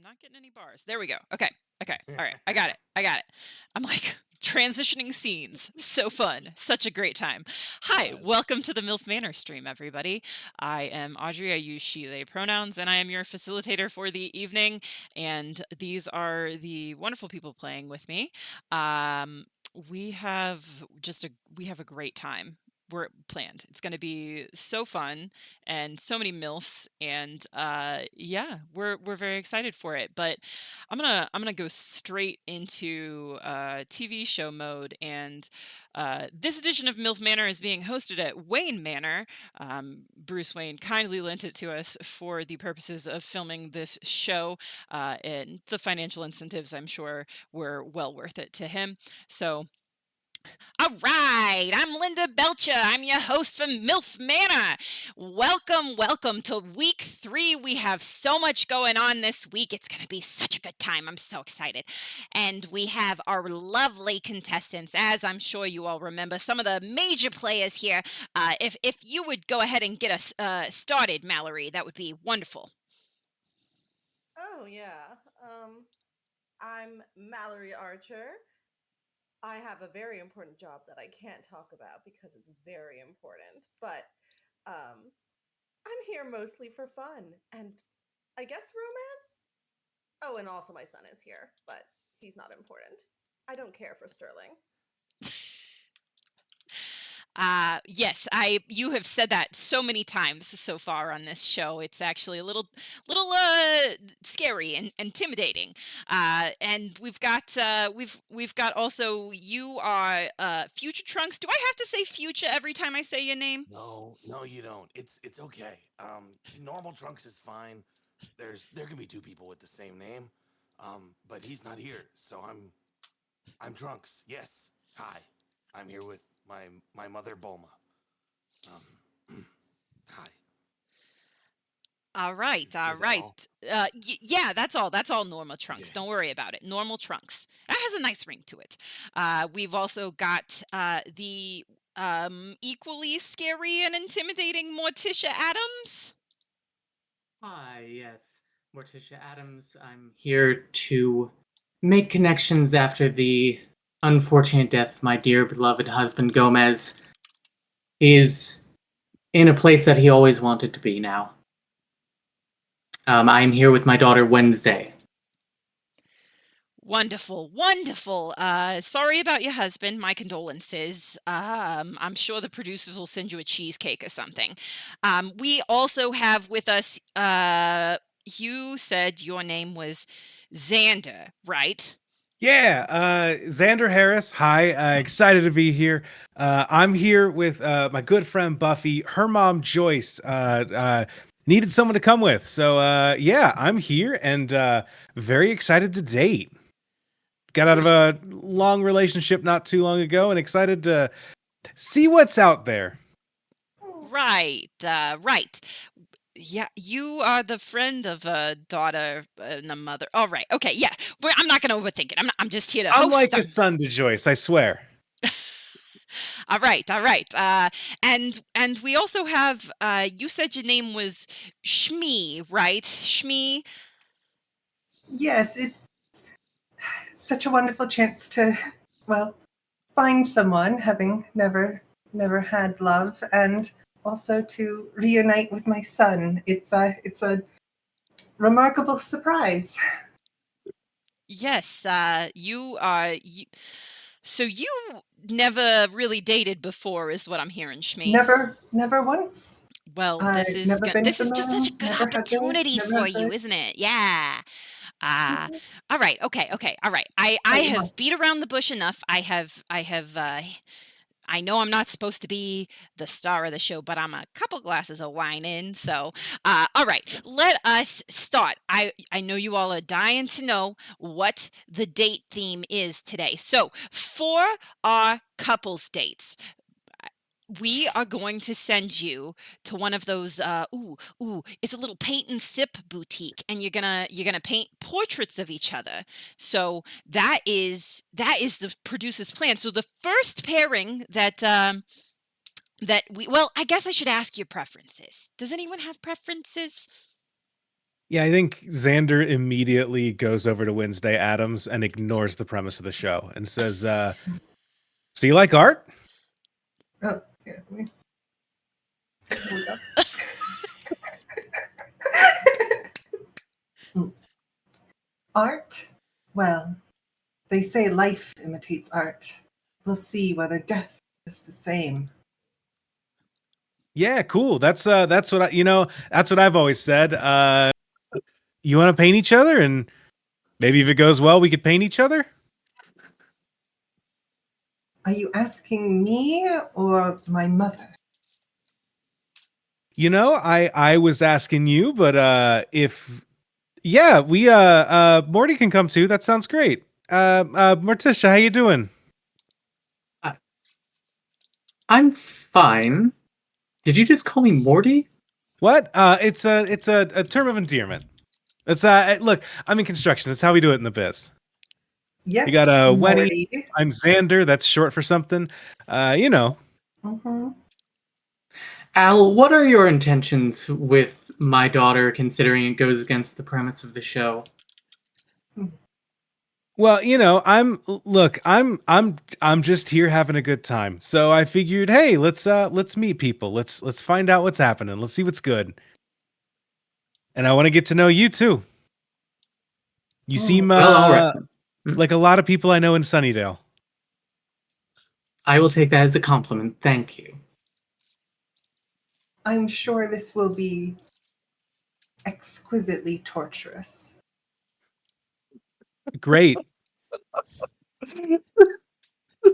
not getting any bars. There we go. Okay. All right. I got it. I'm like transitioning scenes. So fun. Such a great time. Hi. Welcome to the MILF Manor stream, everybody. I am Audrey. I use she, they pronouns, and I am your facilitator for the evening. And these are the wonderful people playing with me. We have a great time. We're planned. It's going to be so fun and so many MILFs, and yeah, we're very excited for it. But I'm gonna go straight into TV show mode, and this edition of MILF Manor is being hosted at Wayne Manor. Bruce Wayne kindly lent it to us for the purposes of filming this show, and the financial incentives, I'm sure, were well worth it to him. So. All right, I'm Linda Belcher. I'm your host from MILF Manor. Welcome to week 3. We have so much going on this week. It's going to be such a good time. I'm so excited. And we have our lovely contestants, as I'm sure you all remember, some of the major players here. If you would go ahead and get us started, Mallory, that would be wonderful. Oh, yeah. I'm Mallory Archer. I have a very important job that I can't talk about because it's very important, but I'm here mostly for fun and I guess romance. Oh, and also my son is here, but he's not important. I don't care for Sterling. Yes, you have said that so many times so far on this show. It's actually a little scary and intimidating. And we've got also, you are Future Trunks. Do I have to say future every time I say your name? No, you don't. It's okay. Normal Trunks is fine. There can be two people with the same name. But he's not here, so I'm Trunks. Yes. Hi. I'm here with my mother Bulma. Hi. All right. Is that all? Yeah, that's all. That's all normal Trunks. Yeah. Don't worry about it. Normal Trunks. That has a nice ring to it. We've also got the equally scary and intimidating Morticia Adams. Hi, yes. Morticia Adams. I'm here to make connections after the unfortunate death of my dear beloved husband Gomez. Is in a place that he always wanted to be now. I'm here with my daughter Wednesday. Wonderful. Sorry about your husband. My condolences. I'm sure the producers will send you a cheesecake or something. We also have with us, you said your name was Xander, right? Yeah, Xander Harris. Hi, excited to be here. I'm here with my good friend Buffy. Her mom Joyce needed someone to come with, so yeah, I'm here and very excited to date. Got out of a long relationship not too long ago, and excited to see what's out there. Right. Yeah, you are the friend of a daughter and a mother. All right. Okay. Yeah. I'm not going to overthink it. I'm just here to I'm host. like a son to Joyce, I swear. All right. And we also have, you said your name was Schmee, right? Schmee? Yes, it's such a wonderful chance to, well, find someone, having never had love, and also to reunite with my son. It's a remarkable surprise. Yes. So you never really dated before, is what I'm hearing, Schmee. Never once. Well, I've this is never been this to is just such a them, good never had the- opportunity never for had the- you, isn't it? Yeah. All right. Okay. All right. I Hey, have beat around the bush enough. I know I'm not supposed to be the star of the show, but I'm a couple glasses of wine in. So, all right, let us start. I know you all are dying to know what the date theme is today. So, for our couples dates, we are going to send you to one of those it's a little paint and sip boutique, and you're gonna paint portraits of each other. So that is the producer's plan. So the first pairing that I guess I should ask your preferences. Does anyone have preferences? Yeah, I think Xander immediately goes over to Wednesday Adams and ignores the premise of the show and says, "So you like art?" Oh, yeah. Here we go. Art? Well, they say life imitates art. We'll see whether death is the same. Yeah, cool. That's what that's what I've always said. You want to paint each other, and maybe if it goes well, we could paint each other. Are you asking me or my mother? I was asking you, but if we Morty can come too. That sounds great. Morticia, how you doing? I'm fine. Did you just call me Morty? What? It's a term of endearment. It's look, I'm in construction. That's how we do it in the biz. Yes, You got Wenny. Morty. I'm Xander. That's short for something. Mm-hmm. Al, what are your intentions with my daughter, considering it goes against the premise of the show? Well, I'm just here having a good time. So I figured, hey, let's meet people. Let's find out what's happening. Let's see what's good. And I want to get to know you too. You seem Well, all right. like a lot of people I know in Sunnydale. I will take that as a compliment. Thank you. I'm sure this will be exquisitely torturous. Great.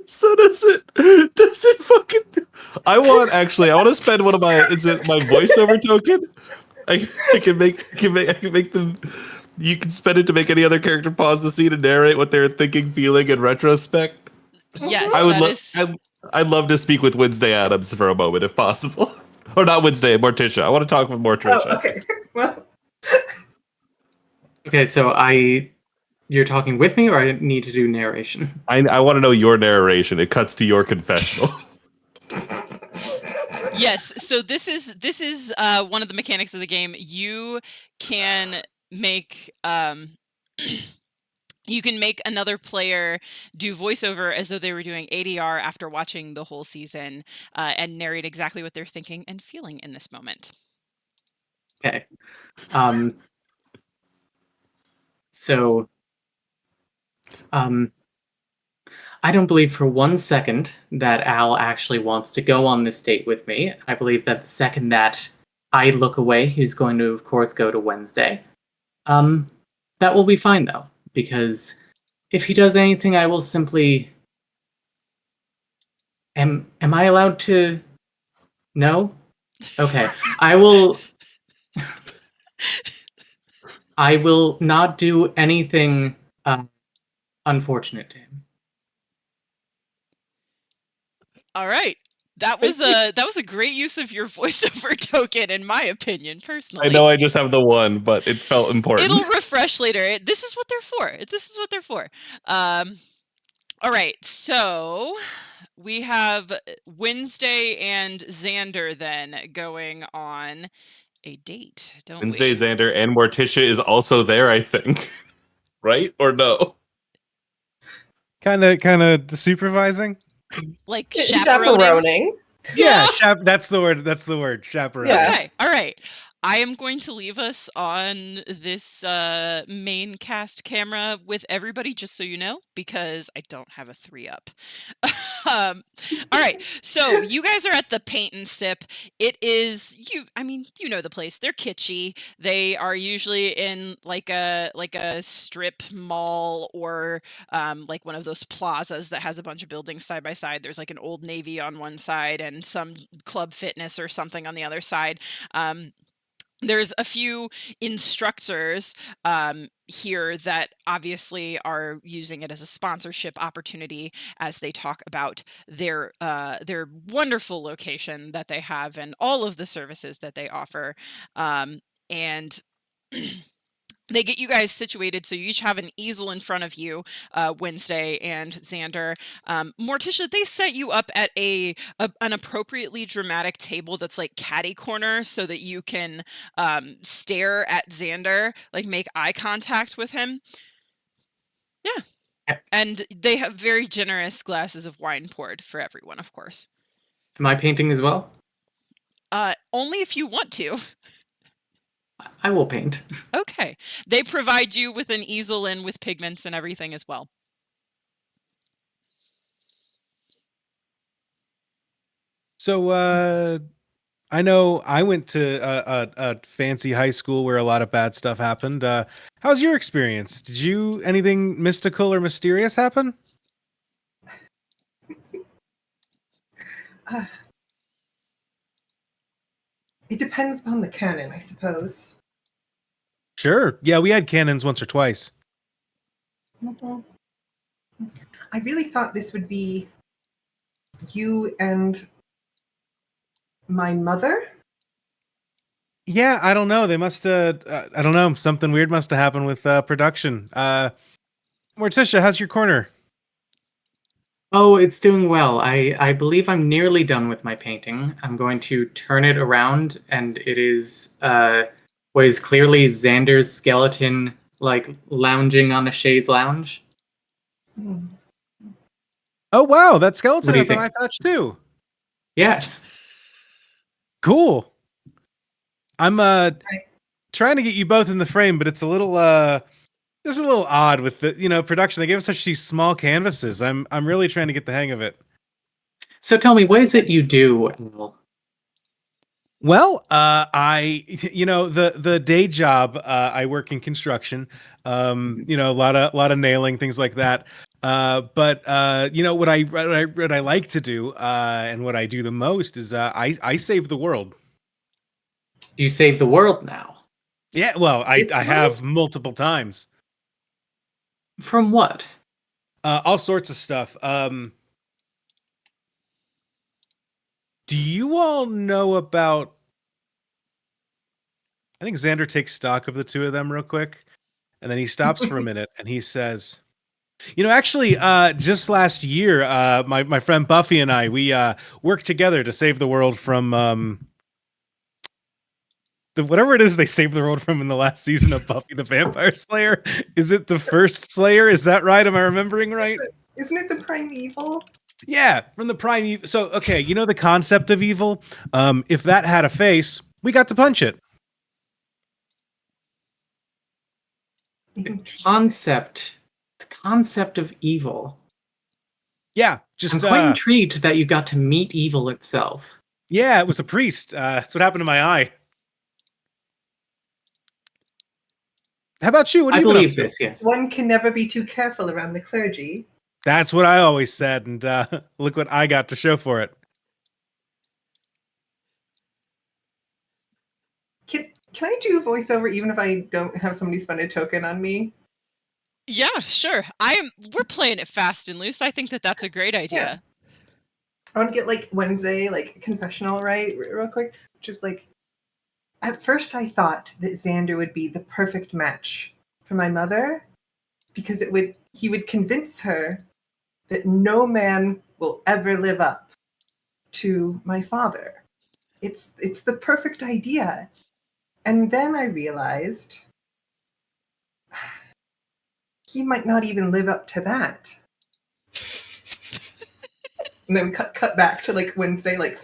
So does it fucking I want to spend one of my my voiceover token? I can make them. You can spend it to make any other character pause the scene and narrate what they're thinking, feeling in retrospect. Yes, I would that love. is. I'd love to speak with Wednesday Adams for a moment, if possible, or not Wednesday, Morticia. I want to talk with Morticia. Oh, okay. Well, Okay, so you're talking with me, or I need to do narration? I want to know your narration. It cuts to your confessional. Yes, so this is one of the mechanics of the game. You can make you can make another player do voiceover as though they were doing ADR after watching the whole season, and narrate exactly what they're thinking and feeling in this moment. Okay. So, I don't believe for 1 second that Al actually wants to go on this date with me. I believe that the second that I look away, he's going to, of course, go to Wednesday. That will be fine, though, because if he does anything, I will simply... Am I allowed to... No? Okay. I will not do anything unfortunate to him. All right. That was a great use of your voiceover token, in my opinion, personally. I know I just have the one, but it felt important. It'll refresh later. This is what they're for. All right. So we have Wednesday and Xander then going on a date, don't Wednesday, we? Xander, and Morticia is also there, I think. Right or no? Kind of supervising. Like chaperoning. Yeah, that's the word. That's the word. Chaperone. Yeah. Okay, all right. I am going to leave us on this main cast camera with everybody, just so you know, because I don't have a 3-up. All right, so you guys are at the Paint and Sip. It is you know the place. They're kitschy. They are usually in like a strip mall or like one of those plazas that has a bunch of buildings side by side. There's like an Old Navy on one side and some Club Fitness or something on the other side. There's a few instructors here that obviously are using it as a sponsorship opportunity as they talk about their wonderful location that they have and all of the services that they offer. And they get you guys situated, so you each have an easel in front of you, Wednesday and Xander. Morticia, they set you up at an appropriately dramatic table that's like catty corner, so that you can stare at Xander, like make eye contact with him. Yeah. And they have very generous glasses of wine poured for everyone, of course. Am I painting as well? Only if you want to. I will paint. Okay. They provide you with an easel and with pigments and everything as well. So, I know I went to a fancy high school where a lot of bad stuff happened. How's your experience? Did anything mystical or mysterious happen? It depends upon the canon, I suppose. Sure. Yeah, we had cannons once or twice. Mhm. I really thought this would be you and my mother. Yeah, I don't know. They must have, I don't know. Something weird must have happened with production. Morticia, how's your corner? Oh, it's doing well. I believe I'm nearly done with my painting. I'm going to turn it around, and it is what is clearly Xander's skeleton, like lounging on a chaise lounge. Hmm. Oh, wow. That skeleton What do you has an eye think? patch too. Yes. Cool. I'm trying to get you both in the frame, but it's a little just a little odd with the production. They gave us such these small canvases. I'm really trying to get the hang of it. So tell me, what is it you do? Well, I the day job, I work in construction. A lot of nailing, things like that. But what I like to do, and what I do the most is I save the world. You save the world now. Yeah, well, I This have multiple times. From what? All sorts of stuff. Do you all know about? I think Xander takes stock of the two of them real quick, and then he stops for a minute and he says, actually, just last year, my friend Buffy and I, we worked together to save the world from whatever it is they saved the world from in the last season of Buffy the Vampire Slayer. Is it the first Slayer? Is that right? Am I remembering right? Isn't it the primeval? Yeah, from the prime. So, okay, the concept of evil. If that had a face, we got to punch it. The concept of evil. Yeah, just I'm quite intrigued that you got to meet evil itself. Yeah, it was a priest. That's what happened to my eye. How about you? What have you been up to? I believe this, yes. One can never be too careful around the clergy. That's what I always said, and look what I got to show for it. Can I do voiceover even if I don't have somebody spend a token on me? Yeah, sure. We're playing it fast and loose. I think that's a great idea. Yeah. I want to get like Wednesday, like confessional, right? Real quick. Just like, at first I thought that Xander would be the perfect match for my mother because he would convince her that no man will ever live up to my father. It's the perfect idea. And then I realized he might not even live up to that. And then we cut back to like Wednesday, like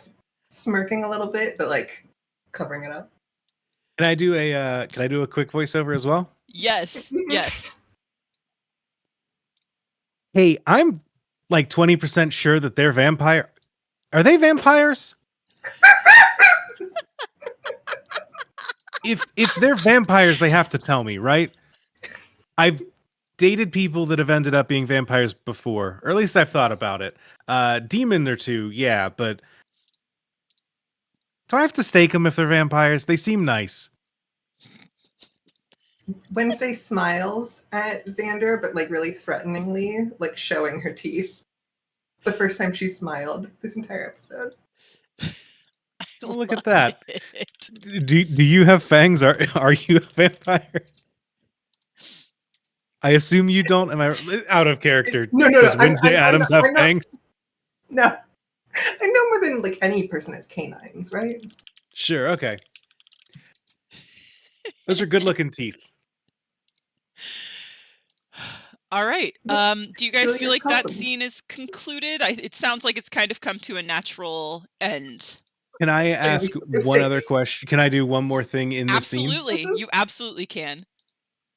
smirking a little bit, but like covering it up. Can I do a quick voiceover as well? Yes. Yes. Hey, I'm like 20% sure that they're vampire. Are they vampires? If they're vampires, they have to tell me, right? I've dated people that have ended up being vampires before, or at least I've thought about it. Demon or two, yeah, but do I have to stake them if they're vampires? They seem nice. Wednesday smiles at Xander, but like really threateningly, like showing her teeth. It's the first time she smiled this entire episode. Oh, look at that. Do you have fangs? Are you a vampire? I assume you don't. Am I out of character? No. Does I'm Wednesday Addams have I'm not- fangs? No. I know more than like any person has canines, right? Sure. Okay. Those are good-looking teeth. All right. Do you guys Juliet, feel like that compliment. scene is concluded? It sounds like it's kind of come to a natural end. Can I ask one other think. question? Can I do one more thing in the scene? Absolutely. You absolutely can.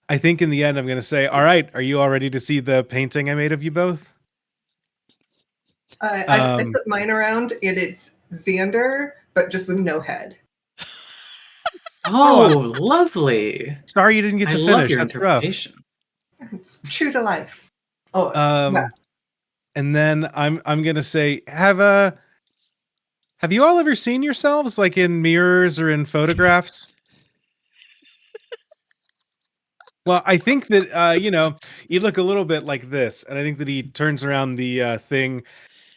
I think in the end, I'm going to say, all right, are you all ready to see the painting I made of you both? I put mine around, and it's Xander, but just with no head. Oh, lovely. Sorry you didn't get I to love finish. your That's rough. interpretation. It's true to life. Oh, And then I'm going to say, have you all ever seen yourselves like in mirrors or in photographs? Well, I think that you look a little bit like this, and I think that he turns around the thing,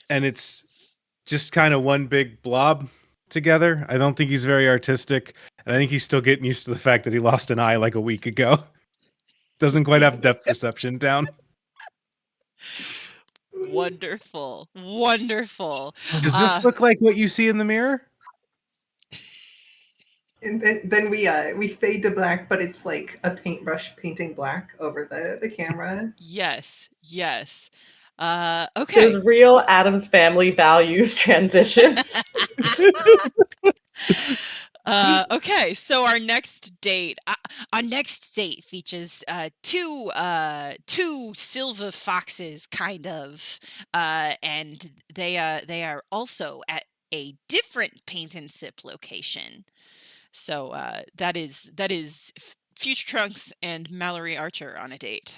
and it's just kind of one big blob together. I don't think he's very artistic, and I think he's still getting used to the fact that he lost an eye like a week ago. Doesn't quite have depth perception down. Wonderful. Wonderful. Does this look like what you see in the mirror? and then we fade to black, but it's like a paintbrush painting black over the camera. Yes. Okay. Those real Adams Family values transitions. Okay, so our next date features two silver foxes, kind of, and they are also at a different paint and sip location. So that is Future Trunks and Mallory Archer on a date.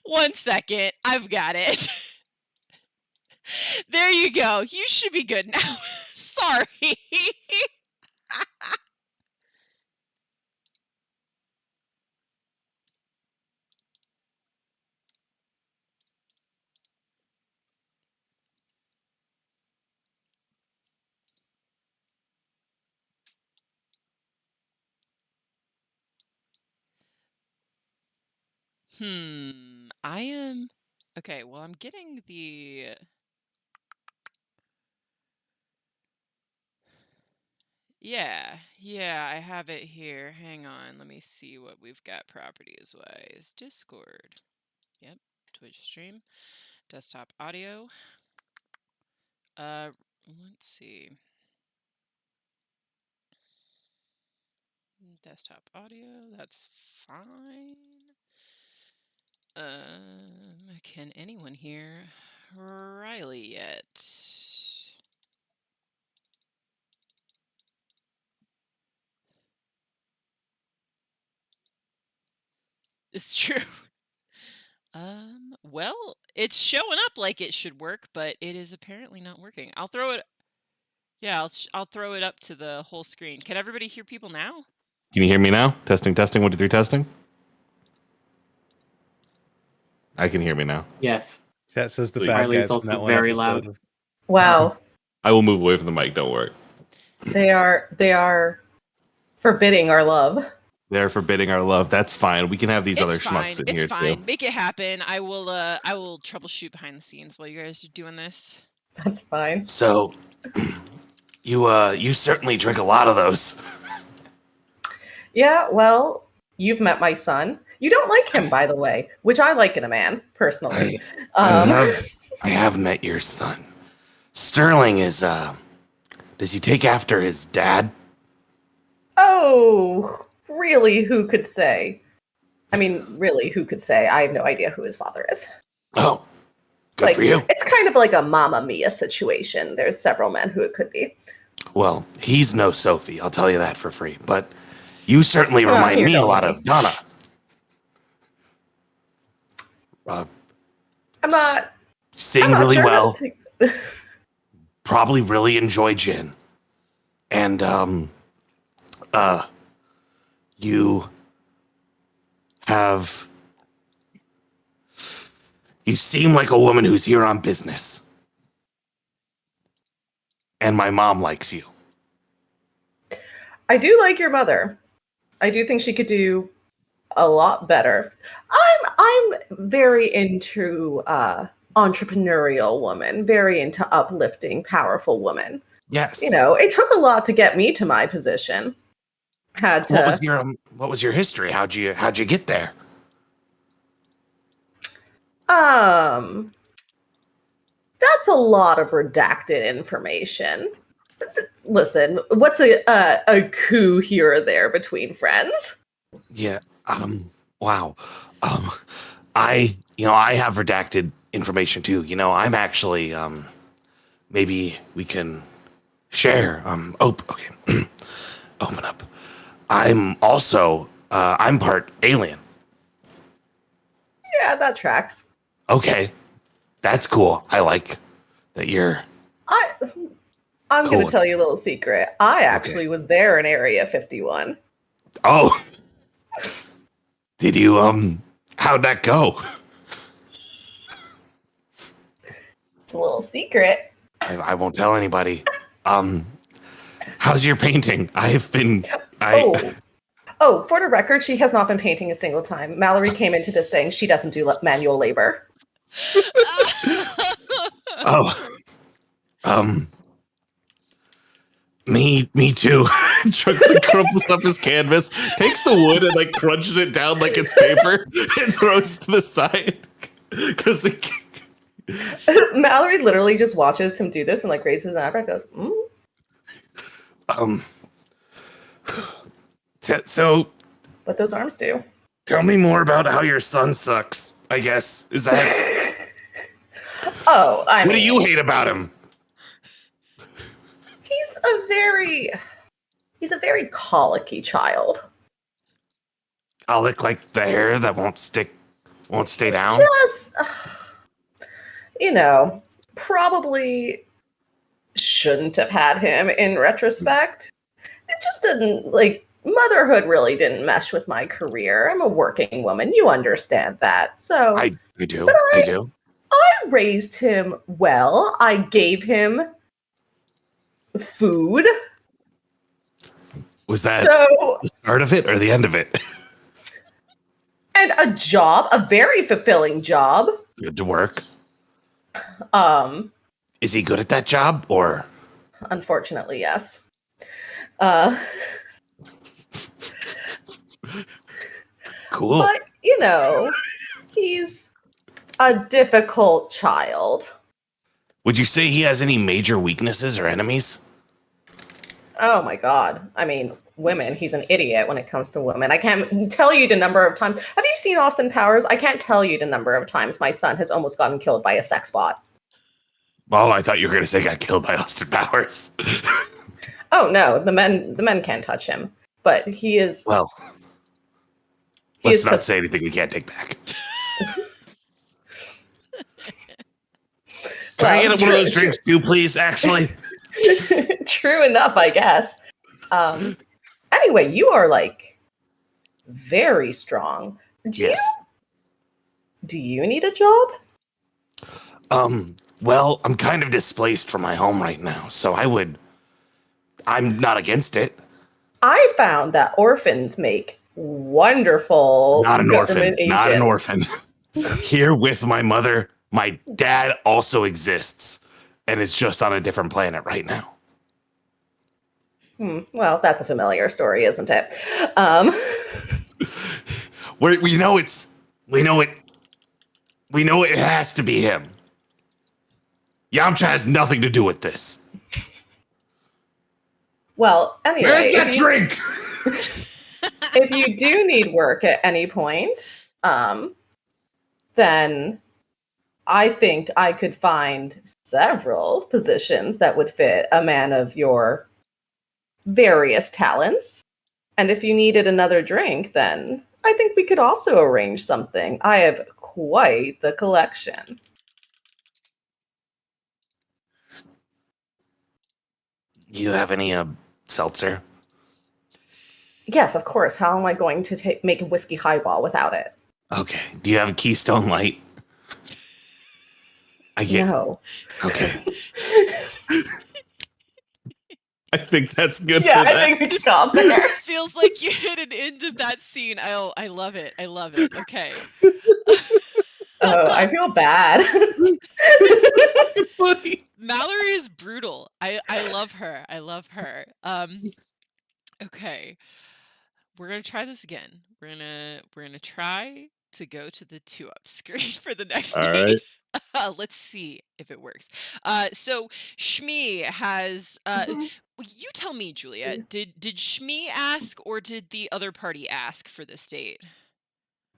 One second, I've got it. There you go. You should be good now. Sorry. I am okay. Well, I'm getting the. Yeah, I have it here. Hang on, let me see what we've got properties wise. Discord. Yep, Twitch stream, desktop audio. Let's see. Desktop audio, that's fine. Can anyone hear Riley yet? It's true. Well, it's showing up like it should work, but it is apparently not working. I'll throw it. Yeah, I'll throw it up to the whole screen. Can everybody hear people now? Can you hear me now? Testing. 1, 2, 3, testing. I can hear me now. Yes. That says the Sweet. bad Riley's guys from also that one very episode. loud. Wow. I will move away from the mic. Don't worry. They are forbidding our love. They're forbidding our love. That's fine. We can have these other It's fine. schmucks in It's here fine. too. Make it happen. I will troubleshoot behind the scenes while you guys are doing this. That's fine. So, you certainly drink a lot of those. Yeah, well, you've met my son. You don't like him, by the way, which I like in a man, personally. I have met your son. Sterling is, does he take after his dad? Oh, really? Who could say? I mean, really, who could say? I have no idea who his father is. Oh, good Like, for you. it's kind of like a Mamma Mia situation. There's several men who it could be. Well, he's no Sophie, I'll tell you that for free. But you certainly Oh, remind here, me a don't lot worry. of Donna. I'm not. Sing I'm not really sure how well. to take- Probably really enjoy gin. And you have you seem like a woman who's here on business. And my mom likes you. I do like your mother. I do think she could do a lot better. I'm very into entrepreneurial woman, very into uplifting, powerful woman. Yes. You know, it took a lot to get me to my position. Had to. What was your history? How'd you get there? That's a lot of redacted information. Listen, what's a coup here or there between friends? Yeah. Wow. I have redacted information too. I'm actually maybe we can share. Okay. Open up. I'm also I'm part alien. Yeah, that tracks. Okay. That's cool. I like that you're I'm Cool. going to tell you a little secret. I actually was there in Area 51. Oh. Did you how'd that go? It's a little secret. I won't tell anybody. How's your painting? Oh, for the record, she has not been painting a single time. Mallory came into this saying she doesn't do manual labor. Me too. Trunks and crumples up his canvas, takes the wood and like crunches it down like it's paper and throws it to the side. Because Mallory literally just watches him do this and like raises an eyebrow and goes, So what those arms do. tell me more about how your son sucks, I guess. Is that Oh, I mean, what do you hate about him? He's a very colicky child. I'll look like the hair that won't stay down. Just, probably shouldn't have had him in retrospect. It just didn't, motherhood really didn't mesh with my career. I'm a working woman. You understand that. So I do. I do. I raised him well. I gave him food. Was that So, the start of it or the end of it? and a job, a very fulfilling job. Good to work. Um, Is he good at that job or? Unfortunately, yes. Cool. But, he's a difficult child. Would you say he has any major weaknesses or enemies? Oh my God. I mean, women, he's an idiot when it comes to women. I can't tell you the number of times. Have you seen Austin Powers? I can't tell you the number of times my son has almost gotten killed by a sex bot. Oh, I thought you were going to say got killed by Austin Powers. Oh no, the men can't touch him. But he is. Well, let's not say anything we can't take back. Can I get one of those drinks too, please? Actually, true enough, I guess. Anyway, you are very strong. yes. Do you need a job? Well, I'm kind of displaced from my home right now, so I'm not against it. I found that orphans make wonderful Not an orphan. government Not an agents. orphan. Here with my mother, my dad also exists, and is just on a different planet right now. Well, that's a familiar story, isn't it? We know it has to be him. Yamcha has nothing to do with this. Well, anyway, Where's that drink? if you do need work at any point, then I think I could find several positions that would fit a man of your various talents. And if you needed another drink, then I think we could also arrange something. I have quite the collection. Do you have any seltzer? Yes, of course. How am I going to make a whiskey highball without it? Okay. Do you have a Keystone Light? I get. No. Okay. I think that's good Yeah, for that. I think we can stop there. Feels like you hit an end of that scene. Oh, I love it. I love it. Okay. Oh, I feel bad. Funny. Mallory is brutal. I love her. I love her. Okay. We're gonna try this again. We're gonna try to go to the 2-up screen for the next All date. right. Let's see if it works. So Schmee has Mhm. you tell me, Juliet, did Schmee ask or did the other party ask for this date?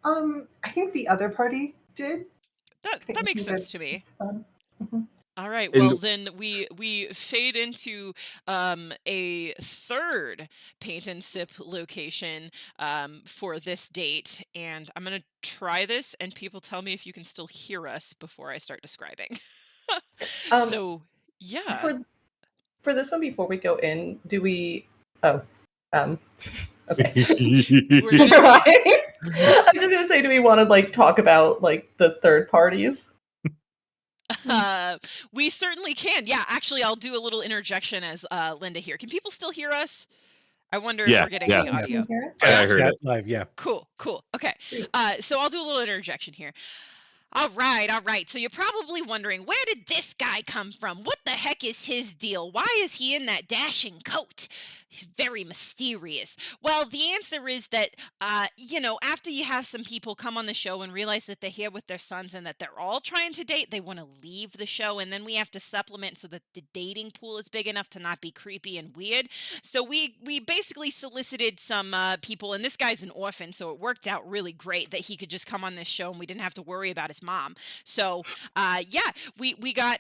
I think the other party did. I think That makes sense to me. that's fun. Mhm. All right. And- Well, then we fade into a third paint and sip location for this date, and I'm gonna try this, and people tell me if you can still hear us before I start describing. So yeah, For this one, before we go in, do we? Oh, okay. we're gonna Never mind. see. I was just gonna say, do we want to like talk about like the third parties? We certainly can. Yeah, actually, I'll do a little interjection as Linda here. Can people still hear us? I wonder if Yeah, we're getting yeah. any audio. Can you hear us? Yeah, I heard Chat it. live, yeah. Cool. Okay. So I'll do a little interjection here. All right. So you're probably wondering, where did this guy come from? What the heck is his deal? Why is he in that dashing coat? He's very mysterious. Well, the answer is that, after you have some people come on the show and realize that they're here with their sons and that they're all trying to date, they want to leave the show, and then we have to supplement so that the dating pool is big enough to not be creepy and weird. So we basically solicited some people, and this guy's an orphan, so it worked out really great that he could just come on this show and we didn't have to worry about his mom. So we got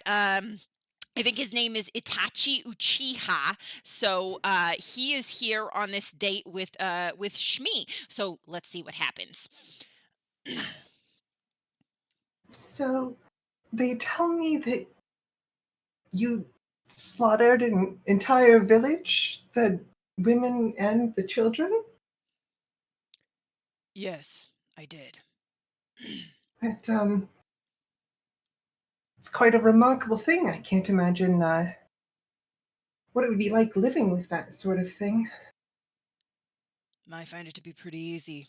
I think his name is Itachi Uchiha. So he is here on this date with Schmee. So let's see what happens. So they tell me that you slaughtered an entire village, the women and the children. Yes, I did. That it's quite a remarkable thing. I can't imagine what it would be like living with that sort of thing. I find it to be pretty easy.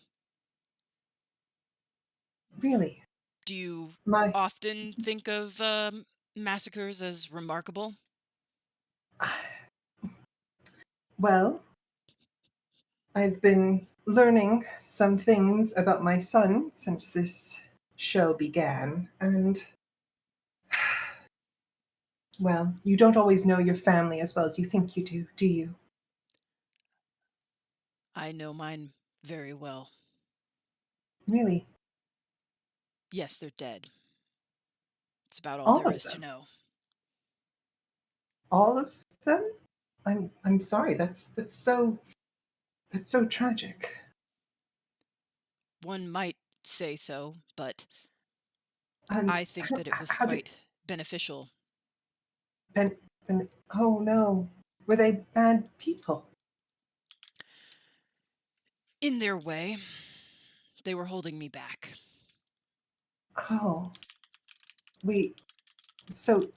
Really, Do you my often think of massacres as remarkable? well, I've been learning some things about my son since this show began, and well, you don't always know your family as well as you think you do you? I know mine very well. Really? Yes, they're dead. It's about all All there of is to them? know. All of them? I'm sorry. That's so tragic. One might say so, but And I think that it was how did quite beneficial. Ben, oh no, were they bad people? In their way, they were holding me back. Oh, wait. So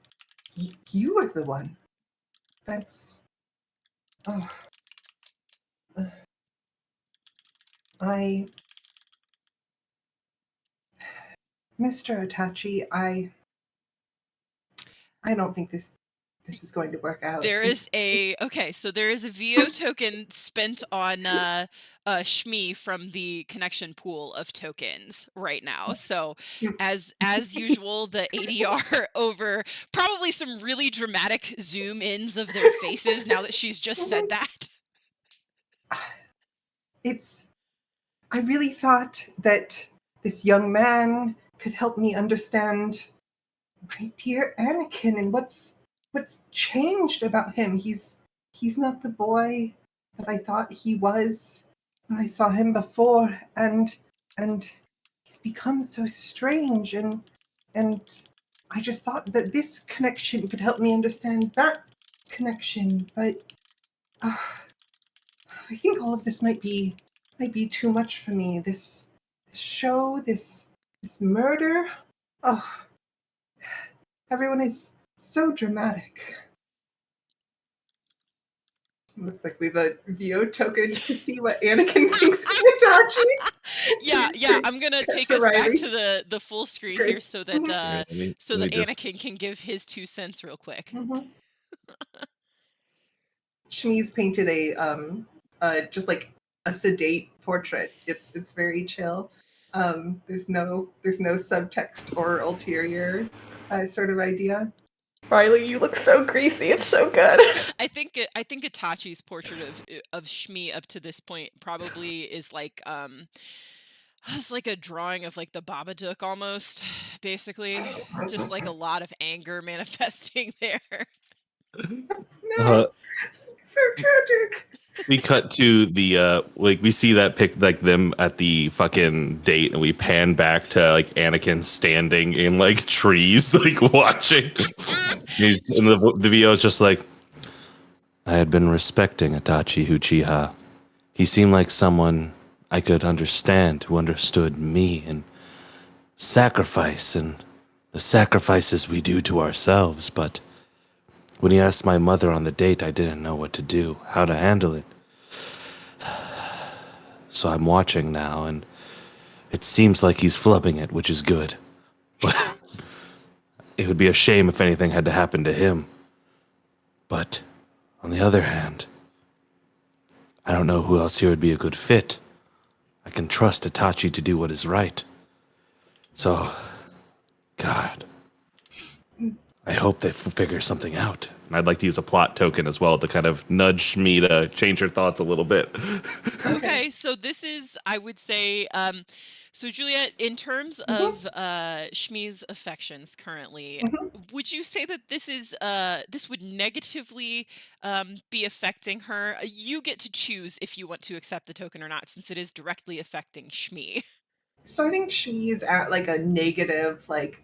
you were the one. That's. Oh. Mr. Itachi, I don't think this is going to work out. There is so there is a VO token spent on Schmee from the connection pool of tokens right now. So as usual, the ADR over probably some really dramatic zoom ins of their faces now that she's just said that. I really thought that this young man could help me understand my dear Anakin, and what's changed about him? He's not the boy that I thought he was when I saw him before, and he's become so strange, and I just thought that this connection could help me understand that connection, but I think all of this might be too much for me. This show, this murder. Oh, everyone is so dramatic. Looks like we have a VO token to see what Anakin thinks of Itachi. Yeah. I'm gonna Catch take the us back Riley. to the full screen Great. here so that Mhm. Let me just Anakin can give his 2 cents real quick. Shmee's painted a just like a sedate portrait. It's very chill. There's no subtext or ulterior sort of idea. Riley, you look so greasy. It's so good. I think Itachi's portrait of Schmee up to this point probably is like it's like a drawing of like the Babadook almost, basically. Just like a lot of anger manifesting there. No, so tragic. we cut to the like we see that pic like them at the fucking date, and we pan back to like Anakin standing in like trees like watching, and the VO is just like, I had been respecting Itachi Uchiha. He seemed like someone I could understand, who understood me and sacrifice and the sacrifices we do to ourselves, but when he asked my mother on the date, I didn't know what to do, how to handle it. So I'm watching now, and it seems like he's flubbing it, which is good. But it would be a shame if anything had to happen to him. But on the other hand, I don't know who else here would be a good fit. I can trust Itachi to do what is right. So, God, I hope they figure something out. And I'd like to use a plot token as well to kind of nudge me to change her thoughts a little bit. Okay, so this is, I would say, so Juliet, in terms of Shmee's affections currently, would you say that this is this would negatively be affecting her? You get to choose if you want to accept the token or not, since it is directly affecting Schmee. So I think she is at like a negative, like,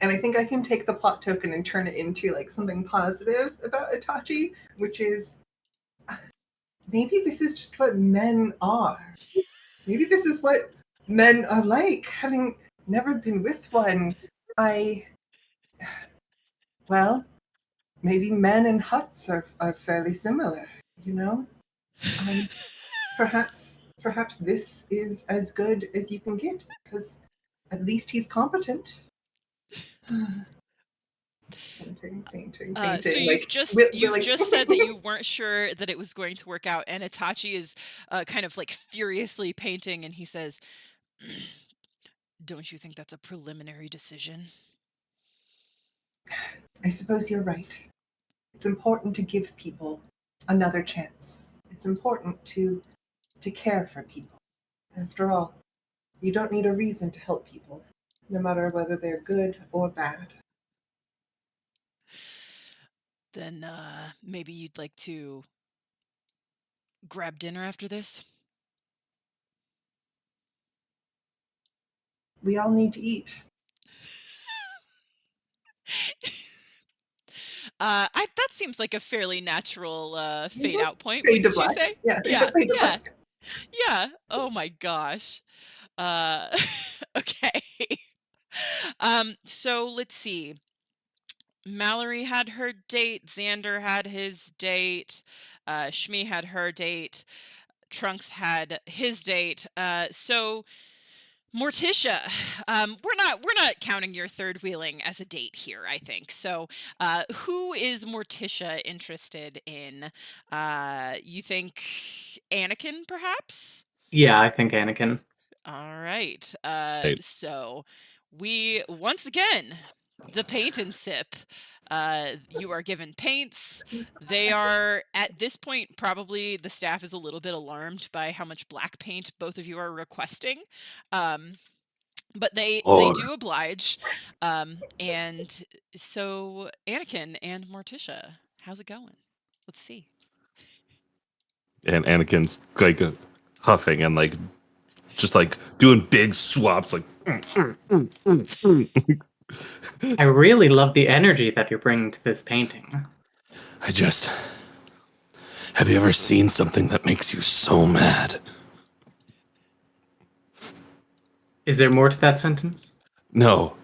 and I think I can take the plot token and turn it into like something positive about Itachi, which is maybe this is just what men are. Maybe this is what men are like. Having never been with one, well, maybe men and huts are fairly similar, you know? Perhaps this is as good as you can get, because at least he's competent. Painting. So you've like, just really. just said that you weren't sure that it was going to work out, and Itachi is kind of like furiously painting, and he says, "Don't you think that's a preliminary decision?" I suppose you're right. It's important to give people another chance. It's important to care for people. After all, you don't need a reason to help people, no matter whether they're good or bad. Then maybe you'd like to grab dinner after this? We all need to eat. That seems like a fairly natural fade out point, Fade to wouldn't you black. say? Yeah, Yeah, fade to yeah, black. yeah. Oh my gosh. Okay. So let's see. Mallory had her date. Xander had his date. Schmee had her date. Trunks had his date. So Morticia, we're not counting your third wheeling as a date here, I think. So, who is Morticia interested in? You think Anakin, perhaps? Yeah, I think Anakin. All right. Right. So we once again the paint and sip. You are given paints. They are at this point probably the staff is a little bit alarmed by how much black paint both of you are requesting. But they Or do oblige. And so Anakin and Morticia, how's it going? Let's see. and Anakin's like huffing and like just like doing big swaps, like. I really love the energy that you're bringing to this painting. Have you ever seen something that makes you so mad? Is there more to that sentence? No,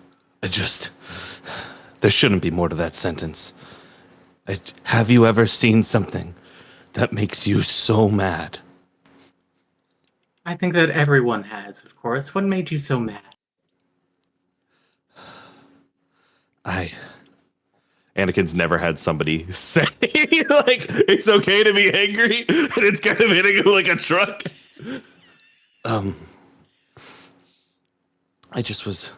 there shouldn't be more to that sentence. Have you ever seen something that makes you so mad? I think that everyone has, of course. What made you so mad? Anakin's never had somebody say like it's okay to be angry, and it's kind of hitting him like a truck. I just was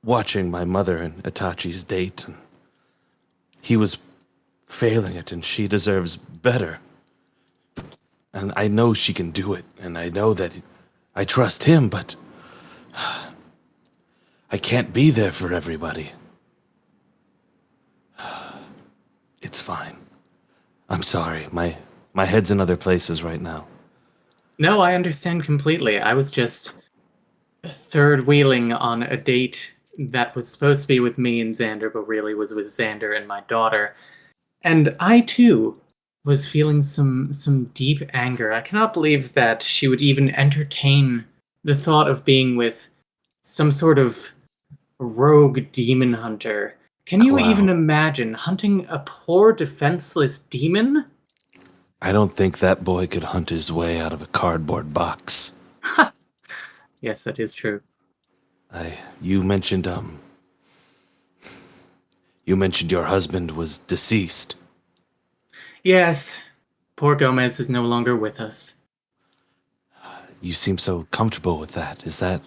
watching my mother and Itachi's date, and he was failing it, and she deserves better. And I know she can do it, and I know that I trust him, but I can't be there for everybody. It's fine. I'm sorry. My head's in other places right now. No, I understand completely. I was just third wheeling on a date that was supposed to be with me and Xander, but really was with Xander and my daughter. And I too was feeling some deep anger. I cannot believe that she would even entertain the thought of being with some sort of rogue demon hunter. Can you Wow. even imagine hunting a poor defenseless demon? I don't think that boy could hunt his way out of a cardboard box. Yes, that is true. You mentioned your husband was deceased. Yes, poor Gomez is no longer with us. You seem so comfortable with that. Is that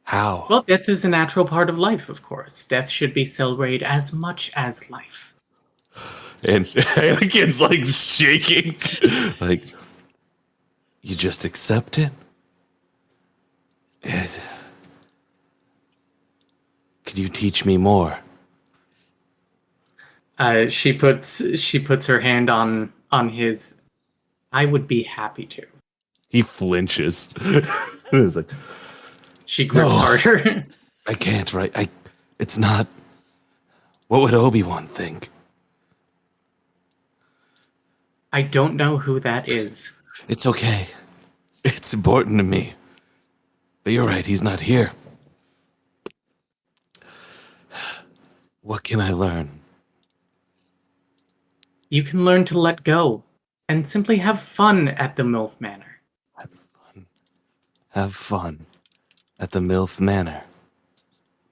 how? Well, death is a natural part of life, of course. Death should be celebrated as much as life. And Anakin's like shaking. Like, you just accept it? Could you teach me more? She puts her hand on his. I would be happy to. He flinches. It's like, She grips No. harder. I can't, right? It's not. What would Obi-Wan think? I don't know who that is. It's okay. It's important to me. But you're right, he's not here. What can I learn? You can learn to let go and simply have fun at the MILF Manor. Have fun at the MILF Manor.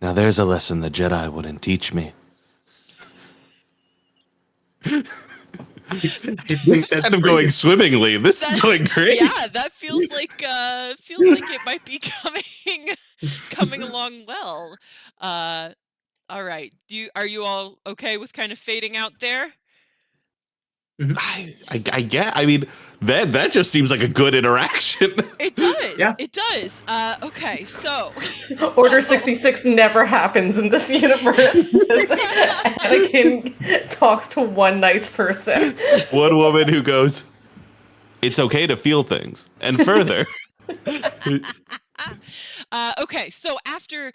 Now there's a lesson the Jedi wouldn't teach me. this is kind of going swimmingly. This is going great. Yeah, that feels like it might be coming along well. All right. Are you all okay with kind of fading out there? I get. I mean, that just seems like a good interaction. It does. Yeah. It does. Okay, so Order 66 never happens in this universe. Anakin talks to one nice person. One woman who goes, "It's okay to feel things," and further. Okay, so after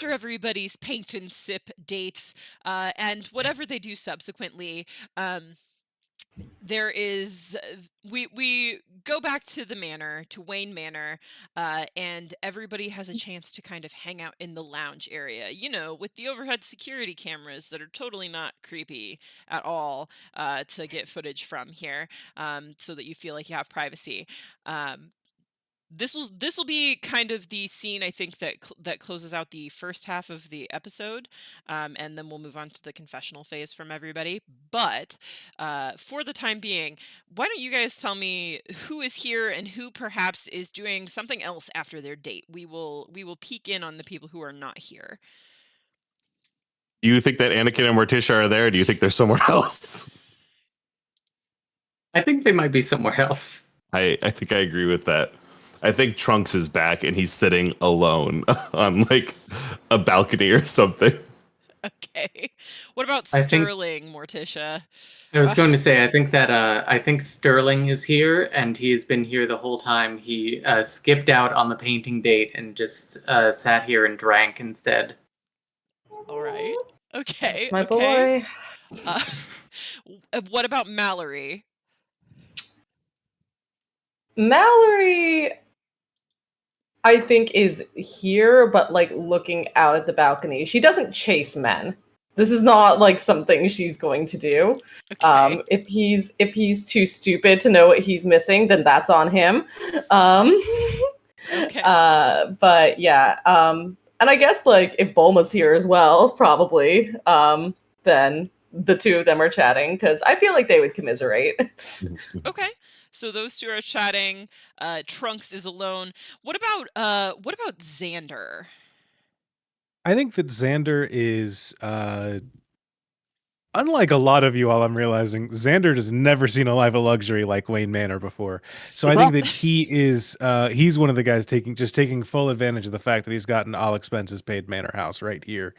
everybody's paint and sip dates, and whatever they do subsequently, there is we go back to the manor, to Wayne Manor, and everybody has a chance to kind of hang out in the lounge area, with the overhead security cameras that are totally not creepy at all, to get footage from here, so that you feel like you have privacy. This will be kind of the scene, I think, that closes out the first half of the episode, and then we'll move on to the confessional phase from everybody. But for the time being, why don't you guys tell me who is here and who perhaps is doing something else after their date? We will peek in on the people who are not here. Do you think that Anakin and Morticia are there? Or do you think they're somewhere else? I think they might be somewhere else. I think I agree with that. I think Trunks is back and he's sitting alone on like a balcony or something. Okay. What about I think- Sterling, Morticia? I was going to say, I think Sterling is here, and he's been here the whole time. He skipped out on the painting date and just sat here and drank instead. All right. Okay. That's my okay. boy. What about Mallory? Mallory, I think, is here, but like looking out at the balcony. She doesn't chase men. This is not like something she's going to do. Okay. If he's too stupid to know what he's missing, then that's on him. Okay. But yeah. And I guess like if Bulma's here as well, probably. Then the two of them are chatting because I feel like they would commiserate. Okay. So those two are chatting. Trunks is alone. What about Xander? I think that Xander is unlike a lot of you all, I'm realizing Xander has never seen a life of luxury like Wayne Manor before. So I think that he is he's one of the guys taking full advantage of the fact that he's gotten all expenses paid manor house right here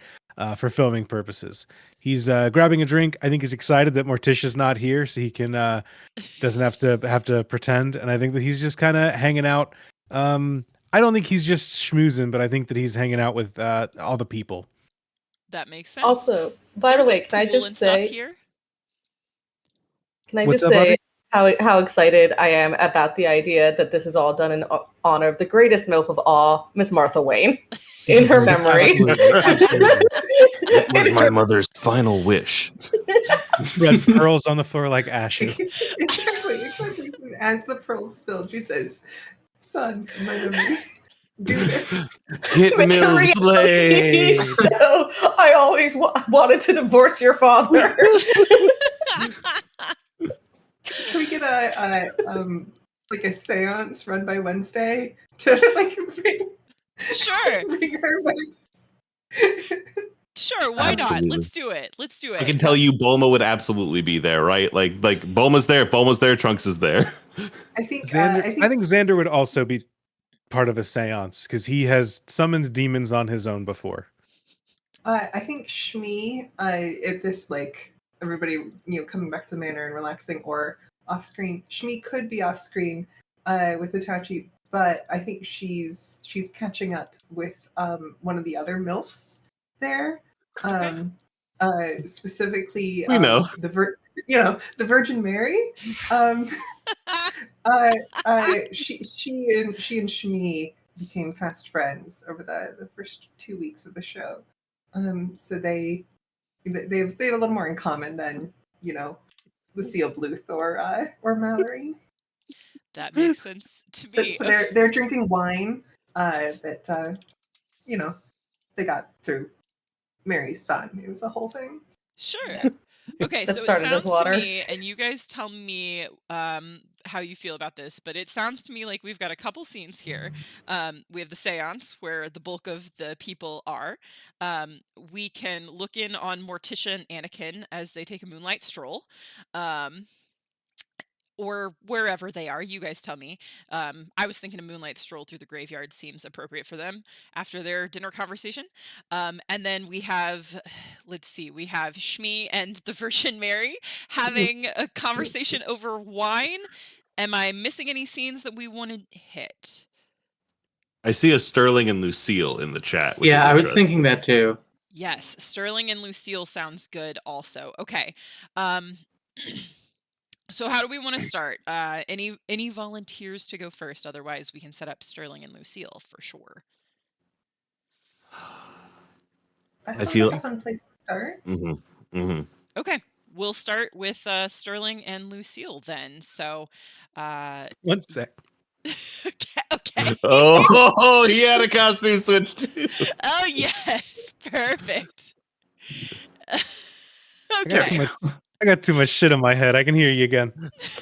for filming purposes. He's grabbing a drink. I think he's excited that Morticia's not here, so he can doesn't have to pretend. And I think that he's just kind of hanging out. I don't think he's just schmoozing, but I think that he's hanging out with all the people. That makes sense. Also, by the way, can I just say here? Can I What's just up, say how excited I am about the idea that this is all done in honor of the greatest MILF of all, Miss Martha Wayne, in her memory. It was my mother's final wish. Spread pearls on the floor like ashes. Exactly. As the pearls spilled, she says, "Son, in my memory, do this." Get Make a MILF reality Slay. show. I always wanted to divorce your father. Can we get a seance run by Wednesday to like Sure. bring her back? Sure, why Absolutely. not? Let's do it. Let's do it. I can tell you Bulma would absolutely be there, right? Like Bulma's there, Trunks is there. I think Xander, I think Xander would also be part of a seance because he has summoned demons on his own before. I think Schmee, if this like everybody coming back to the manor and relaxing or off screen, Schmee could be off screen with Itachi, but I think she's catching up with one of the other MILFs there. Specifically, We know. the Virgin Mary. She and Schmee became fast friends over the first 2 weeks of the show. So they have a little more in common than Lucille Bluth or Mallory. That makes sense to me. So they're drinking wine that they got through Mary's son. It was a whole thing. Sure. Okay, That so it started as sounds to water. me, and you guys tell me how you feel about this, but it sounds to me like we've got a couple scenes here. We have the seance where the bulk of the people are. We can look in on Morticia and Anakin as they take a moonlight stroll. Or wherever they are, you guys tell me. I was thinking a moonlight stroll through the graveyard seems appropriate for them after their dinner conversation. And then we have, we have Schmee and the Virgin Mary having a conversation over wine. Am I missing any scenes that we want to hit? I see a Sterling and Lucille in the chat. Which Yeah, is I was interesting. thinking that too. Yes, Sterling and Lucille sounds good also. Okay. So how do we want to start? Any volunteers to go first? Otherwise, we can set up Sterling and Lucille for sure. That I sounds feel- like a fun place to start. Mm-hmm. Mm-hmm. Okay, we'll start with Sterling and Lucille then. So, 1 sec. okay. Oh, he had a costume switch too. Oh yes, perfect. I got too much shit in my head. I can hear you again.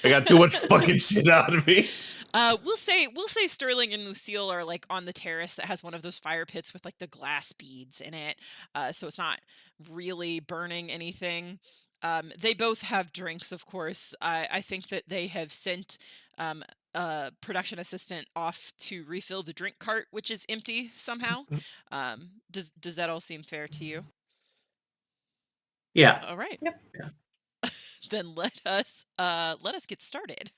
I got too much fucking shit out of me. We'll say Sterling and Lucille are like on the terrace that has one of those fire pits with like the glass beads in it, so it's not really burning anything. They both have drinks, of course. I think that they have sent production assistant off to refill the drink cart, which is empty somehow. Does that all seem fair to you? Yeah. All right. Yep. Then let us get started.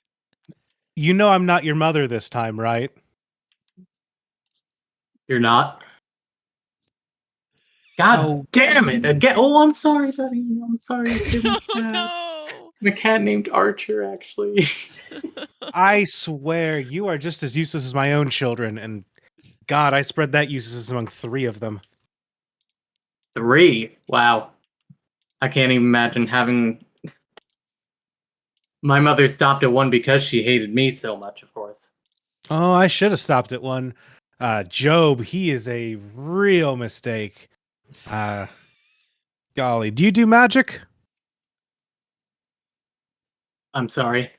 You know I'm not your mother this time, right? You're not? God damn it. Again. Oh, I'm sorry, buddy. I'm sorry. It's my cat. No. My cat named Archer, actually. I swear you are just as useless as my own children, and God, I spread that uselessness among 3 of them. 3? Wow. I can't even imagine having... My mother stopped at 1 because she hated me so much, of course. Oh, I should have stopped at 1. Job, he is a real mistake. Golly, do you do magic? I'm sorry.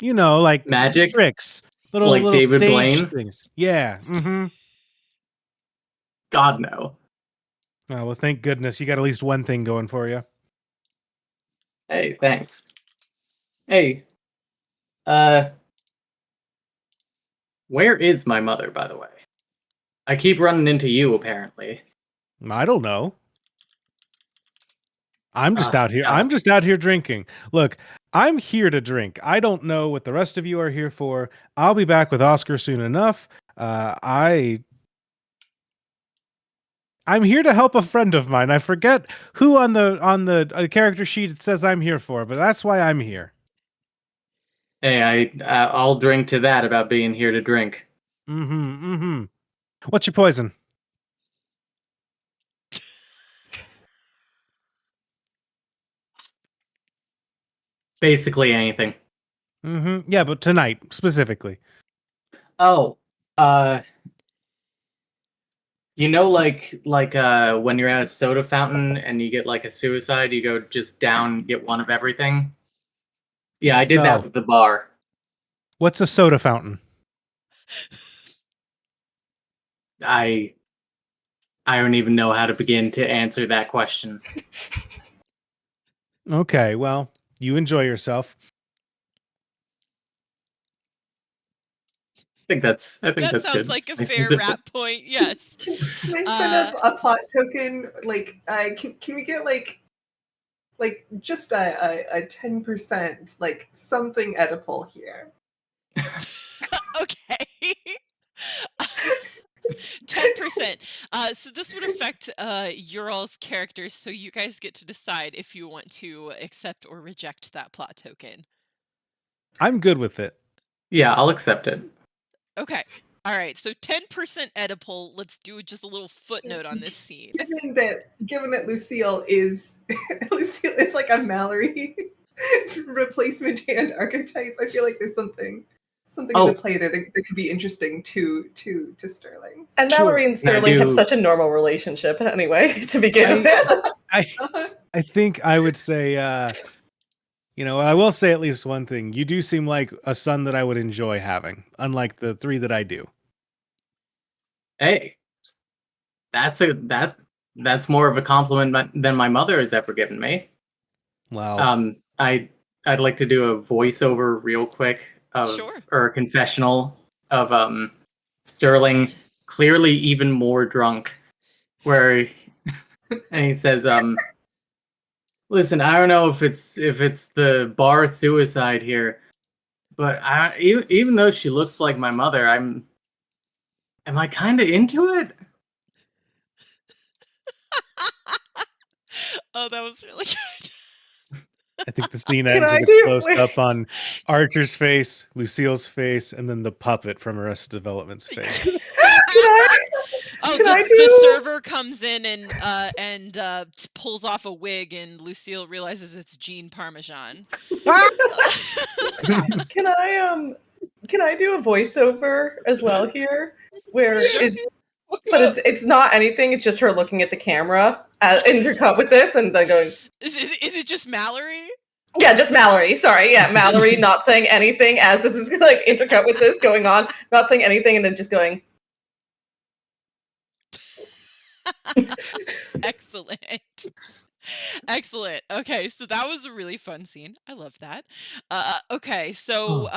You know, like Magic? tricks, little Like David stage Blaine? things. Yeah. Mm-hmm. God, no. Oh, well, thank goodness you got at least one thing going for you. Hey, thanks. Hey. Where is my mother, by the way? I keep running into you, apparently. I don't know. I'm just out here. God. I'm just out here drinking. Look, I'm here to drink. I don't know what the rest of you are here for. I'll be back with Oscar soon enough. I'm here to help a friend of mine. I forget who on the character sheet it says I'm here for, but that's why I'm here. Hey, I'll drink to that about being here to drink. Mm-hmm. Mm-hmm. What's your poison? Basically anything. Mm-hmm. Yeah, but tonight specifically. Oh, you know, like when you're at a soda fountain and you get like a suicide, you go just down, get one of everything. Yeah, I did that No. with the bar. What's a soda fountain? I don't even know how to begin to answer that question. Okay, well, you enjoy yourself. I think that's That good. sounds like a Nice and fair simple. wrap point. Yes. Can I set up a plot token? Like, can we get like just a 10% like something edible here? Okay. 10%. So this would affect your all's characters, so you guys get to decide if you want to accept or reject that plot token. I'm good with it. Yeah, I'll accept it. Okay. All right. So 10% edible. Let's do just a little footnote on this scene. Given that Lucille is like a Mallory replacement hand archetype, I feel like there's something in the play there that could be interesting to Sterling. And Sure. Mallory and Sterling have such a normal relationship anyway, to begin with. I think I would say, I will say at least one thing. You do seem like a son that I would enjoy having, unlike the 3 that I do. Hey, that's more of a compliment than my mother has ever given me. Wow. I'd like to do a voiceover real quick or a confessional of Sterling, clearly even more drunk, where and he says, listen, I don't know if it's the bar suicide here, but even though she looks like my mother, am I kind of into it? Oh, that was really good. I think the scene ends with a close-up on Archer's face, Lucille's face, and then the puppet from Arrested Development's face. The server comes in and pulls off a wig, and Lucille realizes it's Jean Parmesan. Can I do a voiceover as well here, where it's not anything. It's just her looking at the camera intercut with this, and then going. Is it just Mallory? Yeah, just Mallory. Sorry, yeah, Mallory not saying anything as this is like intercut with this going on, not saying anything, and then just going. Excellent. Okay, so that was a really fun scene. I love that. Okay, so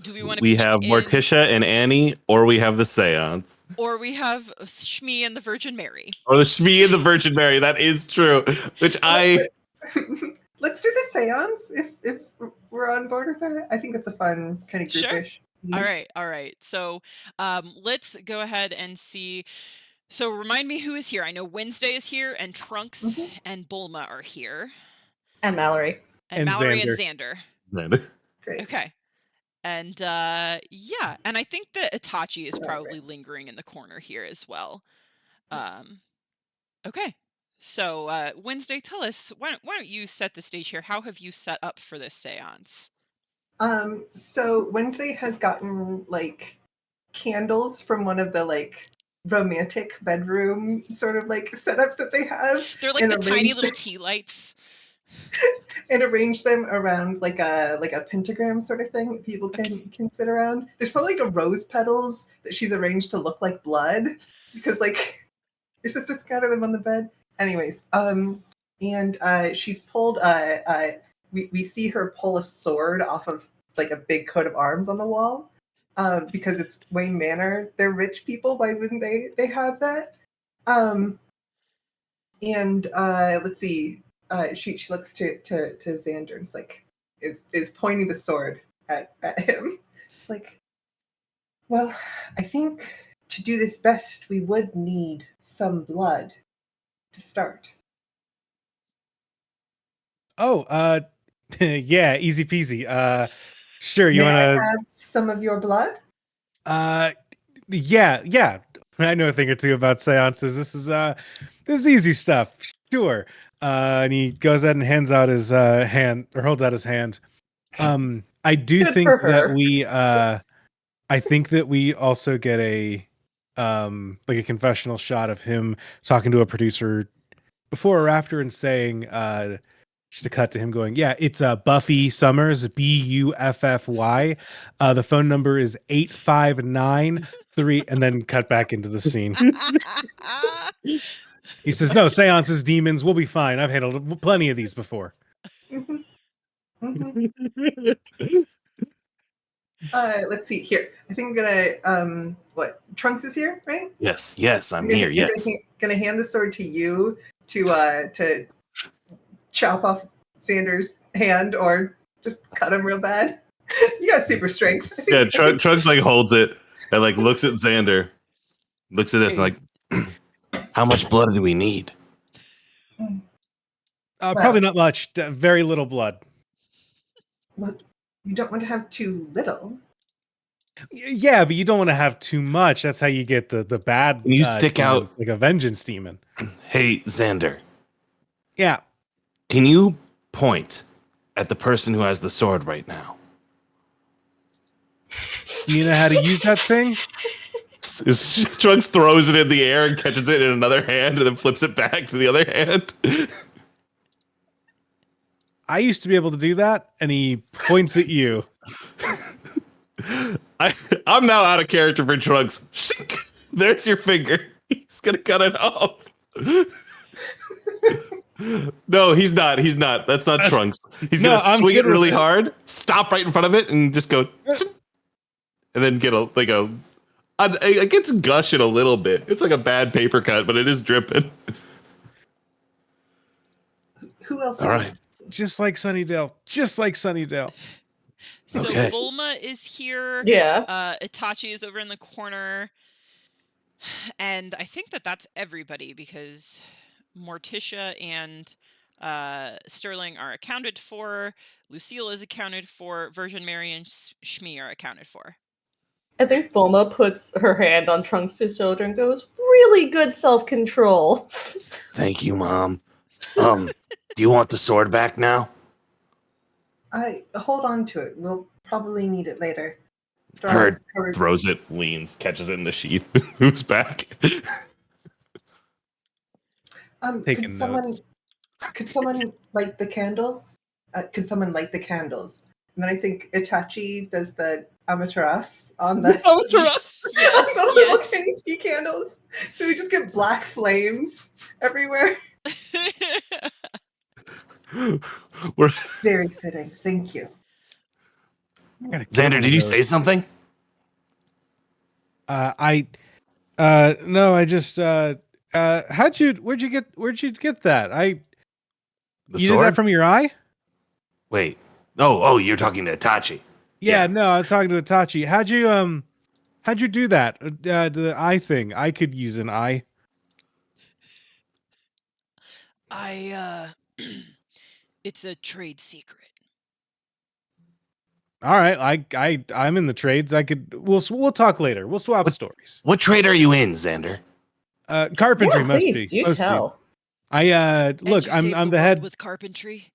Do we want to We have Morticia and Annie, or we have the seance. Or we have Schmee and the Virgin Mary. Or the Schmee and the Virgin Mary. That is true. Which Let's do the seance if we're on board with that. I think it's a fun kind of groupish. Sure. All right. So let's go ahead and see. So remind me who is here. I know Wednesday is here, and Trunks and Bulma are here. And Mallory. And Mallory Xander. and Xander. Great. Okay. And yeah, and I think that Itachi is probably lingering in the corner here as well. Okay. So Wednesday, tell us, why don't you set the stage here? How have you set up for this seance? So Wednesday has gotten like candles from one of the like romantic bedroom sort of like setups that they have. They're like the tiny little tea lights. And arrange them around like a pentagram sort of thing that people can sit around. There's probably like a rose petals that she's arranged to look like blood because like you're supposed to scatter them on the bed. Anyways, and she's pulled we see her pull a sword off of like a big coat of arms on the wall. Because it's Wayne Manor. They're rich people. Why wouldn't they have that? And let's see. She looks to Xander and is like is pointing the sword at him. It's like, well, I think to do this best we would need some blood to start. Oh, yeah, easy peasy. Sure, you May want I to have some of your blood? Yeah. I know a thing or two about seances. This is easy stuff. Sure. And he goes ahead and hands out his hand, or holds out his hand. I do think that I think that we also get a like a confessional shot of him talking to a producer before or after and saying just a cut to him going, yeah, it's Buffy Summers, Buffy. The phone number is 8593, and then cut back into the scene. He says, no, seances, demons, we'll be fine. I've handled plenty of these before. Let's see here. I think I'm gonna what Trunks is here, right? Yes, I'm here. Yes. Gonna hand the sword to you to chop off Xander's hand or just cut him real bad. You got super strength. Yeah, Trunks like holds it and like looks at Xander, looks at this and like, How much blood do we need? Probably not much. Very little blood. Well, you don't want to have too little. Yeah, but you don't want to have too much. That's how you get the bad. You stick demons, out like a vengeance demon. Hey, Xander. Yeah. Can you point at the person who has the sword right now? You know how to use that thing? Trunks throws it in the air and catches it in another hand and then flips it back to the other hand. I used to be able to do that, and he points at you. I'm now out of character for Trunks. There's your finger. He's gonna cut it off. No, he's not. That's not Trunks. He's gonna swing it really hard, stop right in front of it, and just go, and then get it gets gushing a little bit. It's like a bad paper cut, but it is dripping. Who else? All right. Just like Sunnydale. So Okay. Bulma is here. Yeah. Itachi is over in the corner. And I think that's everybody because Morticia and Sterling are accounted for. Lucille is accounted for. Virgin Mary and Schmee are accounted for. I think Bulma puts her hand on Trunks' shoulder and goes, really good self-control. Thank you, Mom. Do you want the sword back now? I hold on to it. We'll probably need it later. Heard. Throws it, leans, catches it in the sheath, moves back. Taking could someone light the candles? Could someone light the candles? And then I think Itachi does the Amaterasu on the Yes, on the little tiny tea candles. So we just get black flames everywhere. We're Very fitting. Thank you. Xander, did you say something? No, I just where'd you get that? The You sword? did that from your eye? Wait. Oh, you're talking to Itachi. Yeah, no, I'm talking to Itachi. How'd you do that? The eye thing. I could use an eye. It's a trade secret. All right, I'm in the trades. We'll talk later. We'll swap stories. What trade are you in, Xander? Carpentry Yeah, must please, be. do Mostly. tell. Look, I'm the world head with carpentry.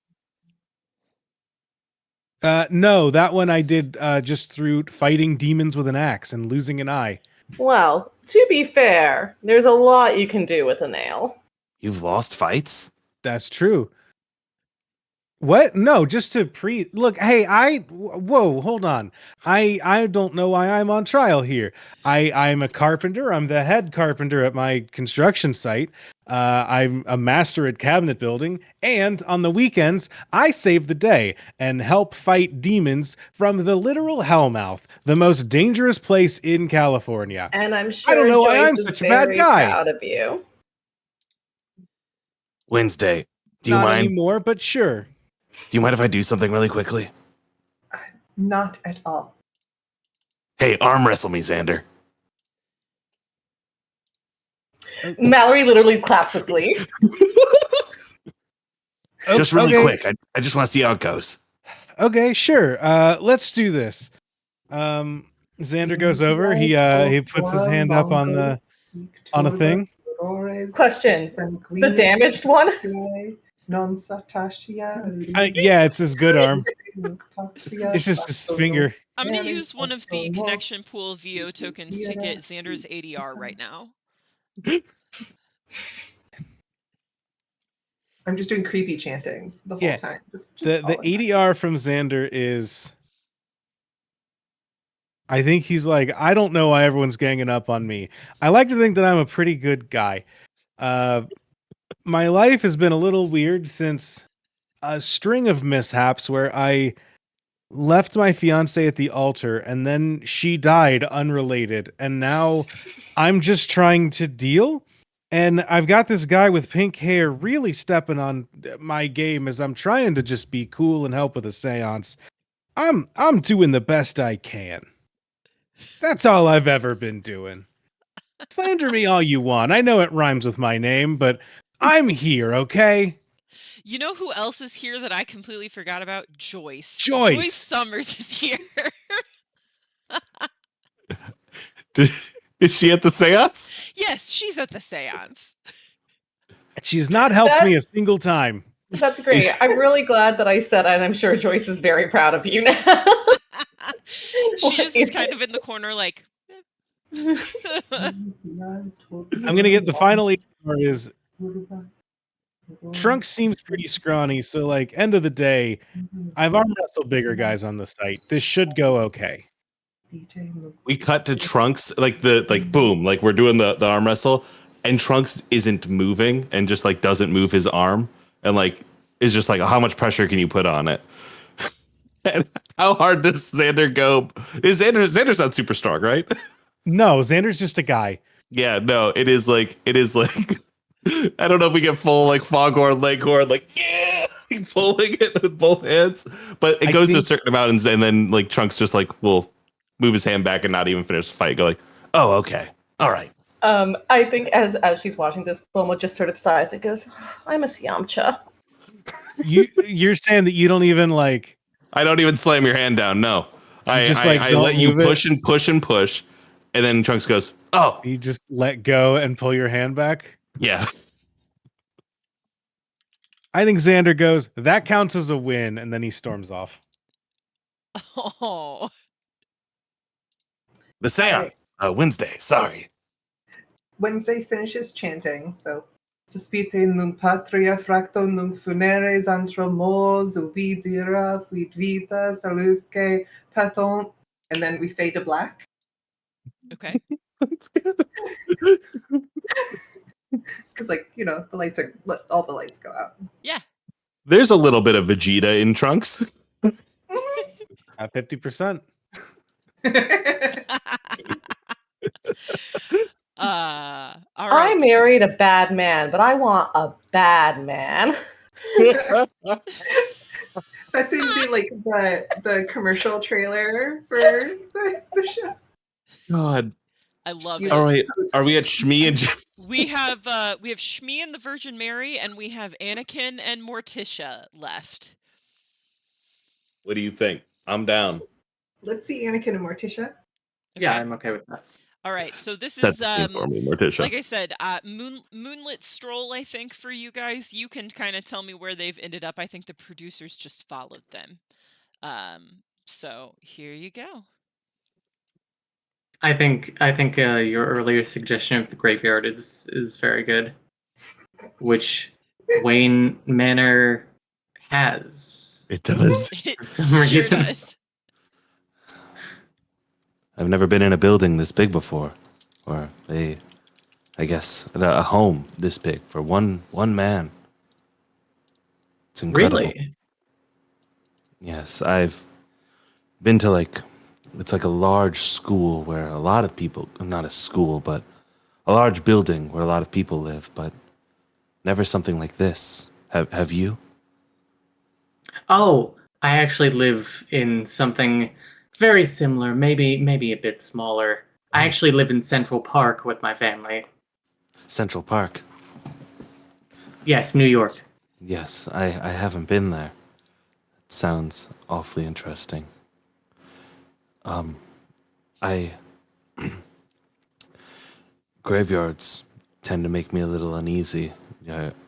No, that one I did just through fighting demons with an axe and losing an eye. Well, to be fair, there's a lot you can do with a nail. You've lost fights? That's true. What? No, just to look. Hey, whoa, hold on. I don't know why I'm on trial here. I'm a carpenter. I'm the head carpenter at my construction site. I'm a master at cabinet building, and on the weekends I save the day and help fight demons from the literal Hellmouth, the most dangerous place in California. And I'm sure I don't know why Joyce I'm is such a bad very guy. proud of you. Wednesday, do you Not mind? anymore, but sure. Do you mind if I do something really quickly? Not at all. Hey, arm wrestle me, Xander. Mallory literally claps with glee. Just really Okay. quick. I just want to see how it goes. Okay, sure. Let's do this. Xander goes over. He puts his hand up on a thing. Question: the damaged one? Yeah, it's his good arm. It's just his finger. I'm going to use one of the connection pool VO tokens to get Xander's ADR right now. I'm just doing creepy chanting the whole time. The ADR from Xander is, I think he's like, I don't know why everyone's ganging up on me. I like to think that I'm a pretty good guy. My life has been a little weird since a string of mishaps where I left my fiance at the altar and then she died unrelated. And now I'm just trying to deal. And I've got this guy with pink hair really stepping on my game as I'm trying to just be cool and help with a seance. I'm doing the best I can. That's all I've ever been doing. Slander me all you want. I know it rhymes with my name, but I'm here, okay? You know who else is here that I completely forgot about? Joyce. Joyce Summers is here. Is she at the seance? Yes, she's at the seance. She's not helped me a single time. That's great. I'm really glad that I said, and I'm sure Joyce is very proud of you now. She just is kind of in the corner like... I'm going to get the final ADR is Trunks seems pretty scrawny, so like end of the day, I've arm wrestled bigger guys on the site. This should go okay. We cut to Trunks, boom, like we're doing the arm wrestle, and Trunks isn't moving and just like doesn't move his arm, and like is just like, how much pressure can you put on it? And how hard does Xander go? Xander's not super strong, right? No, Xander's just a guy. Yeah, no, it is like I don't know if we get full like foghorn leghorn, like yeah, pulling it with both hands, but it goes to a certain amount, and then like Trunks just like will move his hand back and not even finish the fight. Go like, oh, okay, all right. I think as she's watching this, Bulma just sort of sighs and goes, "I'm a Siamcha." You're saying that you don't even like. I don't even slam your hand down. No, I let you push and push and push, and then Trunks goes, oh. You just let go and pull your hand back. Yeah. I think Xander goes, that counts as a win, and then he storms off. Oh. The seance. Wednesday, sorry. Wednesday finishes chanting, so Suspite nunc patria fracto nunc funeres antro mors uvidira fuit vita salusque paton, and then we fade to black. Okay. That's good. Because all the lights go out. Yeah. There's a little bit of Vegeta in Trunks. At 50%. All right. I married a bad man, but I want a bad man. That seems to be like the commercial trailer for the show. God. I love You- it. All right. Are we at Schmee and We have Schmee and the Virgin Mary, and we have Anakin and Morticia left. What do you think? I'm down. Let's see Anakin and Morticia. Yeah, Okay. I'm okay with that. All right. So this Set is the scene for me, Morticia. like I said, moonlit stroll. I think for you guys, you can kind of tell me where they've ended up. I think the producers just followed them. So here you go. I think your earlier suggestion of the graveyard is very good, which Wayne Manor has. It does. It For some sure reason. does. I've never been in a building this big before, or I guess a home this big for one man. It's incredible. Really? Yes, I've been to it's like a large school where a lot of people, not a school, but a large building where a lot of people live, but never something like this. Have you? Oh, I actually live in something very similar, maybe a bit smaller. I actually live in Central Park with my family. Central Park. Yes, New York. Yes, I haven't been there. It sounds awfully interesting. I graveyards tend to make me a little uneasy.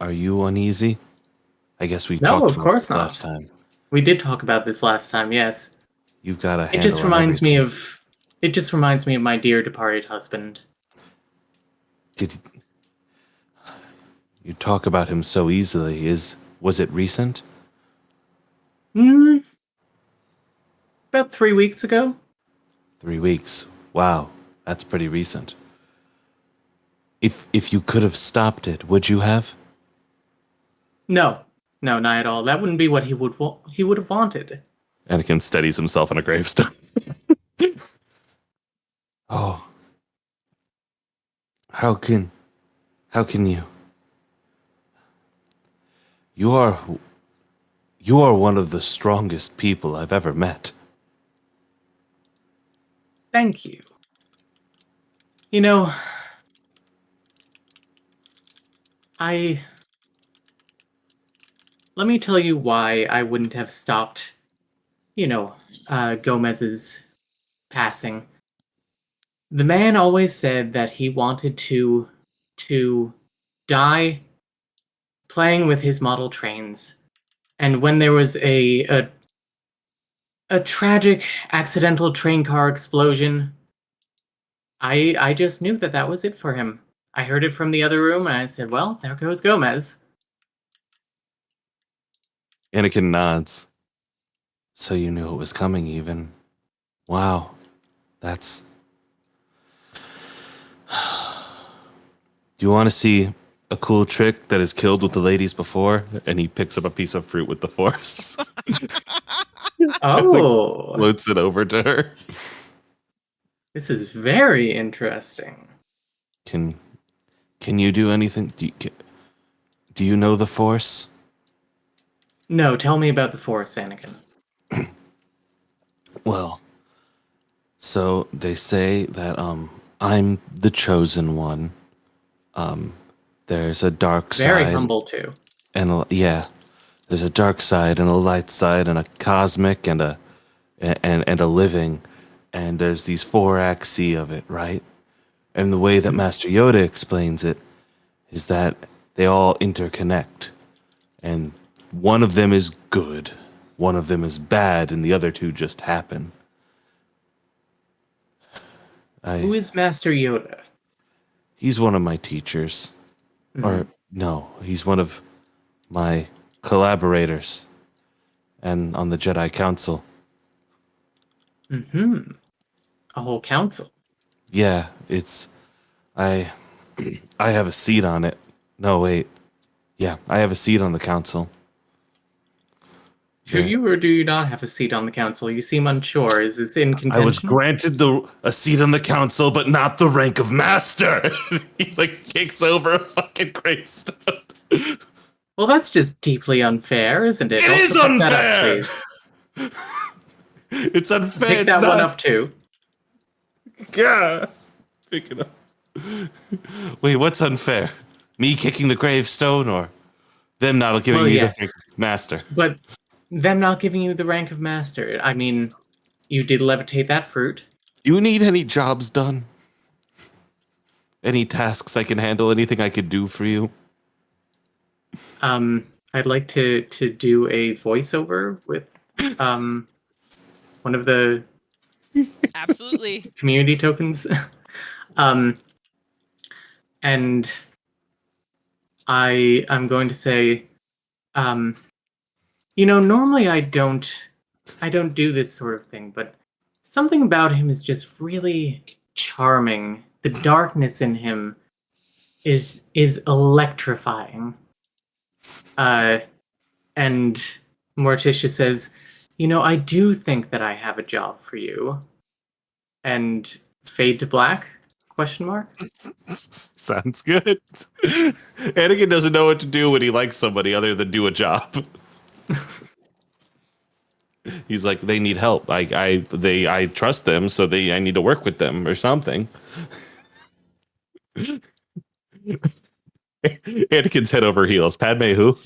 Are you uneasy? I guess we No, talked of about course this last not. time. We did talk about this last time, yes. You've got a handle. It just reminds on me everything. of my dear departed husband. Did you talk about him so easily? Was it recent? About 3 weeks ago. 3 weeks. Wow, that's pretty recent. If you could have stopped it, would you have? No, not at all. That wouldn't be what he would have wanted. Anakin steadies himself on a gravestone. Oh. How can you? You are one of the strongest people I've ever met. Thank you. You know, let me tell you why I wouldn't have stopped, Gomez's passing. The man always said that he wanted to die playing with his model trains. And when there was a tragic accidental train car explosion, I just knew that was it for him. I heard it from the other room and I said, well, there goes Gomez. Anakin nods. So you knew it was coming even. Wow. That's... Do you want to see a cool trick that has killed with the ladies before? And he picks up a piece of fruit with the force. Oh, Floats it over to her. this is very interesting. Can you do anything? Do you know the force? No, tell me about the Force, Anakin. Well, so they say that I'm the chosen one. There's a dark side. Very humble too. And there's a dark side and a light side and a cosmic and a living, and there's these 4 axes of it, right? And the way that Master Yoda explains it is that they all interconnect, and one of them is good, one of them is bad, and the other 2 just happen. Who is Master Yoda? He's one of my teachers. Or, no, he's one of my collaborators and on the Jedi Council. A whole council. Yeah, I have a seat on it. No, wait. Yeah, I have a seat on the council. Do you or do you not have a seat on the council? You seem unsure. Is this in contention? I was granted a seat on the council, but not the rank of master. He like kicks over a fucking gravestone. Well, that's just deeply unfair, isn't it? It Also is pick that up, unfair! please. It's unfair. Pick It's that not... one up too. Yeah. Pick it up. Wait, what's unfair? Me kicking the gravestone or them not giving me yes. the rank of master? But them not giving you the rank of master. I mean, you did levitate that fruit. Do you need any jobs done? Any tasks I can handle? Anything I could do for you? I'd like to do a voiceover with one of the Absolutely. community tokens. And I'm going to say, normally I don't do this sort of thing, but something about him is just really charming. The darkness in him is electrifying. And Morticia says, I do think that I have a job for you. And fade to black? Question mark? Sounds good. Anakin doesn't know what to do when he likes somebody other than do a job. He's like, they need help. I trust them, so I need to work with them or something. Anakin's head over heels. Padme who?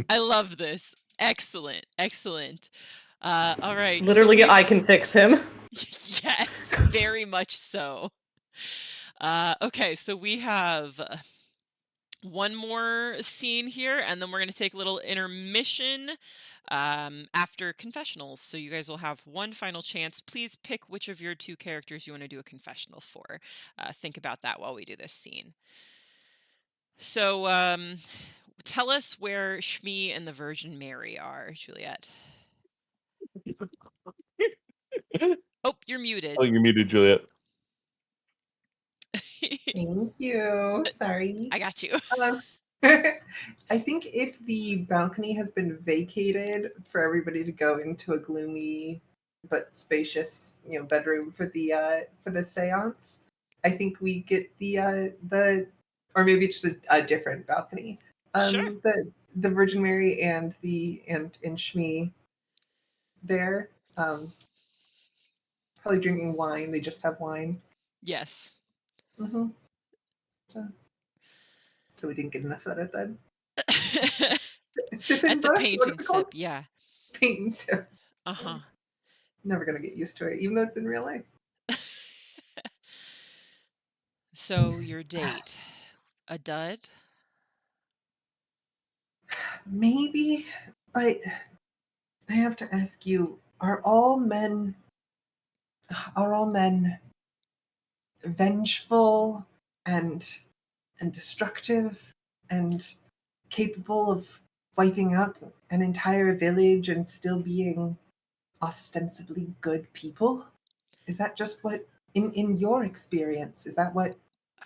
I love this. Excellent. Excellent. All right. so Literally, we- I can fix him. Yes, very much so. Okay, so we have one more scene here, and then we're going to take a little intermission after confessionals. So you guys will have one final chance. Please pick which of your two characters you want to do a confessional for. Think about that while we do this scene. So tell us where Schmee and the Virgin Mary are, Juliet. Oh, you're muted. Oh, you're muted, Juliet. Thank you. Sorry. I got you. I think if the balcony has been vacated for everybody to go into a gloomy but spacious, bedroom for the seance, I think we get the or maybe it's just a different balcony. Sure. The Virgin Mary and Schmee there, probably drinking wine. They just have wine. Yes. Mm-hmm. So we didn't get enough of that then. Sip and At the brush? What painting is it called? sip, yeah. Paint and sip. Uh-huh. Never gonna get used to it, even though it's in real life. So your date, a dud? Maybe, but I have to ask you: Are all men vengeful and destructive and capable of wiping out an entire village and still being ostensibly good people? Is that just what, in your experience, is that what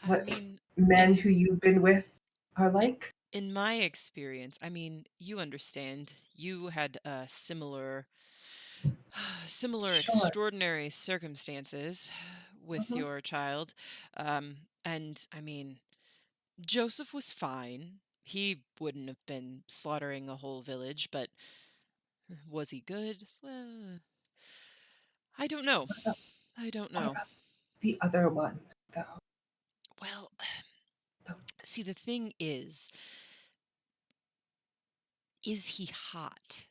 I mean, men who you've been with are like? in my experience, I mean, you understand, you had similar Sure. extraordinary circumstances with Mhm. your child. And I mean, Joseph was fine. He wouldn't have been slaughtering a whole village, but was he good? Well, I don't know. I don't What know. about the other one, though? Well, The- see, the thing is he hot?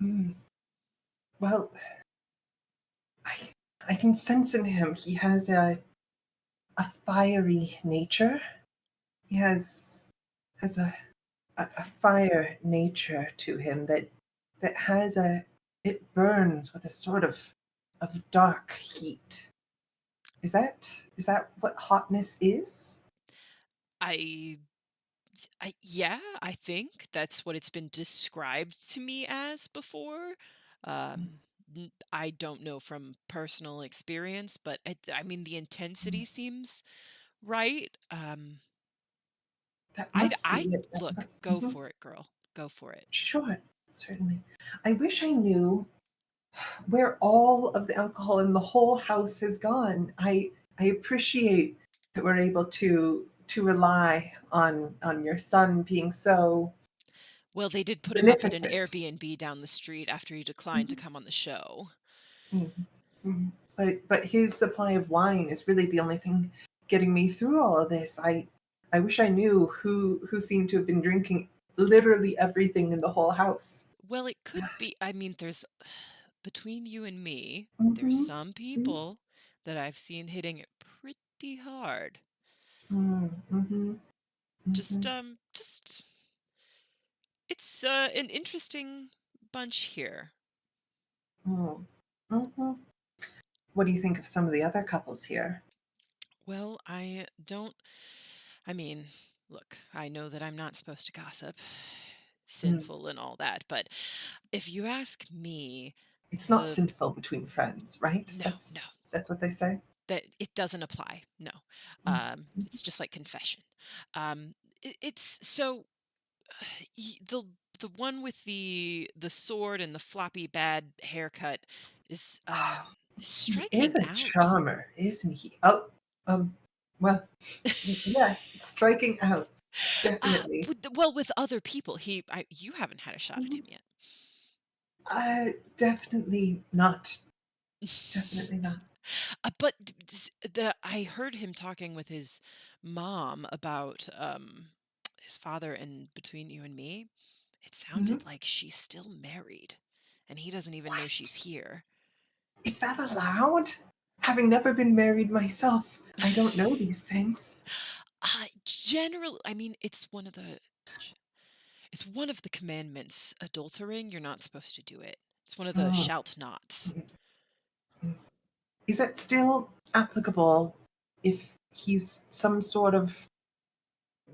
Mm. Well, I can sense in him he has a fiery nature. He has a fire nature to him that has it burns with a sort of dark heat. Is that what hotness is? I yeah, I think that's what it's been described to me as before. I don't know from personal experience, but I mean the intensity seems right. That I must be it. look, go Mhm. for it, girl. go for it. Sure, certainly. I wish I knew where all of the alcohol in the whole house has gone. I appreciate that we're able to rely on your son being so Well, they did put him up at an beneficent. Airbnb down the street after he declined to come on the show. Mhm, mhm. But his supply of wine is really the only thing getting me through all of this. I wish I knew who seemed to have been drinking literally everything in the whole house. Well, it could be, I mean, there's, between you and me, there's Mhm, some people that I've seen hitting it pretty hard. mhm, mhm, Just, mhm. it's an interesting bunch here. Mm, mhm. What do you think of some of the other couples here? Well, I mean, look, I know that I'm not supposed to gossip, sinful and all that, but if you ask me, It's not the sinful between friends, right? no, no, That's what they say. that it doesn't apply. No. Mm, It's just like confession. It's so the one with the sword and the floppy bad haircut is He is striking a out. charmer, isn't he? Oh, well, yes, striking out, definitely. Well, with other people, you haven't had a shot at Mhm. him yet. Definitely not. Definitely not. But I heard him talking with his mom about his father, and between you and me, it Mhm. sounded like she's still married, and he doesn't even know she's What? here. Is that allowed? Having never been married myself, I don't know these things. Generally, I mean, it's one of the commandments. Adultering, you're not supposed to do it. It's one of the Mm, shalt nots. mm, mm. Is that still applicable if he's some sort of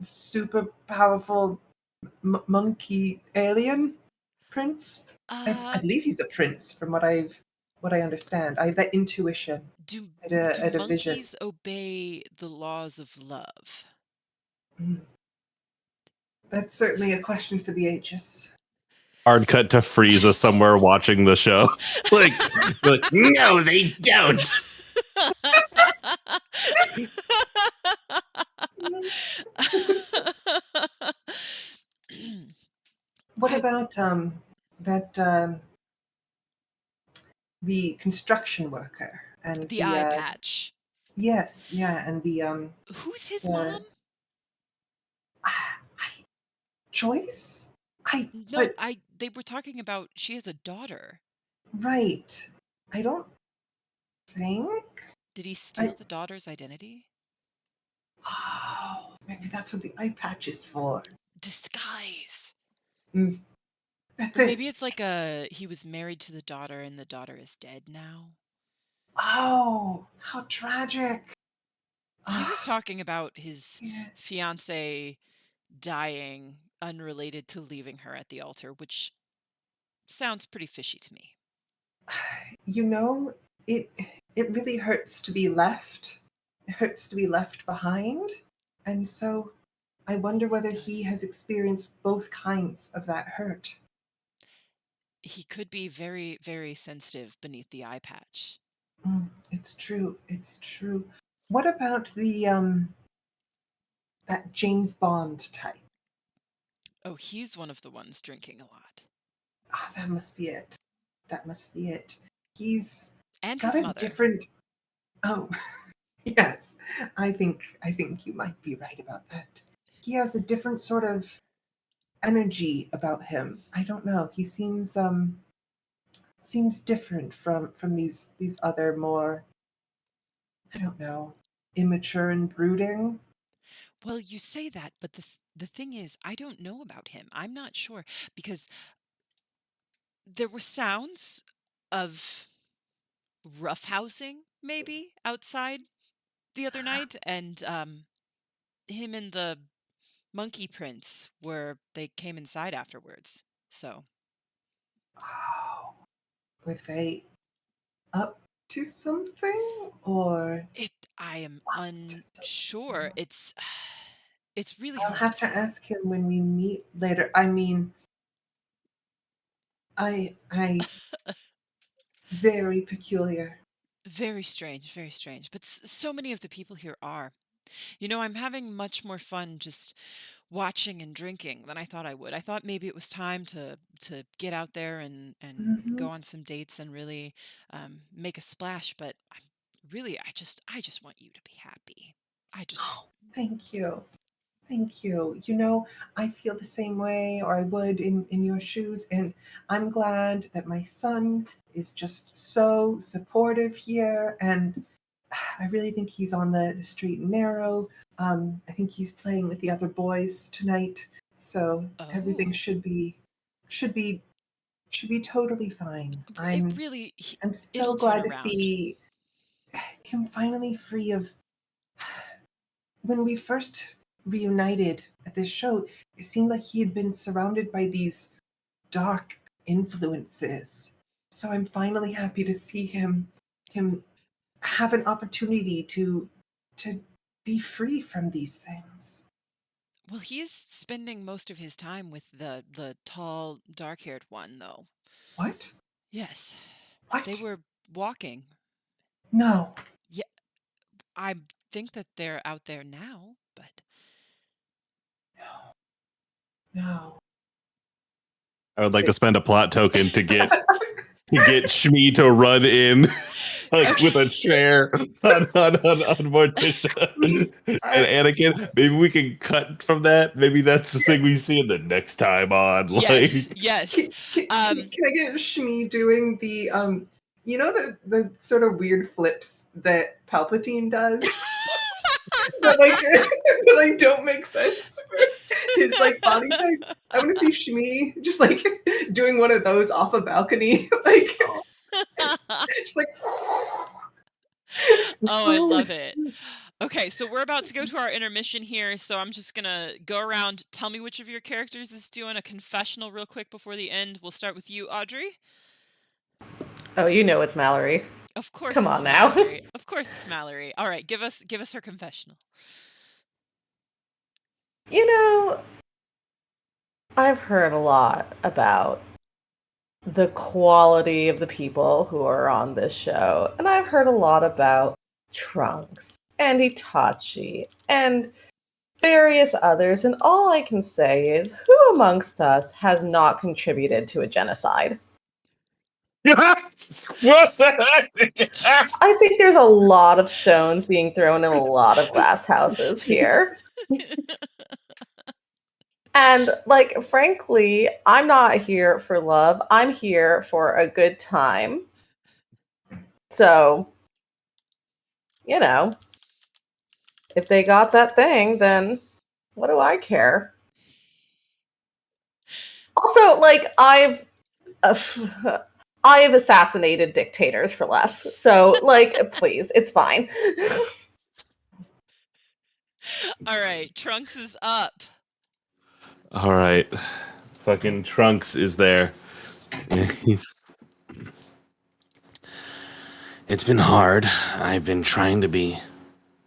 super powerful monkey alien prince? I Uh, believe he's a prince, from what I understand. I have that intuition do at do a vision. monkeys obey the laws of love? Mm. That's certainly a question for the ages. Hard cut to Frieza somewhere watching the show. like, no, they don't. What I about that the construction worker and the the eye patch. yes, yeah, and Who's his mom? the choice? I No, but they were talking about she has a daughter. right. I don't think Did he steal I the daughter's identity? oh, maybe that's what the eye patch is for. Disguise. Mm, that's Or it. maybe it's like he was married to the daughter and the daughter is dead now. Oh, how tragic. He was Ah, talking about his yeah. fiance dying unrelated to leaving her at the altar, which sounds pretty fishy to me. You know, it it really hurts to be left. It hurts to be left behind. And so I wonder whether It he does. has experienced both kinds of that hurt. He could be very, very sensitive beneath the eye patch. It's true. It's true. What about the that James Bond type? Oh, he's one of the ones drinking a lot. Ah, that must be it. That must be it. He's And got his a mother. different oh yes. I think you might be right about that. He has a different sort of energy about him. I don't know. He seems different from these other more, I don't know, immature and brooding. Well, you say that, but the thing is, I don't know about him. I'm not sure because there were sounds of roughhousing maybe outside the other night, and him and the monkey prince they came inside afterwards. So Oh, were they up to something or I am up to unsure. something? It's really I'll hard to have to say. ask him when we meet later. I mean, I very peculiar. Very strange, very strange. But so many of the people here are. You know, I'm having much more fun just watching and drinking than I thought I would. I thought maybe it was time to get out there and Hmm. go on some dates and really make a splash. But I just want you to be happy. I just Oh, thank you. Thank you. I feel the same way, or I would in your shoes. And I'm glad that my son is just so supportive here. And I really think he's on the straight and narrow. I think he's playing with the other boys tonight. So everything oh, should be totally fine. it I'm really I'm it'll so turn glad to around. see him finally free of. When we first reunited at this show, it seemed like he had been surrounded by these dark influences. So I'm finally happy to see him have an opportunity to be free from these things. Well, he is spending most of his time with the tall, dark-haired one, though. What? Yes, they What? were walking. No. Yeah, I think that they're out there now, but No. I would like to spend a plot token to get Schmee to run in like with a chair on Morticia and I, Anakin. Maybe we can cut from that. Maybe that's the thing we see in the next time on. yes, Like, yes. can, can I get Shmi doing the sort of weird flips that Palpatine does? That like that like don't make sense for his like body type. I want to see Shmi just like doing one of those off a balcony, like just like. Oh, I love it. Okay, so we're about to go to our intermission here, so I'm just gonna go around. Tell me which of your characters is doing a confessional real quick before the end. We'll start with you, Audrey. Oh, you know it's Mallory. Of course Come it's on now. Mallory. Of course it's Mallory. All right, give us her confessional. You know, I've heard a lot about the quality of the people who are on this show, and I've heard a lot about Trunks and Itachi and various others, and all I can say is who amongst us has not contributed to a genocide? what the heck? I think there's a lot of stones being thrown in a lot of glass houses here. And, like, frankly, I'm not here for love. I'm here for a good time. So, you know, if they got that thing, then what do I care? Also, like, I've assassinated dictators for less. So, like, please, it's fine. All right, Trunks is up. All right, fucking Trunks is there. Yeah, It's been hard. I've been trying to be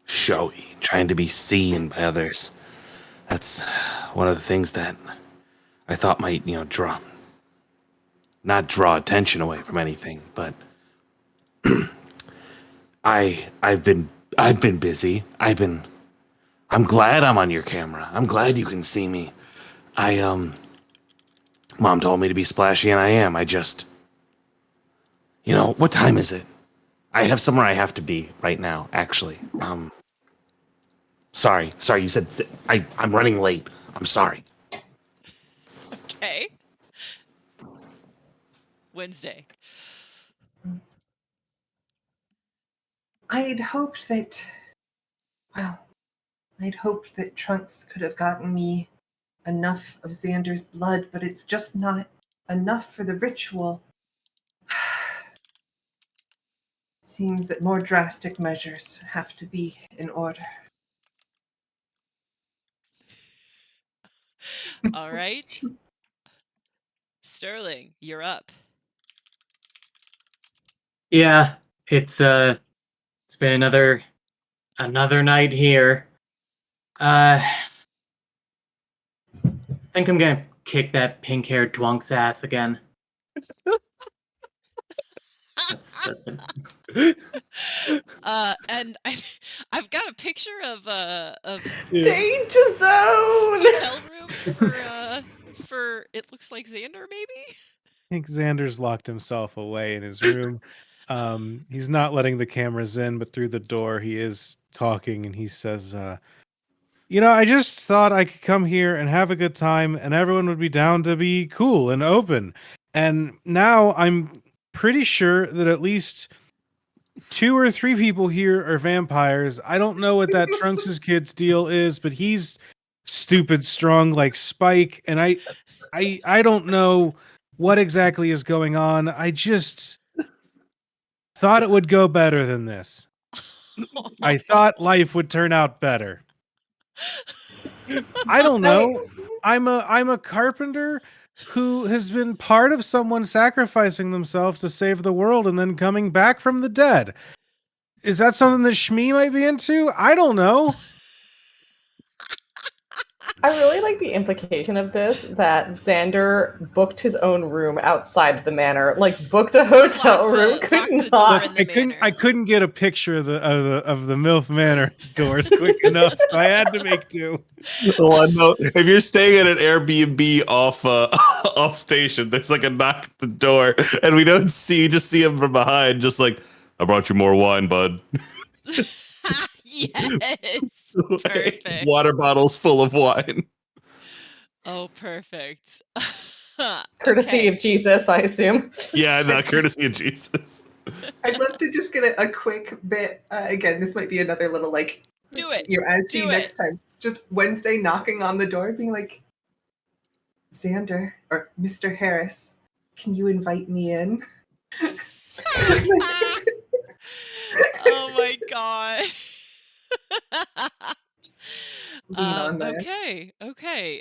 showy, trying to be seen by others. That's one of the things that I thought might, not draw attention away from anything, but I've been busy. I'm glad I'm on your camera. I'm glad you can see me. Mom told me to be splashy and I am. What time is it? I have somewhere I have to be right now, actually. Sorry, you said I'm running late. I'm sorry. Okay. Wednesday. I'd hoped that, well, I'd hoped that Trunks could have gotten me enough of Xander's blood, but it's just not enough for the ritual. Seems that more drastic measures have to be in order. All right. Sterling, you're up. Yeah, it's been another night here. I think I'm gonna kick that pink-haired Dwonk's ass again. That's it. And I've got a picture of Danger zone. hotel rooms for it looks like Xander, maybe. I think Xander's locked himself away in his room. He's not letting the cameras in, but through the door he is talking, and he says, I just thought I could come here and have a good time, and everyone would be down to be cool and open. And now I'm pretty sure that at least 2 or 3 people here are vampires. I don't know what that Trunks' kid's deal is, but he's stupid strong like Spike, and I don't know what exactly is going on. I just thought it would go better than this. I thought life would turn out better. I don't know. I'm a carpenter who has been part of someone sacrificing themselves to save the world and then coming back from the dead. Is that something that Schmee might be into? I don't know. I really like the implication of this, that Xander booked his own room outside of the manor, like booked a hotel room, could not. I couldn't get a picture of the MILF Manor doors quick enough, so I had to make do. Well, no, if you're staying at an Airbnb off station, there's like a knock at the door, and we don't just see him from behind, just like, I brought you more wine, bud. Yes. Perfect. Water bottles full of wine. Oh, perfect. Courtesy of Jesus, I assume. Yeah, no, courtesy of Jesus. I'd love to just get a quick bit. Again, this might be another little like. Do it. See you next time. Just Wednesday knocking on the door, being like, Xander or Mr. Harris, can you invite me in? Oh my god. Okay.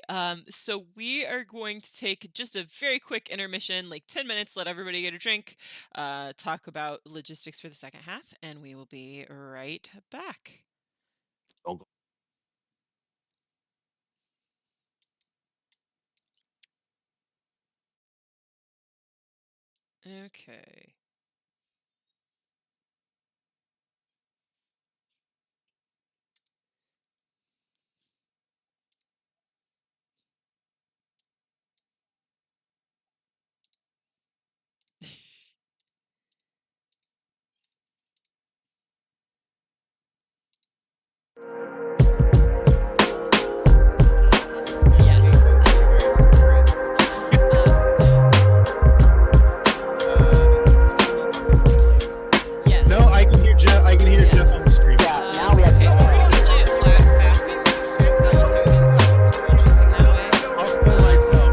So we are going to take just a very quick intermission, like 10 minutes, let everybody get a drink, talk about logistics for the second half, and we will be right back. Okay. No, I can hear Jeff. I can hear Jeff on the stream. Yeah, now we have Okay, so we're gonna play it flat, fast and loose, so tokens, it's more interesting that way. I'll spill myself.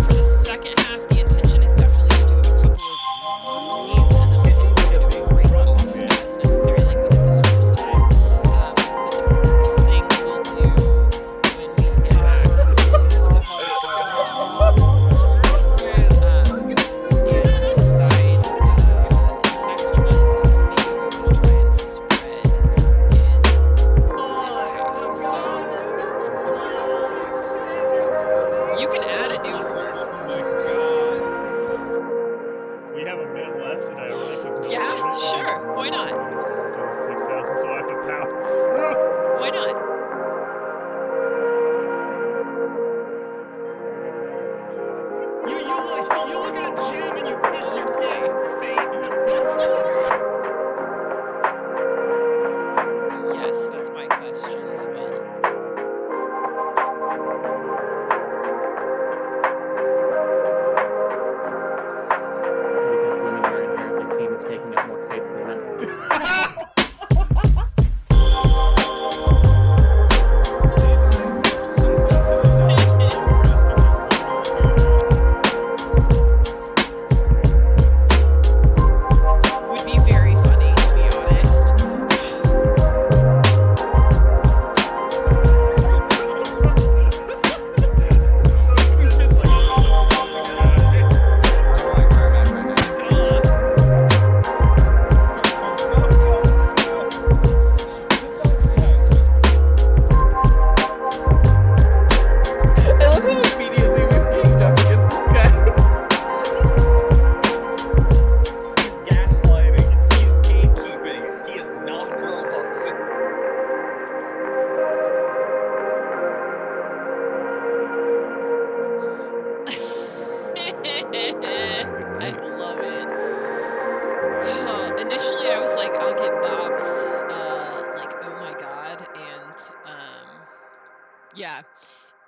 For the second half, the intention is definitely to do a couple of group scenes, and then we can kind of break off as necessary, like we did this first time. But the first thing we'll do when we get back is evolve our small groups, and decide which ones maybe we will try and spread in this half. So you can add a new group. We have a minute left, and I already took. Yeah, sure. Why not? 6,000, so I have to pound. Why not? You look at Jim and you piss your pants. Yes, that's my question as well. Because women are inherently seen as taking up more space than men. Would be very funny, to be honest.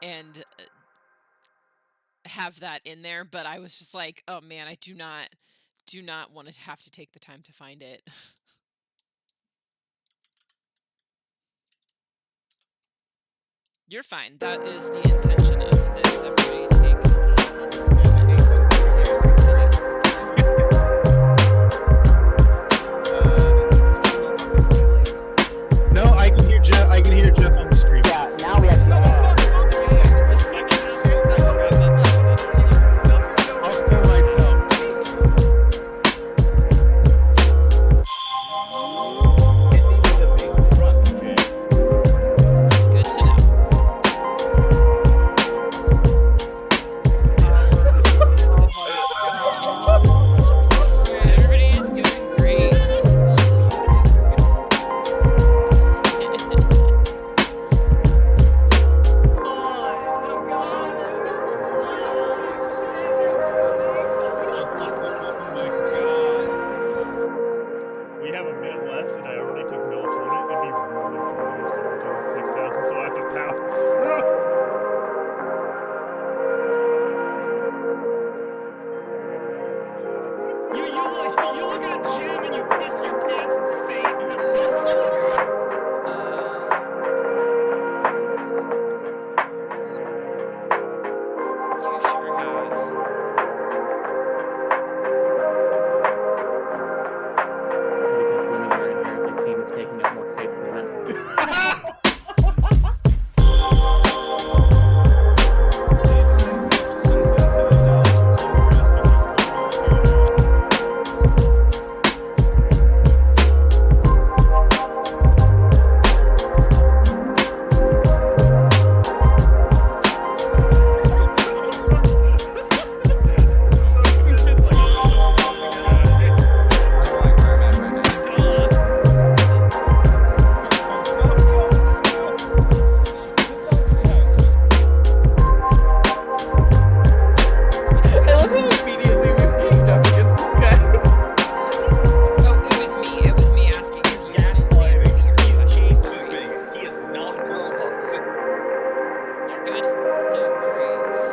and have that in there, but I was just like, oh man, I do not want to have to take the time to find it. You're fine. That is the intention of this. Everybody take No, I can hear Jeff. I can hear Jeff on the stream. Yeah, now we actually the second half of the crowd. I'll spare myself. Good to know. Everybody is doing great. We have a minute left, and I already took melatonin. It'd be really funny if someone took 6,000, so I have to pound. You look at a gym and you piss your pants and faint. You sure have. Because women are inherently seen as taking up more space than men. I love how immediately we've teamed up against this guy. Oh, it was me asking. Because you didn't see it earlier. He's sorry. He is not girl boss. You're good. No worries.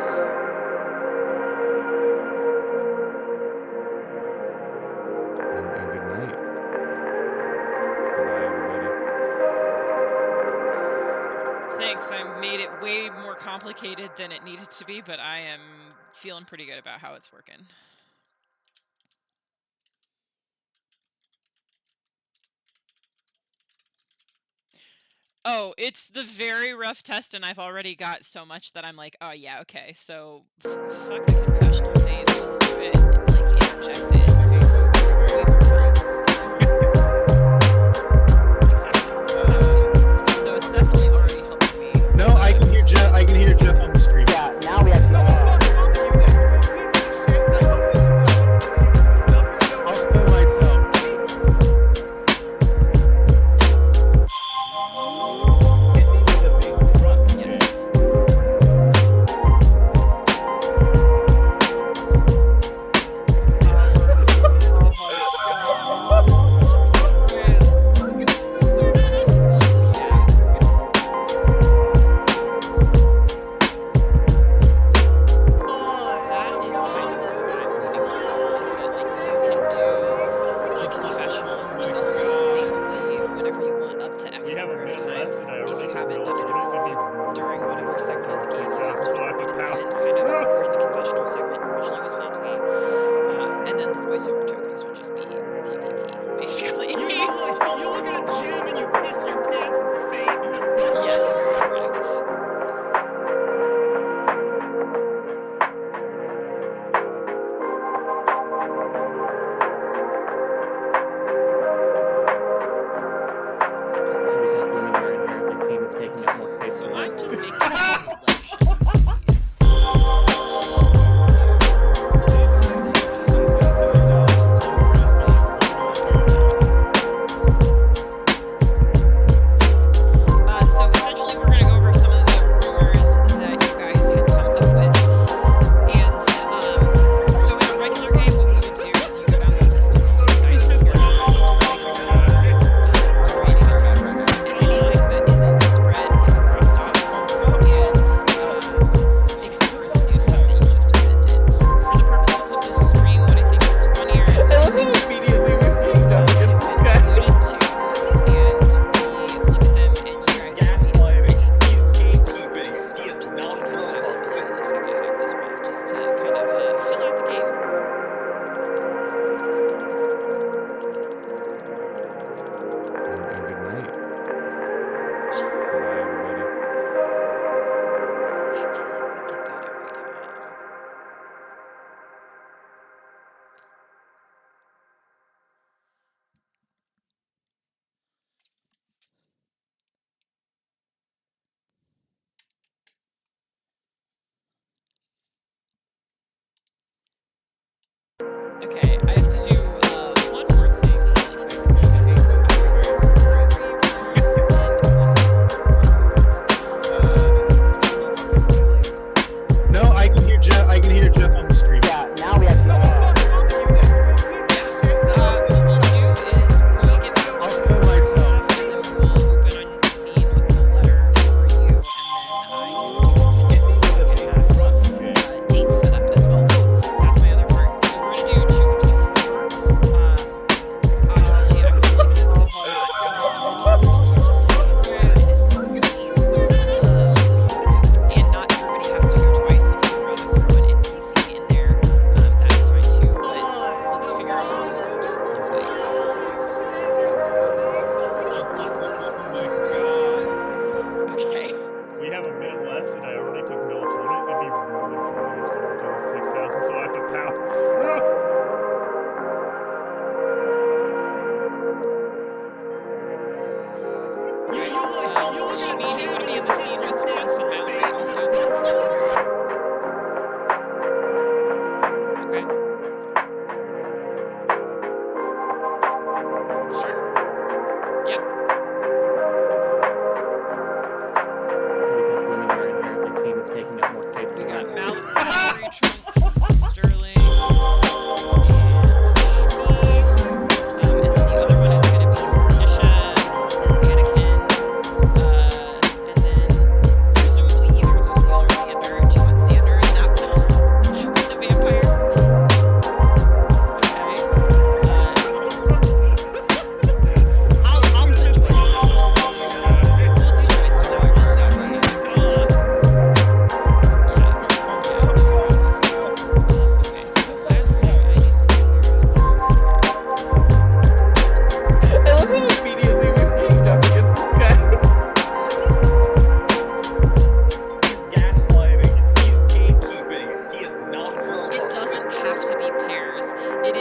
And good night. Good night, everybody. Thanks. I made it way more complicated than it needed to be, but I am feeling pretty good about how it's working. Oh, it's the very rough test, and I've already got so much that I'm like, oh yeah, okay, so fuck the confessional phase, just do it, like, interject it. It's way more fun. Exactly. So it's definitely already helping me. No, I can hear Jeff. I can hear Jeff on the stream. Yeah, now we actually I'll spare myself. Yes. That is kind of what I'm leaning towards, is that like you can do the confessional yourself basically whenever you want, up to X We have a number of minute times. left, and I If you already haven't done it at melatonin. It'd be all during whatever segment of the game you have to So do I have to right at the pound. end, kind of where the confessional segment originally was planned to be. And then the voiceover tokens would just be PvP, basically. You look at a gym and you piss your pants and faint. Yes, correct. Because women are inherently seen as taking up more space So than men. I'm just making a selection of these. So essentially, we're going to go over some of the rumors that you guys had come up with. And so in a regular game, what we would do is you go down the list of the exciting heroes, creating a new rumor, and anything that isn't spread gets crossed off. And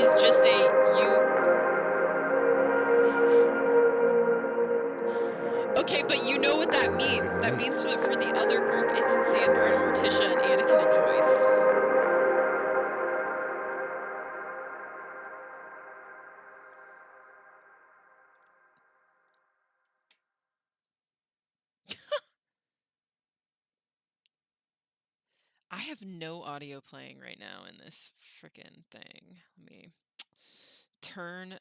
is just a you. Okay, but you know what that means. That means that for the other group, it's Xander and Morticia and Anakin and Joyce. I have no audio playing right now in this frickin' thing. Let me turn.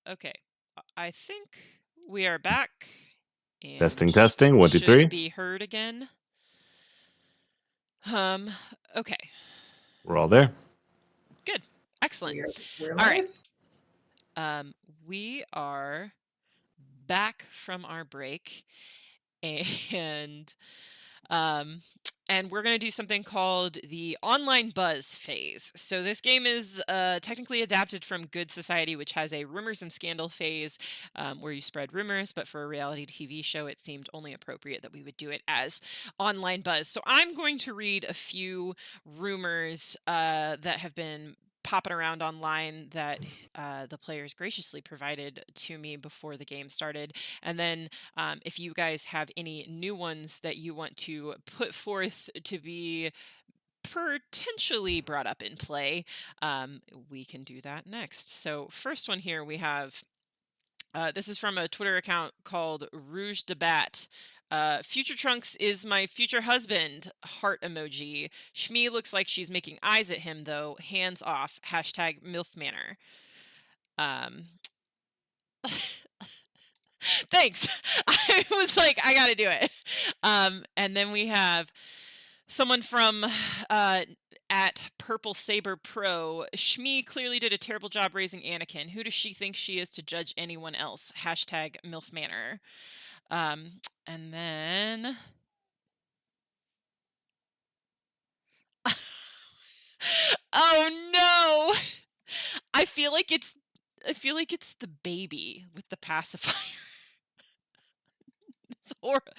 Okay, I think we are back. And Testing. 1, 2, should 3. be heard again. Okay. We're all there. Good. Excellent. We're All right. live. We are back from our break, and we're going to do something called the online buzz phase. So this game is technically adapted from Good Society, which has a rumors and scandal phase where you spread rumors, but for a reality TV show, it seemed only appropriate that we would do it as online buzz. So I'm going to read a few rumors that have been popping around online that the players graciously provided to me before the game started. And then if you guys have any new ones that you want to put forth to be potentially brought up in play, we can do that next. So first one here we have, this is from a Twitter account called Rouge de Bat. Future Trunks is my future husband, heart emoji. Schmee looks like she's making eyes at him though, hands off, hashtag MILF Manor. Thanks. I was like, I gotta do it. And then we have someone from at Purple Saber Pro. Schmee clearly did a terrible job raising Anakin. Who does she think she is to judge anyone else? Hashtag MILF Manor. And then oh no! I feel like it's the baby with the pacifier. It's horrible.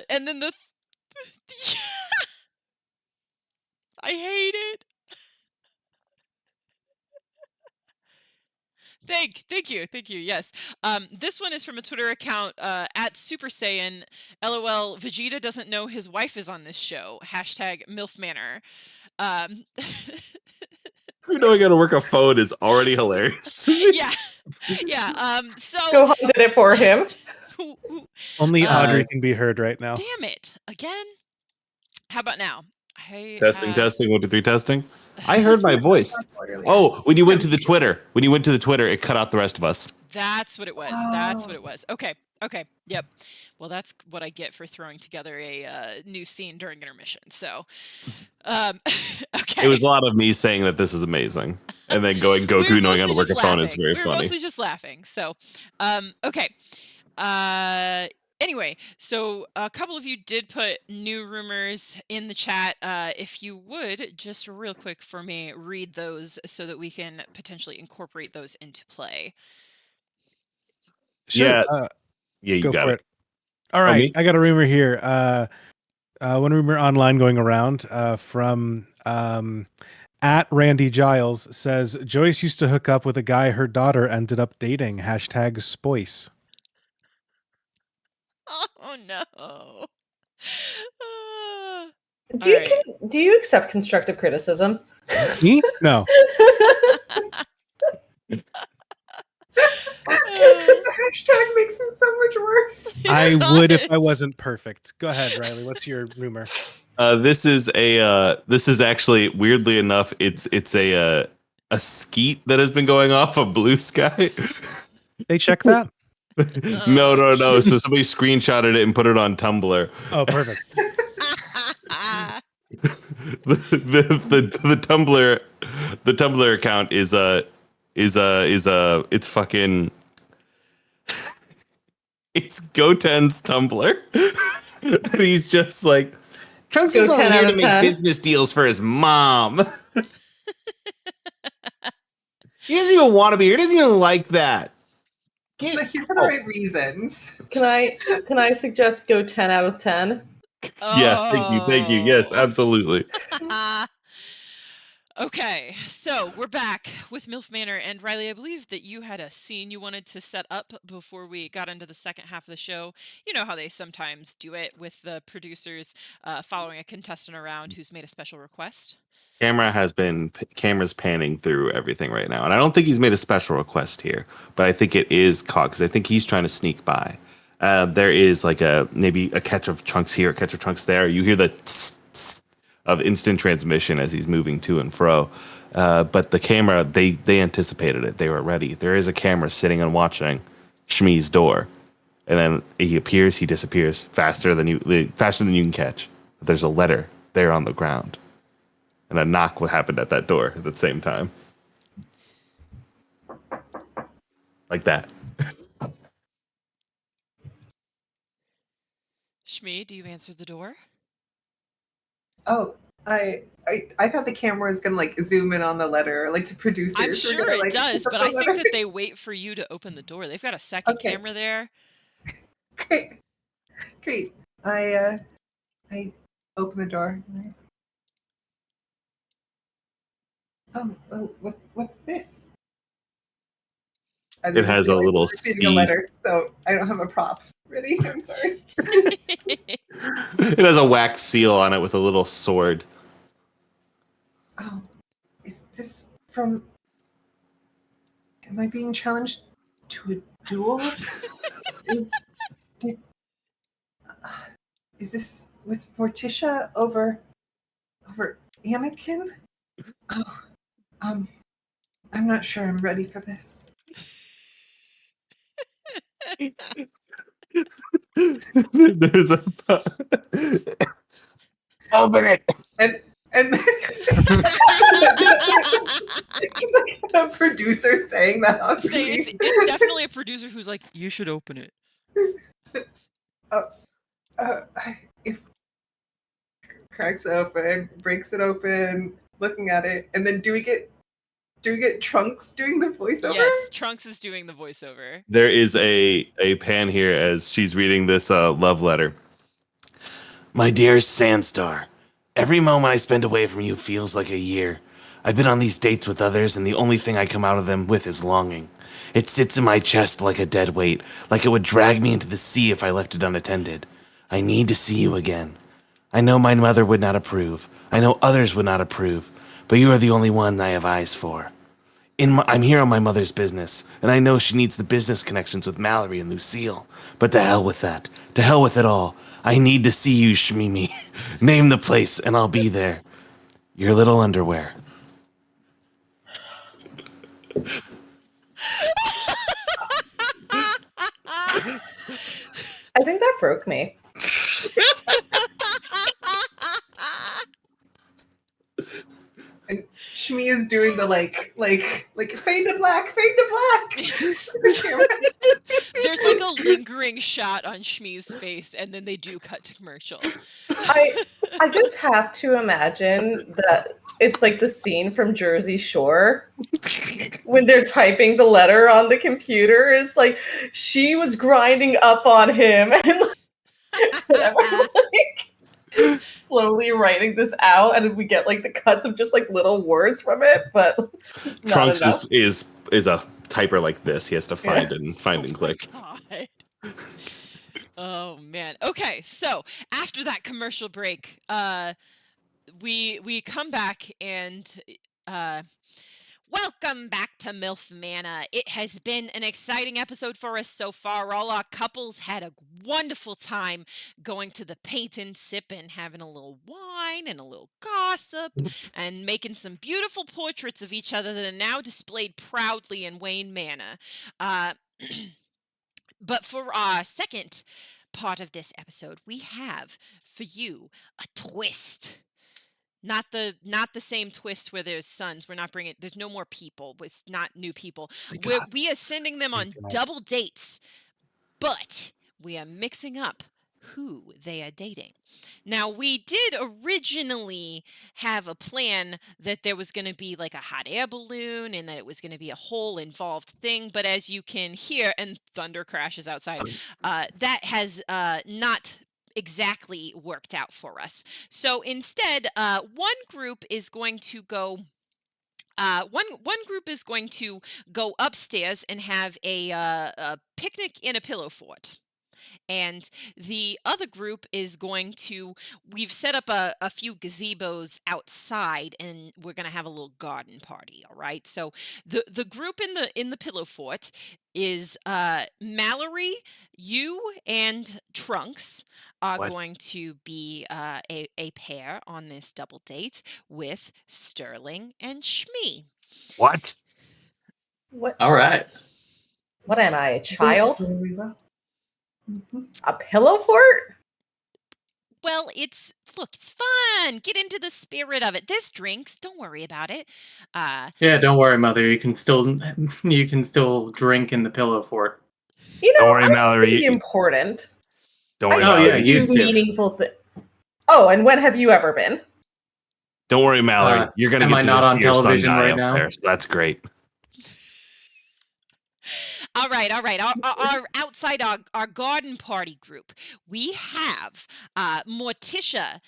And then I hate it. Thank you. Yes. This one is from a Twitter account at Super Saiyan. LOL. Vegeta doesn't know his wife is on this show. Hashtag MILF Manor. You know, I got to work a phone is already hilarious. Yeah. So Gohan did it for him. Only Audrey can be heard right now. Damn it! Again. How about now? Testing. 1, 2, 3, testing. I heard my voice. Oh, when you went to the Twitter, it cut out the rest of us. That's what it was. Okay. Yep. Well, that's what I get for throwing together a new scene during intermission. So, okay. It was a lot of me saying that this is amazing, and then going Goku knowing how to work a phone is very funny. We're mostly just laughing. So, okay. Anyway, so a couple of you did put new rumors in the chat. If you would, just real quick for me, read those so that we can potentially incorporate those into play. Sure. Yeah, you got it. All right, I got a rumor here. One rumor online going around from at Randy Giles says Joyce used to hook up with a guy her daughter ended up dating. Hashtag Spoice. Oh no. Do you accept constructive criticism? Me? No. The hashtag makes it so much worse. I would if I wasn't perfect. Go ahead, Riley. What's your rumor? This is actually, weirdly enough, it's a skeet that has been going off of Blue Sky. They check that? No. So somebody screenshotted it and put it on Tumblr. Oh, perfect. the Tumblr account is it's fucking it's Goten's Tumblr. And he's just like, Trunks is only here to make business deals for his mom. He doesn't even want to be here. He doesn't even like that. But here for the right reasons. Can I suggest go 10 out of 10? Yes, thank you. Yes, absolutely. Okay, so we're back with MILF Manor, and Riley, I believe that you had a scene you wanted to set up before we got into the second half of the show. You know how they sometimes do it with the producers following a contestant around who's made a special request. Camera's panning through everything right now, and I don't think he's made a special request here, but I think it is caught because I think he's trying to sneak by. There is like maybe a catch of Trunks here, a catch of Trunks there. You hear the tss, tss of instant transmission as he's moving to and fro. But the camera, they anticipated it. They were ready. There is a camera sitting and watching Schmee's door, and then he appears, he disappears faster than you can catch. But there's a letter there on the ground. And a knock what happened at that door at the same time. Like that. Schmee, do you answer the door? Oh, I thought the camera was gonna like zoom in on the letter, like the producers. I'm sure gonna, it like, does, but I think letter. that they wait for you to open the door. They've got a second camera there. Great. I open the door. What's this? It has a little receiving a C. letter, so I don't have a prop ready. I'm sorry. It has a wax seal on it with a little sword. Oh, is this from? Am I being challenged to a duel? Is this with Morticia over Anakin? Oh, I'm not sure I'm ready for this. There's a open it. And it's like a producer saying that on Say screen. it's definitely a producer who's like, you should open it. If cracks it open, breaks it open, looking at it, and then do we get Trunks doing the voiceover? Yes, Trunks is doing the voiceover. There is a pan here as she's reading this love letter. My dear Sandstar, every moment I spend away from you feels like a year. I've been on these dates with others, and the only thing I come out of them with is longing. It sits in my chest like a dead weight, like it would drag me into the sea if I left it unattended. I need to see you again. I know my mother would not approve. I know others would not approve, but you are the only one I have eyes for. I'm here on my mother's business, and I know she needs the business connections with Mallory and Lucille. But to hell with that. To hell with it all. I need to see you, Schmee. Name the place, and I'll be there. Your little underwear. I think that broke me. And Schmee is doing the like fade to black. There's like a lingering shot on Shmee's face, and then they do cut to commercial. I just have to imagine that it's like the scene from Jersey Shore when they're typing the letter on the computer. It's like she was grinding up on him and like slowly writing this out, and we get like the cuts of just like little words from it, but not Trunks enough. is a typer like this. He has to find and click. God. Oh man. Okay, so after that commercial break, we come back and welcome back to MILF Manor. It has been an exciting episode for us so far. All our couples had a wonderful time going to the paint and sipping, having a little wine and a little gossip, and making some beautiful portraits of each other that are now displayed proudly in Wayne Manor. But for our second part of this episode, we have for you a twist. Not the same twist where there's sons. We're not bringing. There's no more people. It's not new people. We are sending them on double dates, but we are mixing up who they are dating. Now, we did originally have a plan that there was going to be like a hot air balloon and that it was going to be a whole involved thing. But as you can hear, and thunder crashes outside, that has not exactly worked out for us. So instead, one group is going to go upstairs and have a picnic in a pillow fort. And the other group is going to, we've set up a few gazebos outside, and we're going to have a little garden party. All right. So the group in the pillow fort is Mallory, you, and Trunks are going to be a pair on this double date with Sterling and Schmee. What? What? All right. What am I, a child? Very well. A pillow fort? Well, it's fun. Get into the spirit of it. There's drinks. Don't worry about it. Yeah, don't worry, Mother. You can still drink in the pillow fort. You know, Don't worry, I'm Mallory. just important. Don't worry, I Oh, Mallory. yeah, do used to. meaningful things. Oh, and when have you ever been? Don't worry, Mallory. You're gonna am get I to not on see your son television die right up now? there, so that's great. All right. Our outside our garden party group. We have Morticia,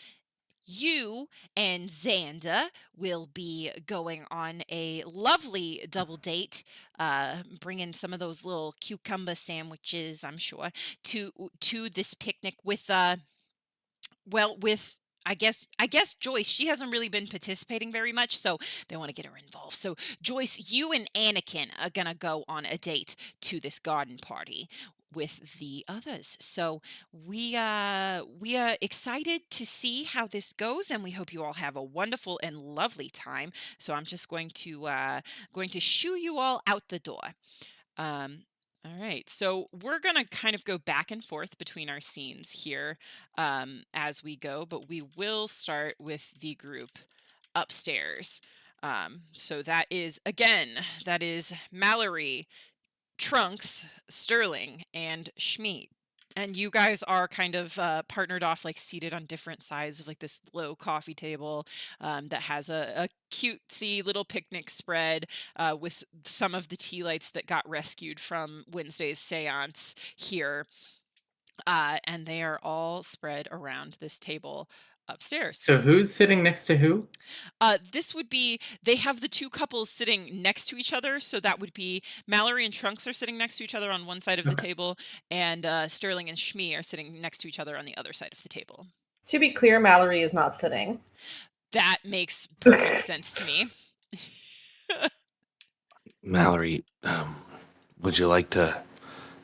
you and Xander will be going on a lovely double date, bringing some of those little cucumber sandwiches, I'm sure, to this picnic with with I guess Joyce. She hasn't really been participating very much, so they want to get her involved. So Joyce, you and Anakin are gonna go on a date to this garden party with the others. So we are excited to see how this goes, and we hope you all have a wonderful and lovely time. So I'm just going to shoo you all out the door. Um, all right, so we're gonna kind of go back and forth between our scenes here as we go, but we will start with the group upstairs. So that is Mallory, Trunks, Sterling, and Schmee. And you guys are kind of partnered off, like seated on different sides of like this low coffee table that has a cutesy little picnic spread with some of the tea lights that got rescued from Wednesday's seance here. And they are all spread around this table upstairs. So who's sitting next to who? This would be, they have the two couples sitting next to each other. So that would be Mallory and Trunks are sitting next to each other on one side of the table, and Sterling and Schmee are sitting next to each other on the other side of the table. To be clear, Mallory is not sitting. That makes perfect sense to me. Mallory, would you like to?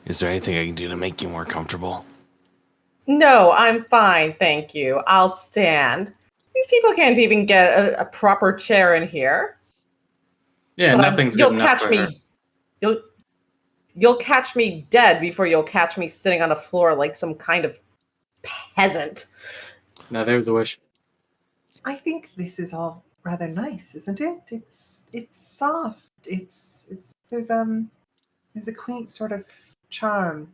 Is there anything I can do to make you more comfortable? No, I'm fine, thank you. I'll stand. These people can't even get a proper chair in here. Yeah, But nothing's good you'll enough catch for me. her. You'll catch me dead before you'll catch me sitting on the floor like some kind of peasant. Now there's a wish. I think this is all rather nice, isn't it? It's soft. It's there's a quaint sort of charm.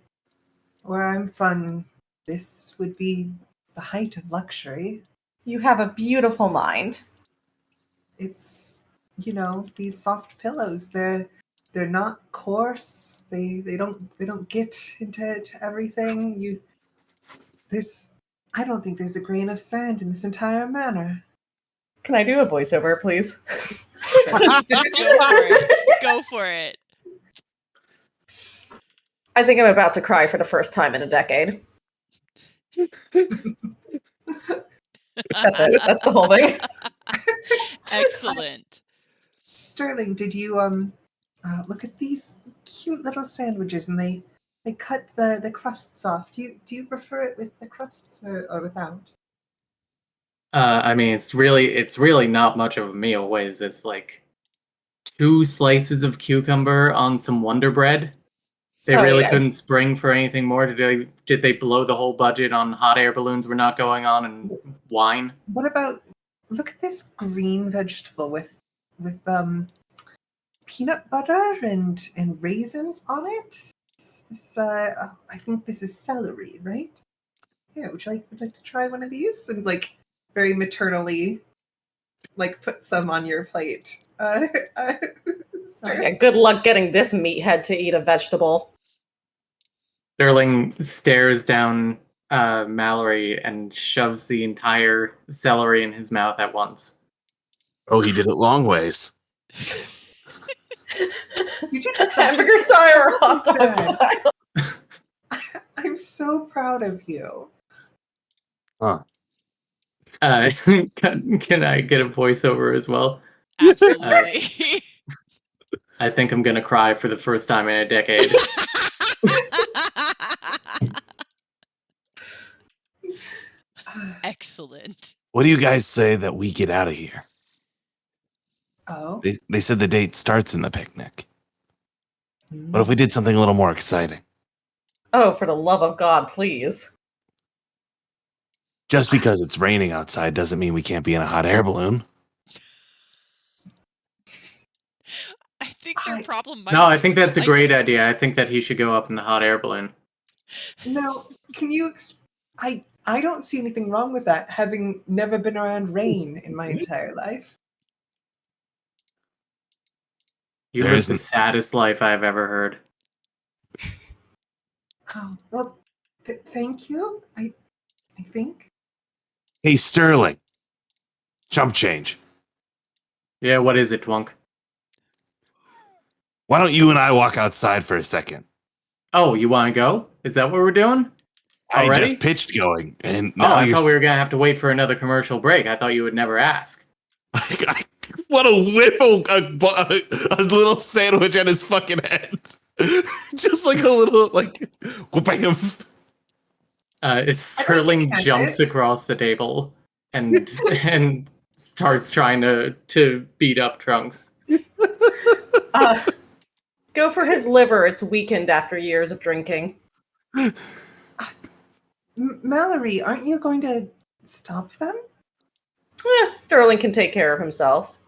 Where I'm from, this would be the height of luxury. You have a beautiful mind. It's these soft pillows. They're not coarse. They don't get into everything. I don't think there's a grain of sand in this entire manor. Can I do a voiceover, please? Go for it. I think I'm about to cry for the first time in a decade. That's it. That's the whole thing. Excellent. Sterling, did you look at these cute little sandwiches, and they cut the crusts off. Do you prefer it with the crusts or without? I mean, it's really not much of a meal. What is this, like 2 slices of cucumber on some Wonder Bread? They really couldn't spring for anything more. Did they blow the whole budget on hot air balloons we're not going on and wine? What about, look at this green vegetable with peanut butter and raisins on it. This I think this is celery, right? Yeah, would you like to try one of these? And like very maternally, like put some on your plate. Yeah, good luck getting this meathead to eat a vegetable. Sterling stares down Mallory and shoves the entire celery in his mouth at once. Oh, he did it long ways. You did Hamburger style or hot dog style? I'm so proud of you. Huh. Can I get a voiceover as well? Absolutely. I think I'm gonna cry for the first time in a decade. Excellent. What do you guys say that we get out of here? Oh. They said the date starts in the picnic. What if we did something a little more exciting? Oh, for the love of God, please. Just because it's raining outside doesn't mean we can't be in a hot air balloon. I think their problem might No, be I think with that's a the great idea. I think that he should go up in the hot air balloon. No, can you? I don't see anything wrong with that. Having never been around rain in my entire life. You There live the isn't- saddest life I've ever heard. Oh well, thank you. I think. Hey, Sterling, Chump change. Yeah, what is it, Twunk? Why don't you and I walk outside for a second? Oh, you want to go? Is that what we're doing? I Already? just pitched going, and Oh, now I you're. thought we were going to have to wait for another commercial break. I thought you would never ask. What a whiffle! A little sandwich at his fucking head. Just like a little, like, bam. It's Sterling catch jumps it. across the table and and starts trying to beat up Trunks. Go for his liver. It's weakened after years of drinking. Mallory, aren't you going to stop them? Sterling can take care of himself.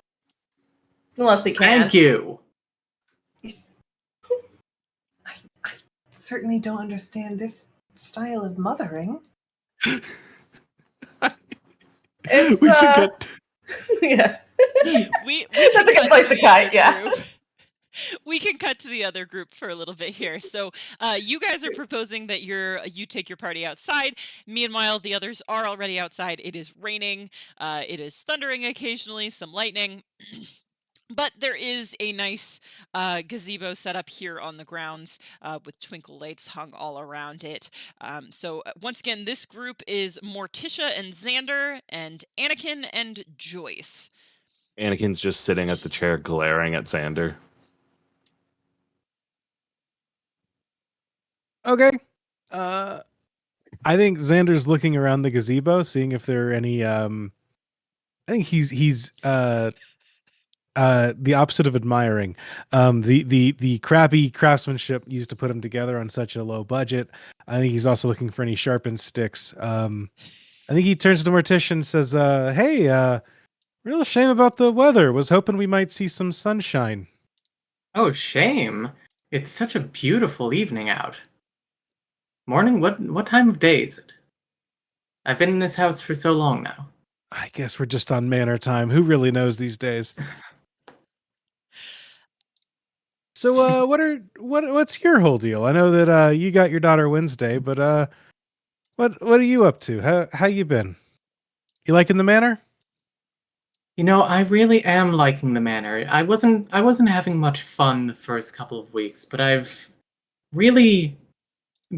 Unless he can. Thank you. I certainly don't understand this style of mothering. It's, We should cut. yeah. We That's a good place to cut, yeah. We can cut to the other group for a little bit here. So you guys are proposing that you take your party outside. Meanwhile, the others are already outside. It is raining. It is thundering occasionally, some lightning. But there is a nice gazebo set up here on the grounds with twinkle lights hung all around it. So once again, this group is Morticia and Xander and Anakin and Joyce. Anakin's just sitting at the chair glaring at Xander. Okay. I think Xander's looking around the gazebo, seeing if there are any. I think he's the opposite of admiring. The crappy craftsmanship used to put him together on such a low budget. I think he's also looking for any sharpened sticks. I think he turns to Morticia and says, "Hey, real shame about the weather. Was hoping we might see some sunshine." Oh, shame. It's such a beautiful evening out. Morning? What time of day is it? I've been in this house for so long now. I guess we're just on manor time. Who really knows these days? So, what's your whole deal? I know that you got your daughter Wednesday, but what are you up to? How you been? You liking the manor? You know, I really am liking the manor. I wasn't having much fun the first couple of weeks, but I've really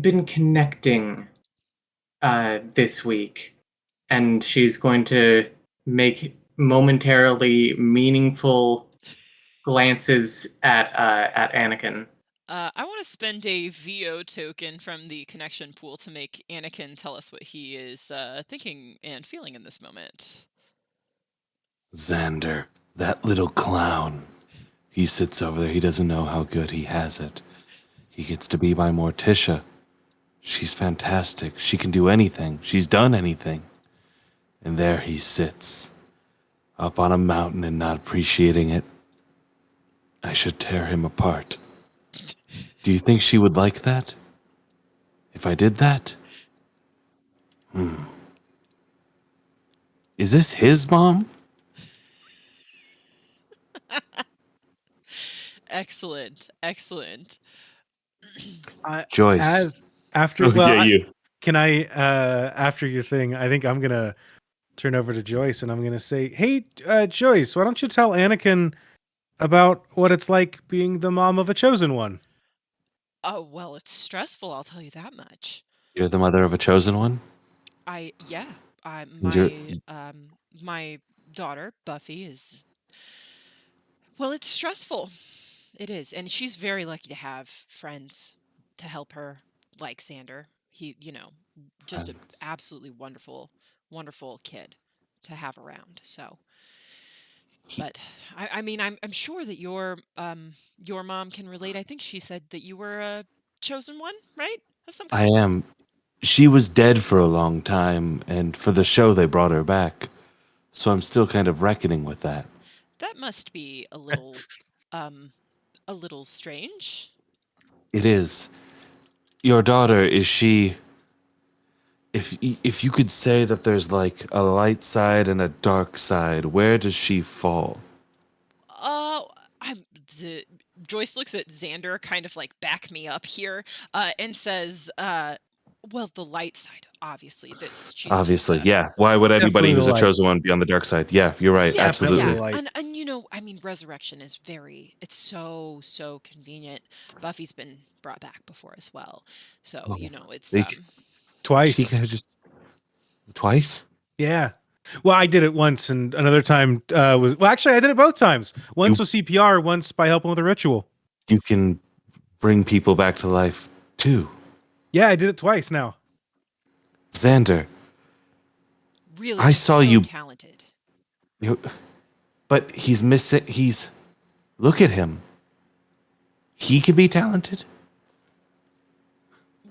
been connecting this week, and she's going to make momentarily meaningful glances at Anakin. I want to spend a VO token from the connection pool to make Anakin tell us what he is thinking and feeling in this moment. Xander, that little clown. He sits over there. He doesn't know how good he has it. He gets to be by Morticia. She's fantastic. She can do anything. She's done anything. And there he sits, up on a mountain and not appreciating it. I should tear him apart. Do you think she would like that? If I did that? Is this his mom? Excellent. Joyce. After You. can I after your thing? I think I'm gonna turn over to Joyce and I'm gonna say, "Hey, Joyce, why don't you tell Anakin about what it's like being the mom of a chosen one?" Oh, well, it's stressful, I'll tell you that much. You're the mother of a chosen one? Yeah, You're- my daughter, Buffy, is, well, it's stressful. It is, and she's very lucky to have friends to help her, like Xander. He, just an Friends. absolutely wonderful kid to have around. So, but I mean, I'm sure that your mom can relate. I think she said that you were a chosen one, right? Of some I kind. am. She was dead for a long time, and for the show they brought her back. So I'm still kind of reckoning with that. That must be a little strange. It is. Your daughter, is she... If you could say that there's like a light side and a dark side, where does she fall? Joyce looks at Xander, kind of like back me up here, and says, well, the light side, obviously that's she's Obviously, just a, yeah. Why would anybody Definitely who's the a light. chosen one be on the dark side? Yeah, you're right. yeah, Definitely Absolutely. the light. and I mean, resurrection is it's so convenient. Buffy's been brought back before as well, so Oh, it's they- She Twice. could have just twice. Yeah. Well, I did it once, and another time was actually I did it both times. Once with CPR, once by helping with a ritual. You can bring people back to life too. Yeah, I did it twice now. Xander, really I just saw so you- talented. but he's missing. Look at him. He can be talented.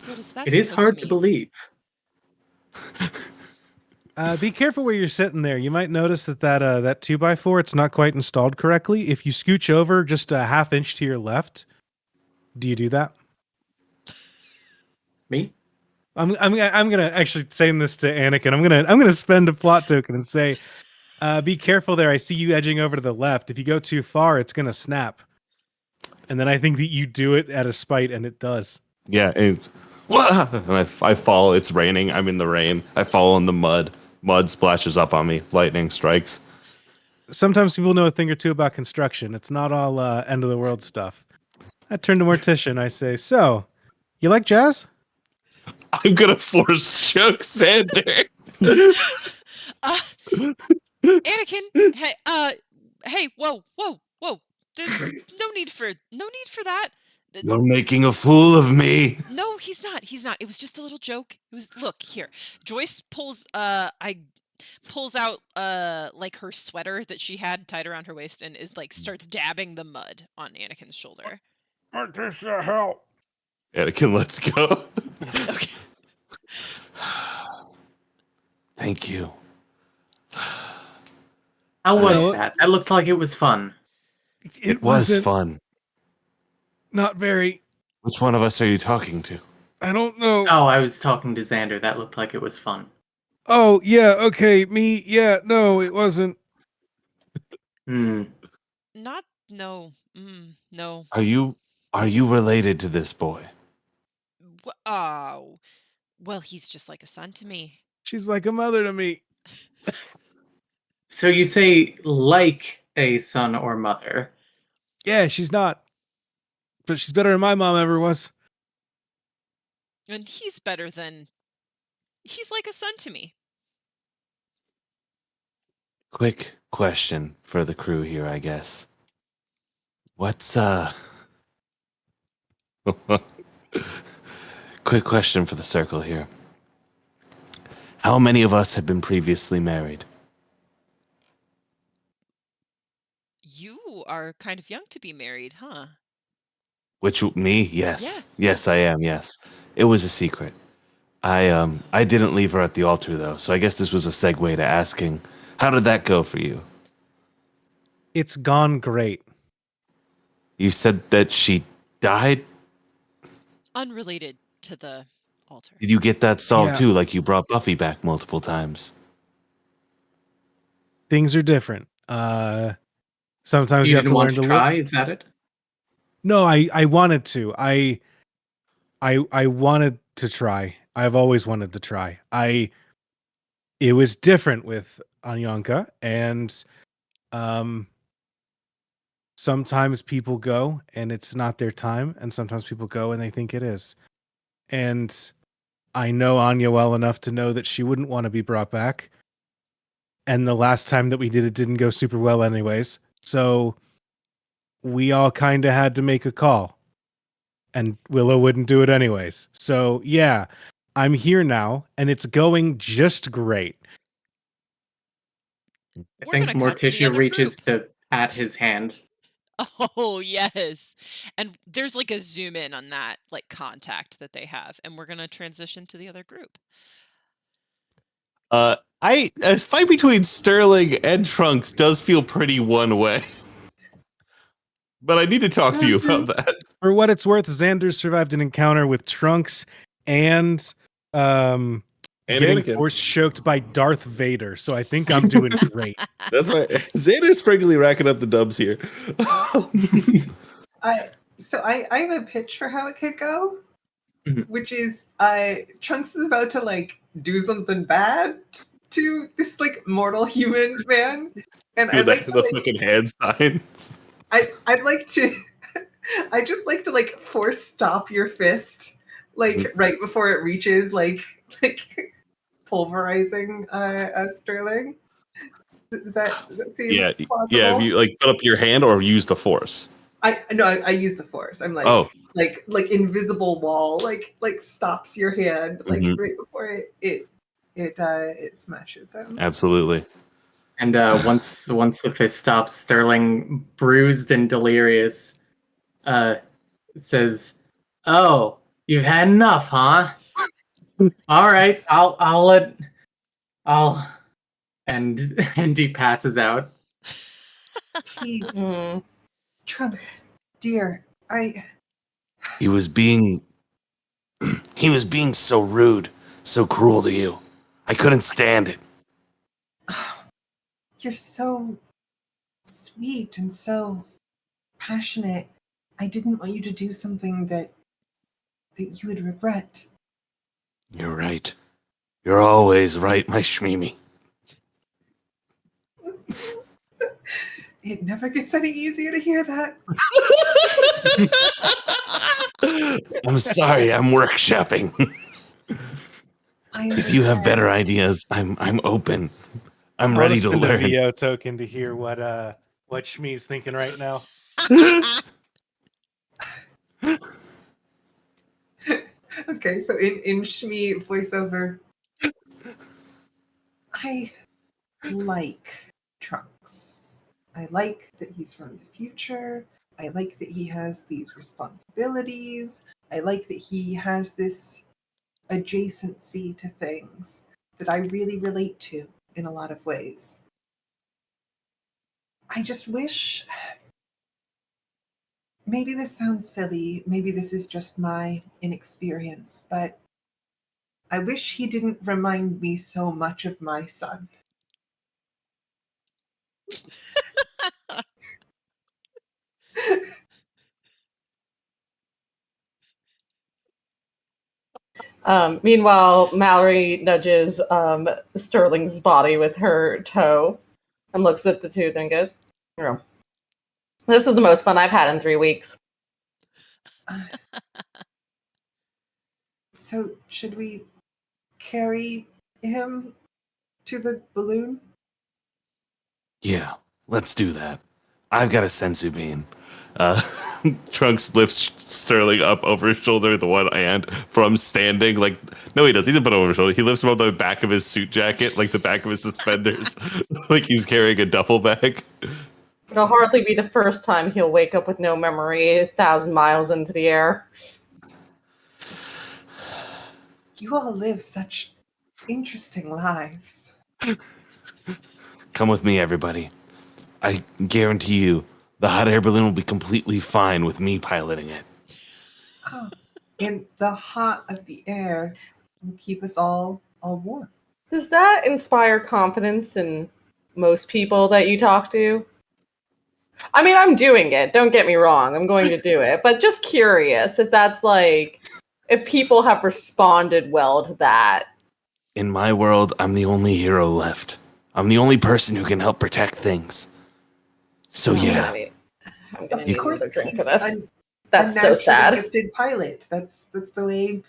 What is that It is supposed hard to mean? believe. Be careful where you're sitting there. You might notice that 2x4 it's not quite installed correctly. If you scooch over just a half inch to your left, do you do that? Me? I'm gonna actually saying this to Anakin. I'm gonna spend a plot token and say, be careful there. I see you edging over to the left. If you go too far, it's gonna snap. And then I think that you do it at a spite, and it does. Yeah, it's and I fall. It's raining. I'm in the rain. I fall in the mud. Mud splashes up on me. Lightning strikes. Sometimes people know a thing or two about construction. It's not all end of the world stuff. I turn to Morticia and I say, "So, you like jazz?" I'm gonna force choke Xander. Anakin, hey, whoa. There's no need for that. You're making a fool of me. No, he's not. It was just a little joke. It was look here. Joyce pulls out like her sweater that she had tied around her waist and is like starts dabbing the mud on Anakin's shoulder. Morticia, help! Anakin, let's go. Okay. Thank you. How was No. that? That looked like it was fun. It was wasn't fun. Not very. Which one of us are you talking to? I don't know. Oh, I was talking to Xander. That looked like it was fun. Oh yeah, okay. Me, yeah. No, it wasn't. Hmm. Not no. No. Are you related to this boy? Oh. Well, he's just like a son to me. She's like a mother to me. So you say like a son or mother. Yeah, she's not. But she's better than my mom ever was. And he's better than he's like a son to me. Quick question for the crew here, I guess. What's Quick question for the circle here. How many of us have been previously married? You are kind of young to be married, huh? Me? Yes. Yeah. Yes, I am. Yes. It was a secret. I didn't leave her at the altar though, so I guess this was a segue to asking, how did that go for you? It's gone great. You said that she died? Unrelated to the altar. Did you get that solved Yeah. too, like you brought Buffy back multiple times? Things are different. Sometimes you have didn't to want learn to to try? live. Is that it? No, I wanted to. I wanted to try. I've always wanted to try. It was different with Anyanka, and sometimes people go and it's not their time, and sometimes people go and they think it is. And I know Anya well enough to know that she wouldn't want to be brought back. And the last time that we did it didn't go super well anyways. So we all kind of had to make a call. And Willow wouldn't do it anyways. So yeah, I'm here now and it's going just great. I We're think gonna cut to the Morticia other reaches group. to pat his hand. Oh, yes. And there's like a zoom in on that like contact that they have, and we're gonna transition to the other group. A fight between Sterling and Trunks does feel pretty one way. But I need to talk to you about that. For what it's worth, Xander survived an encounter with Trunks and getting Anakin. force choked by Darth Vader. So I think I'm doing great. That's right. Xander's frankly racking up the dubs here. I have a pitch for how it could go. which is Trunks is about to like do something bad to this like mortal human man, and Do I'd like the to like fucking hand signs. I'd like to I just like to like force stop your fist like right before it reaches like pulverizing Sterling. Does that seem plausible? Yeah. If you like put up your hand or use the force. I use the force. I'm like like invisible wall like stops your hand like right before it smashes him. Absolutely. And once the fist stops, Sterling, bruised and delirious, says, "Oh, you've had enough, huh? All right, I'll and he passes out. Please, Trunks, dear, He was being so rude, so cruel to you. I couldn't stand it. You're so sweet and so passionate. I didn't want you to do something that you would regret. You're right. You're always right, my Schmee. It never gets any easier to hear that. I'm sorry, I'm workshopping. If you have better ideas, I'm open. I'm ready to spend learn. a VO token to hear what Shmee's thinking right now. Okay, so in Schmee voiceover, I like Trunks. I like that he's from the future. I like that he has these responsibilities. I like that he has this adjacency to things that I really relate to in a lot of ways. I just wish, maybe this sounds silly, maybe this is just my inexperience, but I wish he didn't remind me so much of my son. Meanwhile, Mallory nudges Sterling's body with her toe and looks at the two and goes, "Oh, this is the most fun I've had in 3 weeks." So, should we carry him to the balloon? Yeah, let's do that. I've got a sensu bean. Trunks lifts Sterling up over his shoulder with one hand from standing. Like, no, he doesn't. He doesn't put it over his shoulder. He lifts him up the back of his suit jacket, like the back of his suspenders, like he's carrying a duffel bag. It'll hardly be the first time he'll wake up with no memory 1,000 miles into the air. You all live such interesting lives. Come with me, everybody. I guarantee you, the hot air balloon will be completely fine with me piloting it. Oh, and the hot of the air will keep us all warm. Does that inspire confidence in most people that you talk to? I mean, I'm doing it. Don't get me wrong. I'm going to do it. But just curious if that's like, if people have responded well to that. In my world, I'm the only hero left. I'm the only person who can help protect things. So yeah. I'm gonna need another drink for he's this. That's so naturally sad. Gifted pilot. That's the way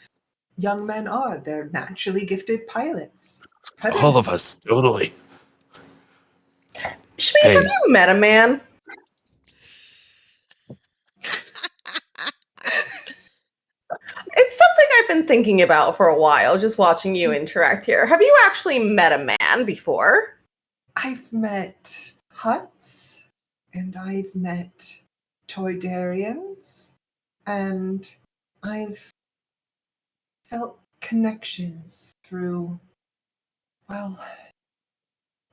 young men are. They're naturally gifted pilots. All of us, totally. Schmee, have you met a man? It's something I've been thinking about for a while, just watching you interact here. Have you actually met a man before? I've met Huts, and I've met Toydarians, and I've felt connections through, well,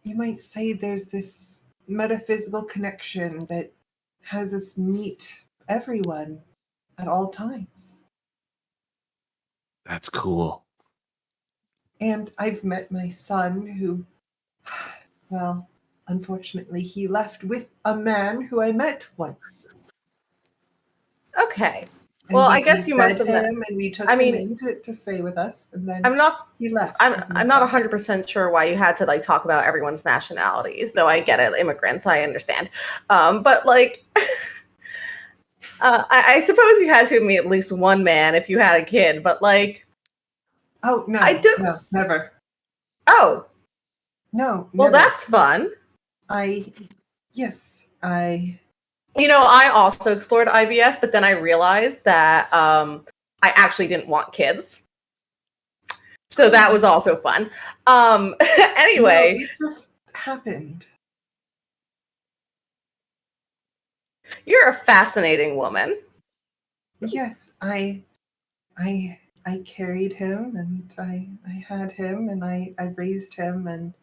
you might say there's this metaphysical connection that has us meet everyone at all times. That's cool. And I've met my son who, well, unfortunately, he left with a man who I met once. Okay. And Well, we I guess you must fed have him, and we took I him mean, in to stay with us, and then I'm not he left. I'm with I'm not Misa. 100% sure why you had to like talk about everyone's nationalities, though I get it, immigrants, I understand. But like I suppose you had to meet at least one man if you had a kid, but like Oh no, no, never. Oh, No, well, never. that's fun. Yes, I. You know, I also explored IVF, but then I realized that I actually didn't want kids. So that was also fun. Anyway. No, it just happened. You're a fascinating woman. Yes, I carried him, and I had him, and I raised him, and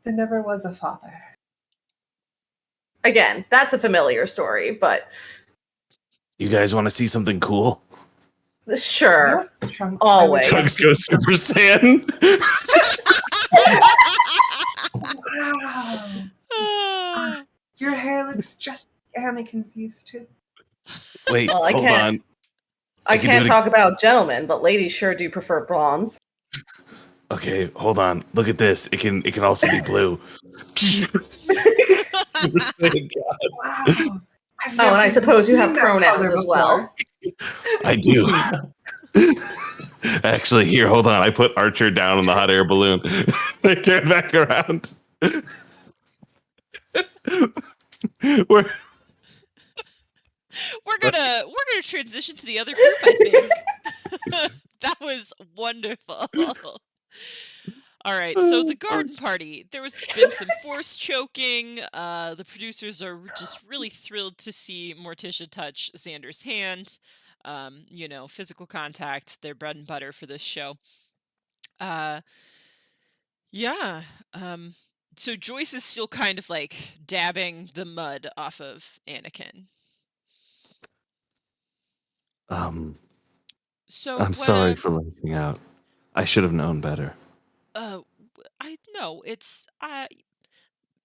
there never was a father. Again, that's a familiar story, but You guys want to see something cool? sure. Yes, Trunks, Always. Trunks goes Super Saiyan. Wow. Your hair looks just Anakin's used to. Wait, Well, I hold can't- on. I can do can't it talk about gentlemen, but ladies sure do prefer bronze. Okay, hold on. Look at this. It can also be blue. Wow. Oh, and I suppose you have pronouns as well. I do. Actually, here, hold on. I put Archer down on the hot air balloon. I turn back around. We're We're gonna transition to the other group, I think. That was wonderful. All right, so the garden party. There was been some force choking. The producers are just really thrilled to see Morticia touch Xander's hand. You know, physical contact, their bread and butter for this show. Yeah. So Joyce is still kind of like dabbing the mud off of Anakin. So I'm sorry for lashing out. I should have known better. I know it's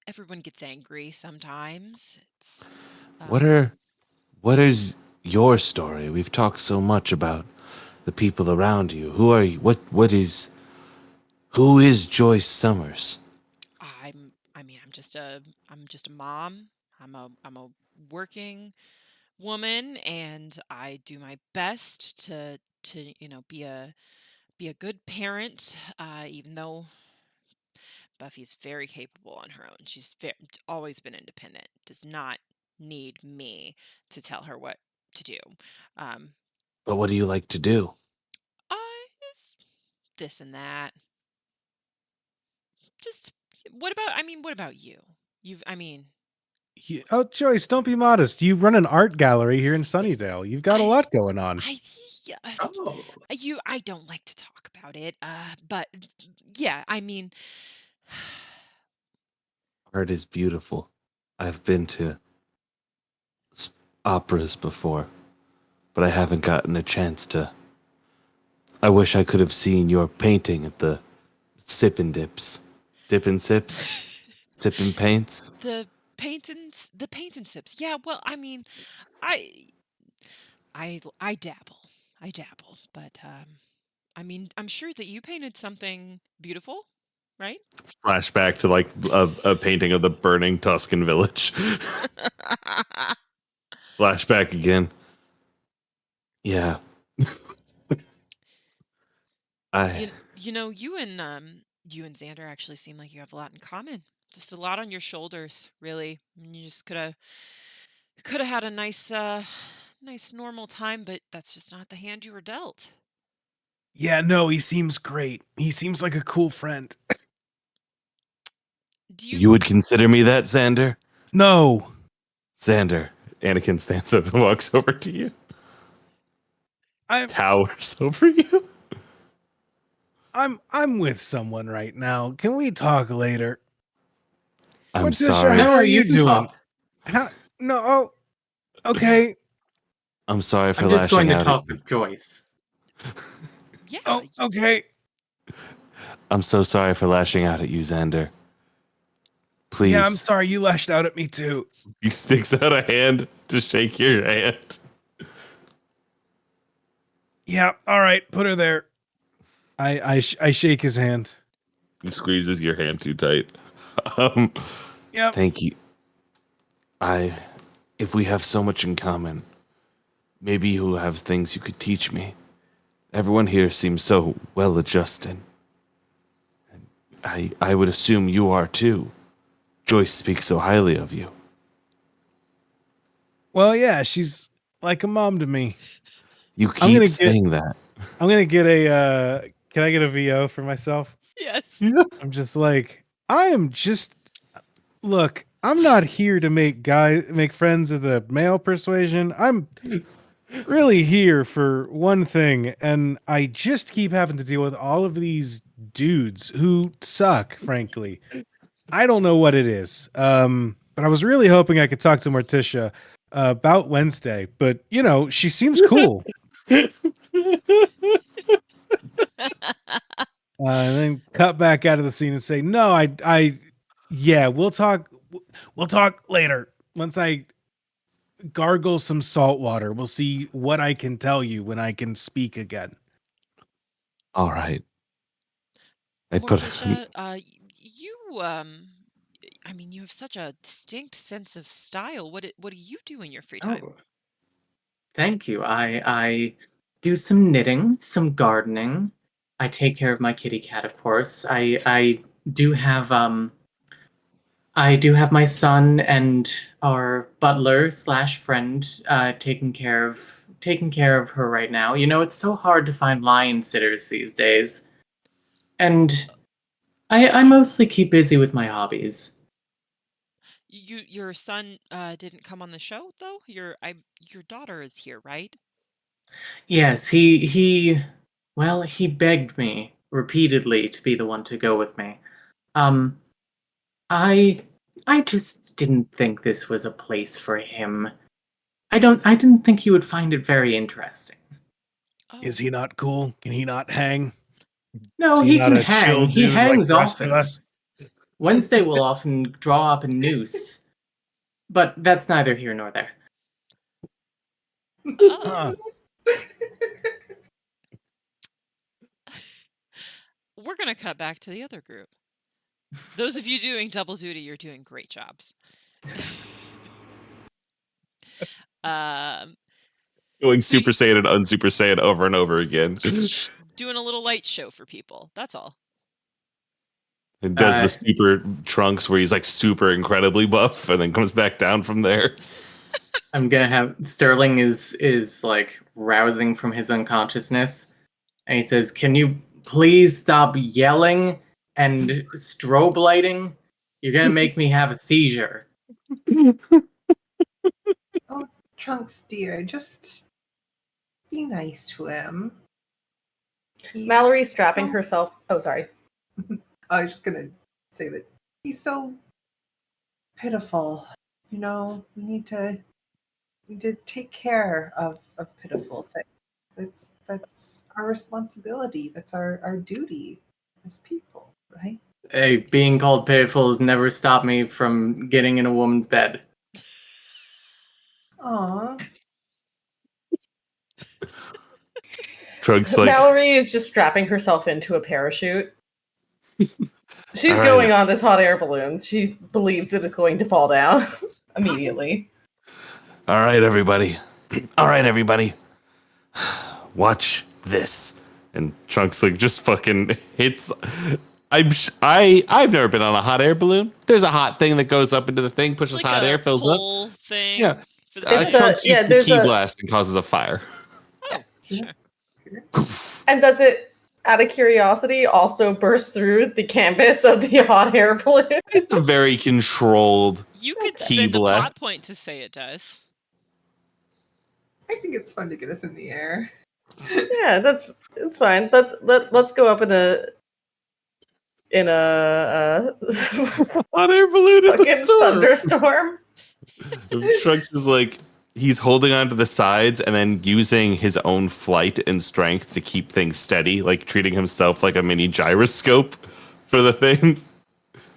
everyone gets angry sometimes. It's What is your story? We've talked so much about the people around you. Who are you? Who is Joyce Summers? I'm just a mom. I'm a working woman, and I do my best to be a good parent, even though Buffy's very capable on her own. She's always been independent, does not need me to tell her what to do. But what do you like to do? It's this and that. Just what about you? Oh, Joyce, don't be modest. You run an art gallery here in Sunnydale. You've got a lot going on. I don't like to talk about it. But yeah, Art is beautiful. I've been to operas before, but I haven't gotten a chance to. I wish I could have seen your painting at the Sip and Dips. Dip and Sips? Sip and Paints? the paint and sips. Yeah, well, I dabble. But I'm sure that you painted something beautiful, right? Flashback to like a painting of the burning Tuscan village. Flashback again. Yeah. You and Xander actually seem like you have a lot in common. Just a lot on your shoulders, really. You just could have had a nice normal time, but that's just not the hand you were dealt. Yeah, no, he seems great. He seems like a cool friend. You would consider me that, Xander? No. Xander. Anakin stands up and walks over to you. Towers over you. I'm with someone right now. Can we talk later? I'm Morticia, sorry. how are you doing? No. Oh, okay. I'm sorry for I'm just going lashing to out. talk with Joyce. Yeah. Oh, okay. I'm so sorry for lashing out at you, Xander. Please. Yeah, I'm sorry. You lashed out at me too. He sticks out a hand to shake your hand. Yeah, all right, put her there. I shake his hand. He squeezes your hand too tight. Um, Yep. Thank you. If we have so much in common, maybe you'll have things you could teach me. Everyone here seems so well adjusted. I would assume you are too. Joyce speaks so highly of you. Well, yeah, she's like a mom to me. You I'm gonna keep saying that. I'm gonna get a. Can I get a VO for myself? Yes. I'm just like I am just. Look, I'm not here to make friends of the male persuasion. I'm really here for one thing, and I just keep having to deal with all of these dudes who suck. Frankly, I don't know what it is. But I was really hoping I could talk to Morticia about Wednesday. But you know, she seems cool. And then cut back out of the scene and say, "No, yeah, we'll talk later. Once I gargle some salt water, we'll see what I can tell you when I can speak again." All right. Morticia, you I mean, you have such a distinct sense of style. What do you do in your free time? Oh, thank you. I do some knitting, some gardening. I take care of my kitty cat, of course. I do have my son and our butler / friend taking care of her right now. You know, it's so hard to find lion sitters these days, and I mostly keep busy with my hobbies. Your son didn't come on the show though? Your daughter is here, right? Yes, he begged me repeatedly to be the one to go with me. Um, I I just didn't think this was a place for him. I didn't think he would find it very interesting. Oh. Is he not cool? Can he not hang? No, Is he not can a chill hang. He dude like hangs the rest of often. us? Wednesday will often draw up a noose, but that's neither here nor there. Oh. We're gonna cut back to the other group. Those of you doing double duty, you're doing great jobs. Going So Super Saiyan and Unsuper Saiyan over and over again. just doing a little light show for people. That's all. And does the super Trunks where he's like super incredibly buff and then comes back down from there. I'm gonna have Sterling is like rousing from his unconsciousness, and he says, "Can you please stop yelling and strobe lighting? You're gonna make me have a seizure." Oh, Trunks, dear, just be nice to him. Mallory's strapping so- herself. Oh, sorry. I was just gonna say that he's so pitiful. You know, we need to take care of pitiful things. That's our responsibility. That's our duty as people, right? Hey, being called pitiful has never stopped me from getting in a woman's bed. Aw. Trunks like, Mallory is just strapping herself into a parachute. She's All right. going on this hot air balloon. She believes that it's going to fall down immediately. All right, everybody. All right, everybody. Watch this. and Trunks like just fucking hits. I've never been on a hot air balloon. There's a hot thing that goes up into the thing, pushes It's like hot a air, fills up. pole thing. Yeah. For the It's a- Trunks yeah, uses the there's key a- blast and causes a fire. Oh, sure. And does it, out of curiosity, also burst through the canvas of the hot air balloon? It's a very controlled. You could Key spend a blast. plot point to say it does. I think it's fun to get us in the air. Yeah, it's fine. Let's go up in a Hot air balloon in the fucking storm. thunderstorm. Trunks is like he's holding onto the sides and then using his own flight and strength to keep things steady, like treating himself like a mini gyroscope for the thing.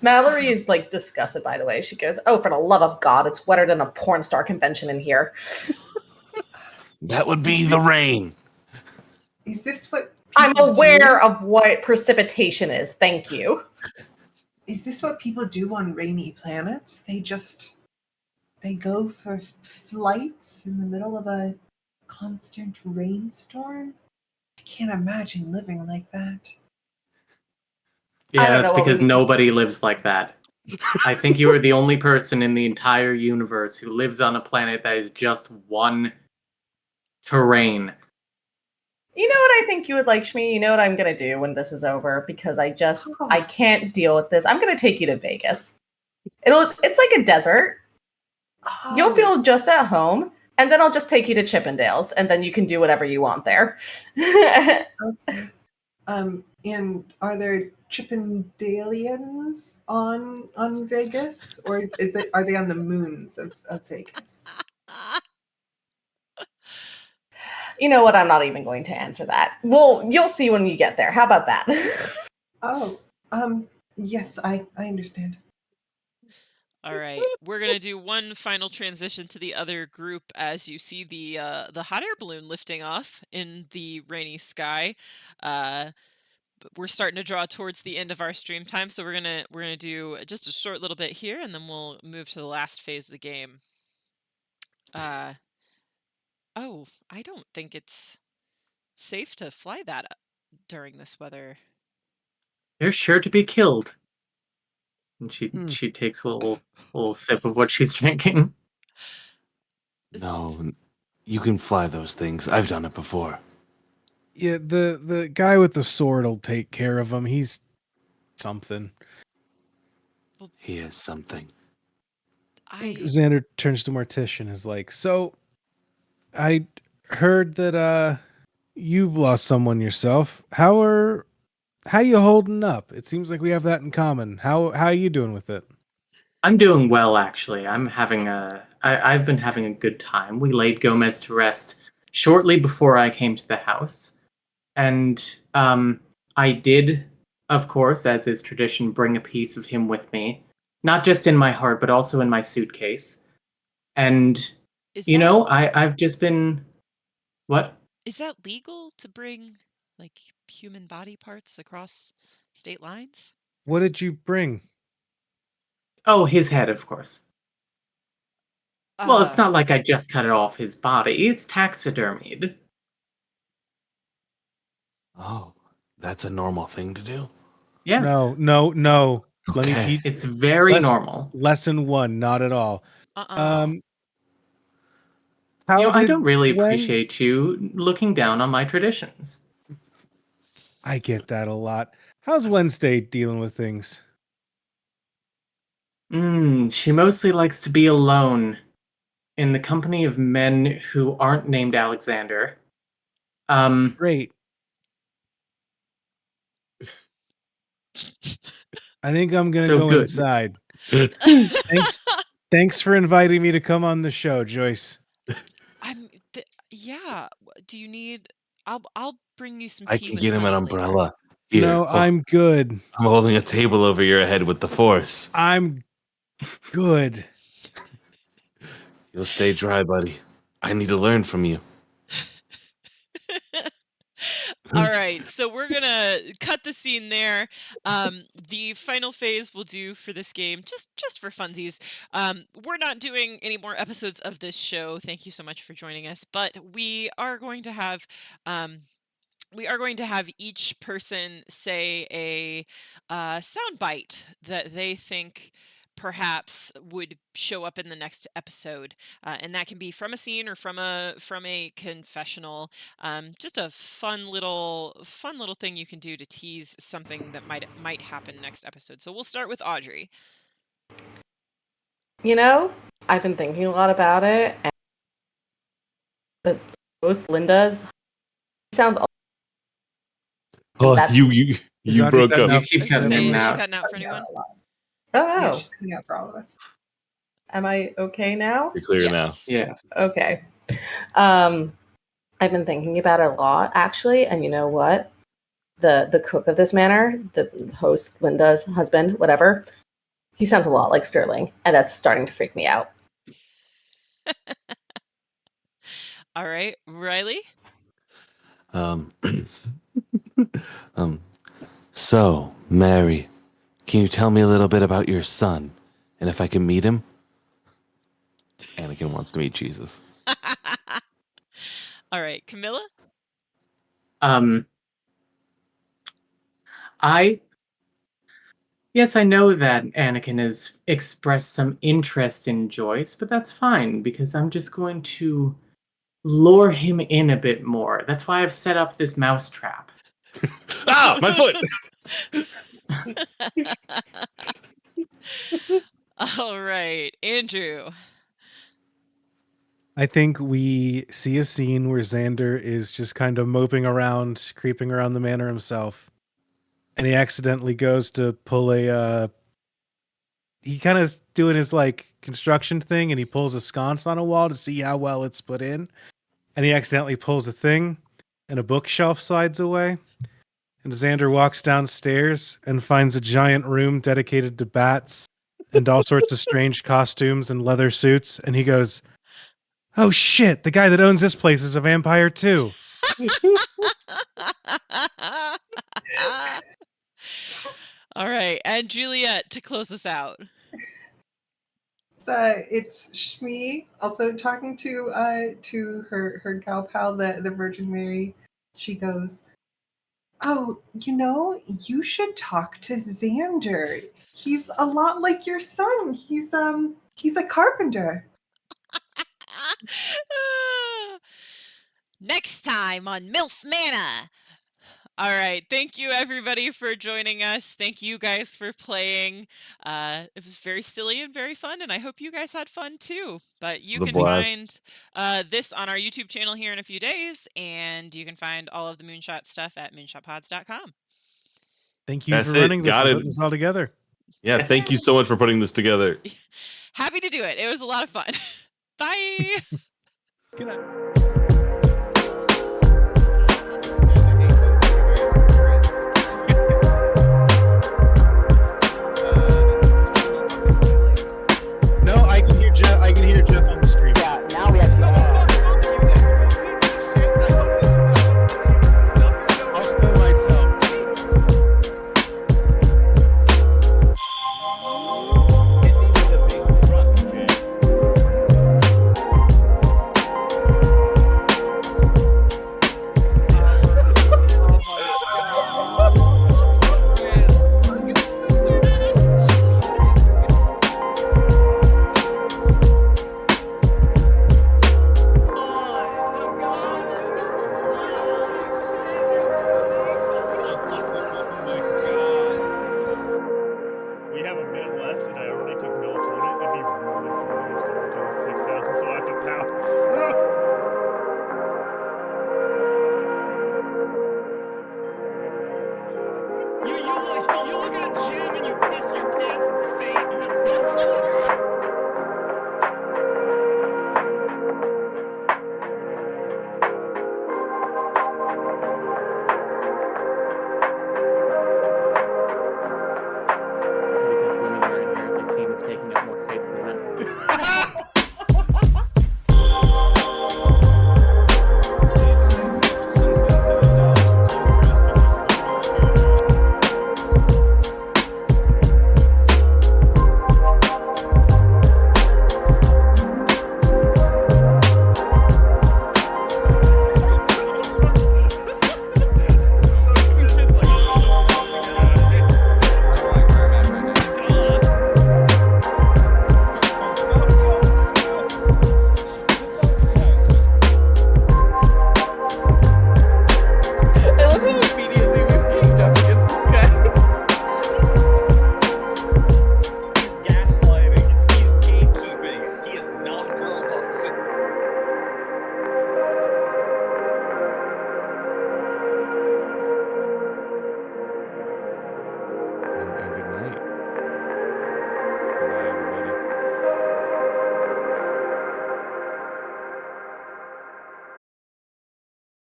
Mallory is like disgusted, by the way. She goes, "Oh, for the love of God, it's wetter than a porn star convention in here." That would be the rain. Is this what I'm people aware do? of what precipitation is. Thank you. Is this what people do on rainy planets? They go for flights in the middle of a constant rainstorm? I can't imagine living like that. I Yeah, don't that's know what we because need to- nobody lives like that. I think you are the only person in the entire universe who lives on a planet that is just one terrain. You know what I think you would like, Schmee? You know what I'm gonna do when this is over? Because I can't deal with this. I'm gonna take you to Vegas. It's like a desert. You'll Oh, feel just at home, and then I'll just take you to Chippendales, and then you can do whatever you want there. okay. And are there Chippendalians on Vegas, or are they on the moons of Vegas? You know what? I'm not even going to answer that. Well, you'll see when you get there. How about that? Oh, yes, I understand. All right, we're gonna do one final transition to the other group as you see the hot air balloon lifting off in the rainy sky. But we're starting to draw towards the end of our stream time, so we're gonna do just a short little bit here, and then we'll move to the last phase of the game. Oh, I don't think it's safe to fly that during this weather. They're sure to be killed. And she takes a little sip of what she's drinking. No, you can fly those things. I've done it before. Yeah, the guy with the sword will take care of him. He's something. He is something. Xander turns to Morticia and is like, "So, I heard that you've lost someone yourself. How you holding up? It seems like we have that in common. How are you doing with it?" I'm doing well, actually. I've been having a good time. We laid Gomez to rest shortly before I came to the house. And I did, of course, as is tradition, bring a piece of him with me. Not just in my heart, but also in my suitcase. And, I've just been... What? Is that legal to bring, like, human body parts across state lines? What did you bring? Oh, his head, of course. Well, it's not like I just cut it off his body. It's taxidermied. Oh, that's a normal thing to do? Yes. No. Let me Okay. teach. It's very normal. Lesson 1, not at all. How I don't really when- appreciate you looking down on my traditions. I get that a lot. How's Wednesday dealing with things? She mostly likes to be alone in the company of men who aren't named Alexander. Great. I think I'm gonna go good. inside. Thanks for inviting me to come on the show, Joyce. Yeah. Do you need? I'll bring you some I tea can with get him an honey later. umbrella. Here, No, I'm good. I'm holding a table over your head with the force. I'm good. You'll stay dry, buddy. I need to learn from you. All right, so we're gonna cut the scene there. The final phase we'll do for this game, just for funsies. We're not doing any more episodes of this show. Thank you so much for joining us, but we are going to have each person say a sound bite that they think perhaps would show up in the next episode, and that can be from a scene or from a confessional. Just a fun little thing you can do to tease something that might happen next episode. So we'll start with Audrey. I've been thinking a lot about it, and the host Linda's sounds. Oh, That's- you Audrey broke cutting up. You keep Is she cutting in and out. cutting out for anyone? Oh Yeah, no. she's coming out for all of us. Am I okay now? You're clear Yes. Yeah. Okay. I've been thinking about it a lot, actually, and you know what? The cook of this manor, the host, Linda's husband, whatever, he sounds a lot like Sterling, and that's starting to freak me out. All right, Riley. Um, so, Mary, can you tell me a little bit about your son? And if I can meet him? Anakin wants to meet Jesus. All right, Camilla? Yes, I know that Anakin has expressed some interest in Joyce, but that's fine because I'm just going to lure him in a bit more. That's why I've set up this mouse trap. Ah, my foot! All right, Andrew. I think we see a scene where Xander is just kind of moping around, creeping around the manor himself. And he accidentally goes to pull he kind of doing his like construction thing, and he pulls a sconce on a wall to see how well it's put in. And he accidentally pulls a thing, and a bookshelf slides away. And Xander walks downstairs and finds a giant room dedicated to bats and all sorts of strange costumes and leather suits. And he goes, "Oh shit, the guy that owns this place is a vampire too." All right, and Juliet to close us out. It's Schmee also talking to her gal pal, the Virgin Mary. She goes, "Oh, you should talk to Xander. He's a lot like your son. He's a carpenter." Next time on MILF Manor. All right. Thank you, everybody, for joining us. Thank you guys for playing. It was very silly and very fun, and I hope you guys had fun too. But you can find this on our YouTube channel here in a few days, and you can find all of the Moonshot stuff at moonshotpods.com. Thank you for running this and putting this all together. Yeah, thank you so much for putting this together. Happy to do it. It was a lot of fun. Bye. Good night.